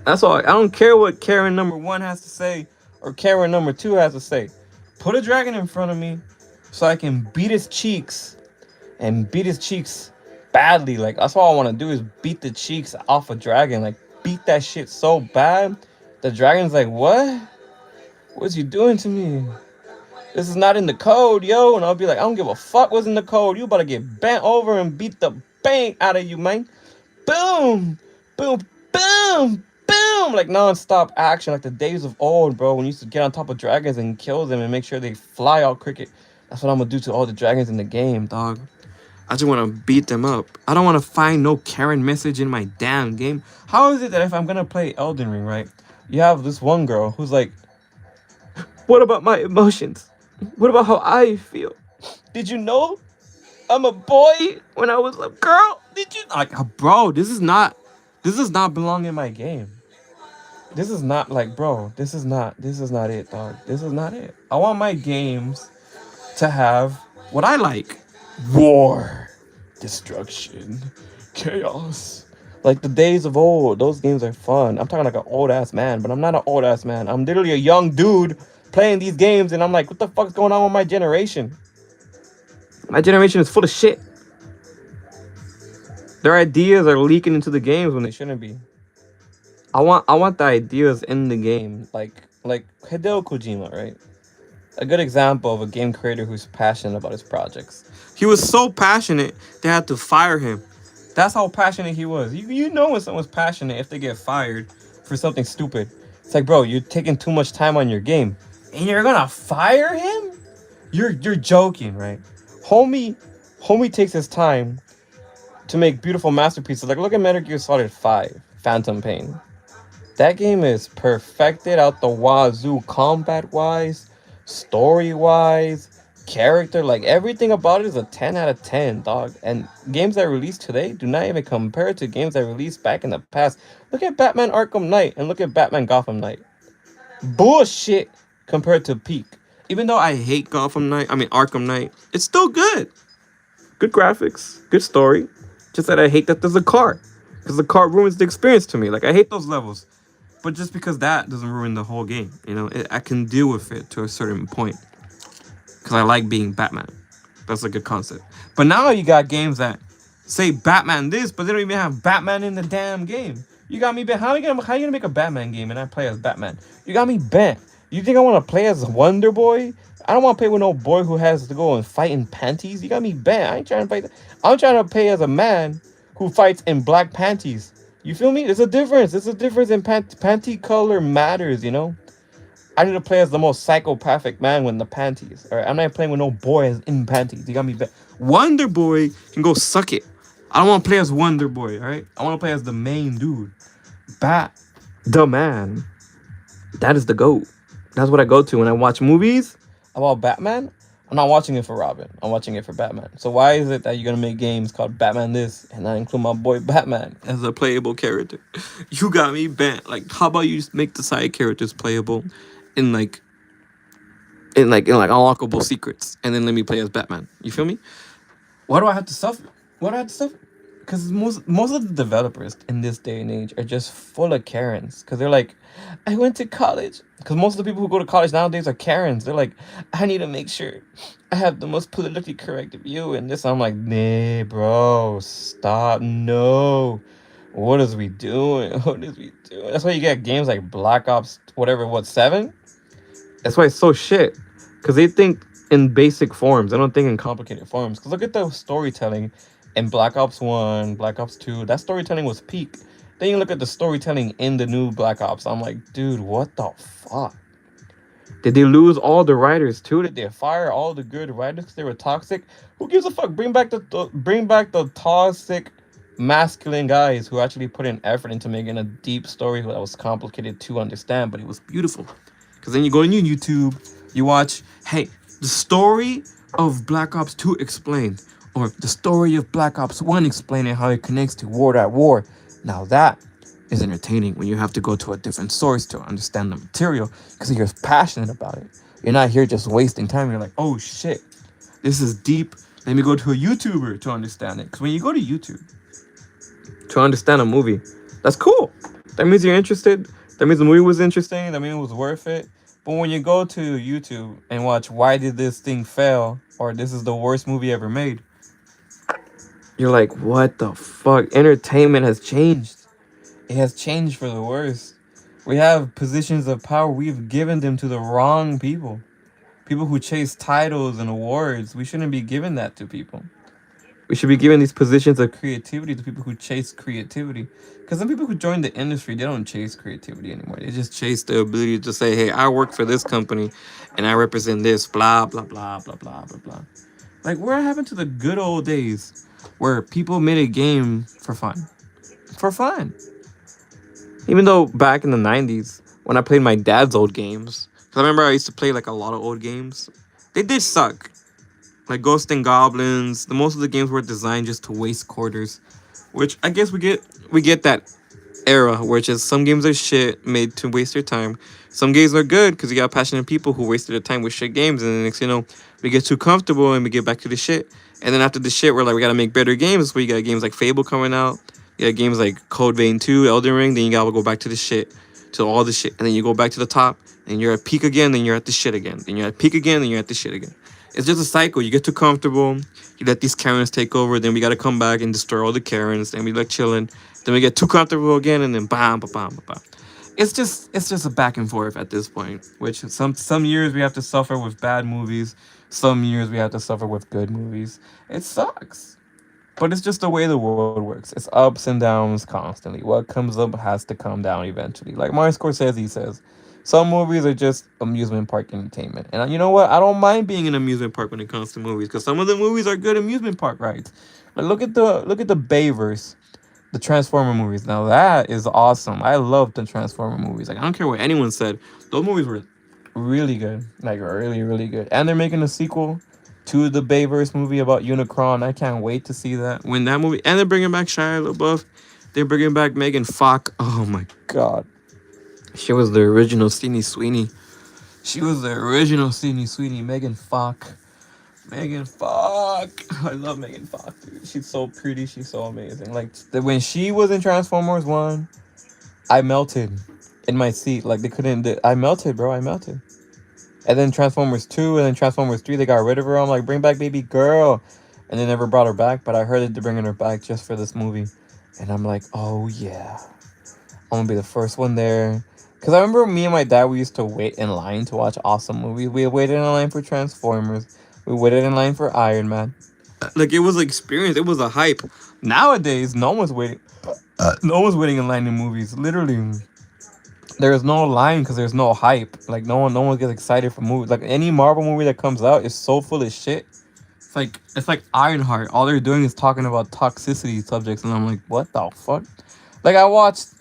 That's all. I don't care what Karen number 1 has to say or Karen number 2 has to say. Put a dragon in front of me so I can beat his cheeks and beat his cheeks badly. Like, that's all I want to do is beat the cheeks off a dragon. Like, beat that shit so bad. The dragon's like, what? What's you doing to me? This is not in the code, yo. And I'll be like, I don't give a fuck what's in the code. You about to get bent over and beat the bang out of you, man. Boom, boom, boom, boom. Like non-stop action, like the days of old, bro. When you used to get on top of dragons and kill them and make sure they fly all cricket. That's what I'm gonna do to all the dragons in the game, dog. I just want to beat them up. I don't want to find no Karen message in my damn game. How is it that if I'm gonna play Elden Ring, right, you have this one girl who's like, what about my emotions? What about how I feel? Did you know I'm a boy when I was a girl? Did you? Like, bro, this is not belong in my game. This is not like, bro, this is not it, dog. This is not it. I want my games to have what I like. war, destruction, chaos. Like the days of old. Those games are fun. I'm talking like an old ass man, but I'm not an old ass man. I'm literally a young dude playing these games, and I'm like, what the fuck's going on with my generation? My generation is full of shit. Their ideas are leaking into the games when they shouldn't be. I want the ideas in the game, like Hideo Kojima, right? A good example of a game creator who's passionate about his projects. He was so passionate they had to fire him. That's how passionate he was. You know when someone's passionate if they get fired for something stupid. It's like, bro, you're taking too much time on your game, and you're gonna fire him? You're joking, right? Homie, homie takes his time to make beautiful masterpieces. Like look at Metal Gear Solid 5, Phantom Pain. That game is perfected out the wazoo, combat wise, story wise, character, like everything about it is a 10 out of 10, dog. And games that release today do not even compare to games that released back in the past. Look at Batman Arkham Knight and look at Batman Gotham Knight. Bullshit compared to peak. Even though I hate Arkham Knight, it's still good. Good graphics, good story. Just that I hate that there's a car. Because the car ruins the experience to me. Like, I hate those levels. But just because that doesn't ruin the whole game, I can deal with it to a certain point because I like being Batman. That's a good concept. But now you got games that say Batman this, but they don't even have Batman in the damn game. You got me bent. How you gonna make a Batman game and I play as Batman? You got me bent. You think I want to play as Wonder Boy? I don't want to play with no boy who has to go and fight in panties. You got me bent. I ain't trying to fight. I'm trying to play as a man who fights in black panties. You feel me? There's a difference. There's a difference in panty color matters, I need to play as the most psychopathic man with the panties. All right, I'm not playing with no boys in panties. You got me. Wonder Boy can go suck it. I don't want to play as Wonder Boy. All right, I want to play as the main dude, the man. That is the GOAT. That's what I go to when I watch movies about Batman. I'm not watching it for Robin. I'm watching it for Batman. So why is it that you're gonna make games called Batman this and not include my boy Batman as a playable character? You got me bent. Like, how about you just make the side characters playable in unlockable secrets, and then let me play as Batman? You feel me? Why do I have to suffer? Why do I have to suffer? Because most of the developers in this day and age are just full of Karens. Because they're like, I went to college. Because most of the people who go to college nowadays are Karens. They're like, I need to make sure I have the most politically correct view in this. I'm like, nah, bro, stop. No. What is we doing? What is we doing? That's why you get games like Black Ops, whatever, 7? That's why it's so shit. Because they think in basic forms. They don't think in complicated forms. Because look at the storytelling in Black Ops 1, Black Ops 2. That storytelling was peak. Then you look at the storytelling in the new Black Ops. I'm like, dude, what the fuck? Did they lose all the writers too? Did they fire all the good writers because they were toxic? Who gives a fuck? Bring back the toxic masculine guys who actually put in effort into making a deep story that was complicated to understand, but it was beautiful. Because then you go on YouTube, you watch, hey, the story of Black Ops 2 explained, or the story of Black Ops 1 explaining how it connects to World at War. Now that is entertaining when you have to go to a different source to understand the material because you're passionate about it. You're not here just wasting time. You're like, oh shit, this is deep. Let me go to a YouTuber to understand it. Because when you go to YouTube to understand a movie, that's cool. That means you're interested. That means the movie was interesting. That means it was worth it. But when you go to YouTube and watch why did this thing fail, or this is the worst movie ever made, you're like, what the fuck? Entertainment has changed. It has changed for the worse. We have positions of power. We've given them to the wrong people. People who chase titles and awards. We shouldn't be giving that to people. We should be giving these positions of creativity to people who chase creativity. Because some people who join the industry, they don't chase creativity anymore. They just chase the ability to say, hey, I work for this company and I represent this, blah, blah, blah, blah, blah, blah, blah. Like, what happened to the good old days where people made a game for fun? For fun. Even though back in the 90s, when I played my dad's old games, because I remember I used to play like a lot of old games, they did suck. Like Ghosts and Goblins, most of the games were designed just to waste quarters, which I guess we get that era, where just some games are shit made to waste your time. Some games are good because you got passionate people who wasted their time with shit games, and then next we get too comfortable and we get back to the shit. And then after the shit, we're like, we gotta make better games. Where you got games like Fable coming out, you got games like Code Vein 2, Elden Ring. Then you gotta go back to the shit, to all the shit, and then you go back to the top, and you're at peak again. Then you're at the shit again. Then you're at peak again. Then you're at the shit again. It's just a cycle. You get too comfortable. You let these Karens take over. Then we gotta come back and destroy all the Karens. Then we like chilling. Then we get too comfortable again, and then bam, bam, bam, bam. It's just a back and forth at this point. Which some years we have to suffer with bad movies. Some years we have to suffer with good movies. It sucks, but it's just the way the world works. It's ups and downs constantly. What comes up has to come down eventually. Like Martin Scorsese says, some movies are just amusement park entertainment. And you know what? I don't mind being an amusement park when it comes to movies because some of the movies are good amusement park rides. But look at the Bayverse, the Transformer movies. Now that is awesome. I love the Transformer movies. Like I don't care what anyone said. Those movies were really good. Like really, really good. And they're making a sequel to the Bayverse movie about Unicron. I can't wait to see that. When that movie, and they're bringing back Shia LaBeouf. They're bringing back Megan Fox. Oh my god. She was the original Sydney Sweeney. She was the original Sydney Sweeney. Megan Fox. Megan Fox. I love Megan Fox, dude. She's so pretty. She's so amazing. Like when she was in Transformers 1, I melted in my seat. Like they couldn't. I melted, bro. I melted. And then Transformers 2 and then Transformers 3, they got rid of her. I'm like, bring back baby girl. And they never brought her back, but I heard that they're bringing her back just for this movie. And I'm like, oh yeah. I'm gonna be the first one there. Because I remember me and my dad, we used to wait in line to watch awesome movies. We waited in line for Transformers. We waited in line for Iron Man. Like, it was an experience. It was a hype. Nowadays, no one's waiting. No one's waiting in line in movies. Literally. There's no line because there's no hype. Like no one gets excited for movies. Like any Marvel movie that comes out is so full of shit. It's like Ironheart. All they're doing is talking about toxicity subjects, and I'm like, what the fuck? Like I watched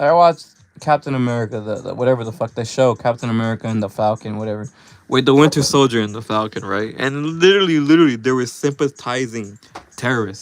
Captain America, the whatever the fuck, the show Captain America and the Falcon, whatever. With the Winter Soldier and the Falcon, right? And literally, there were sympathizing terrorists.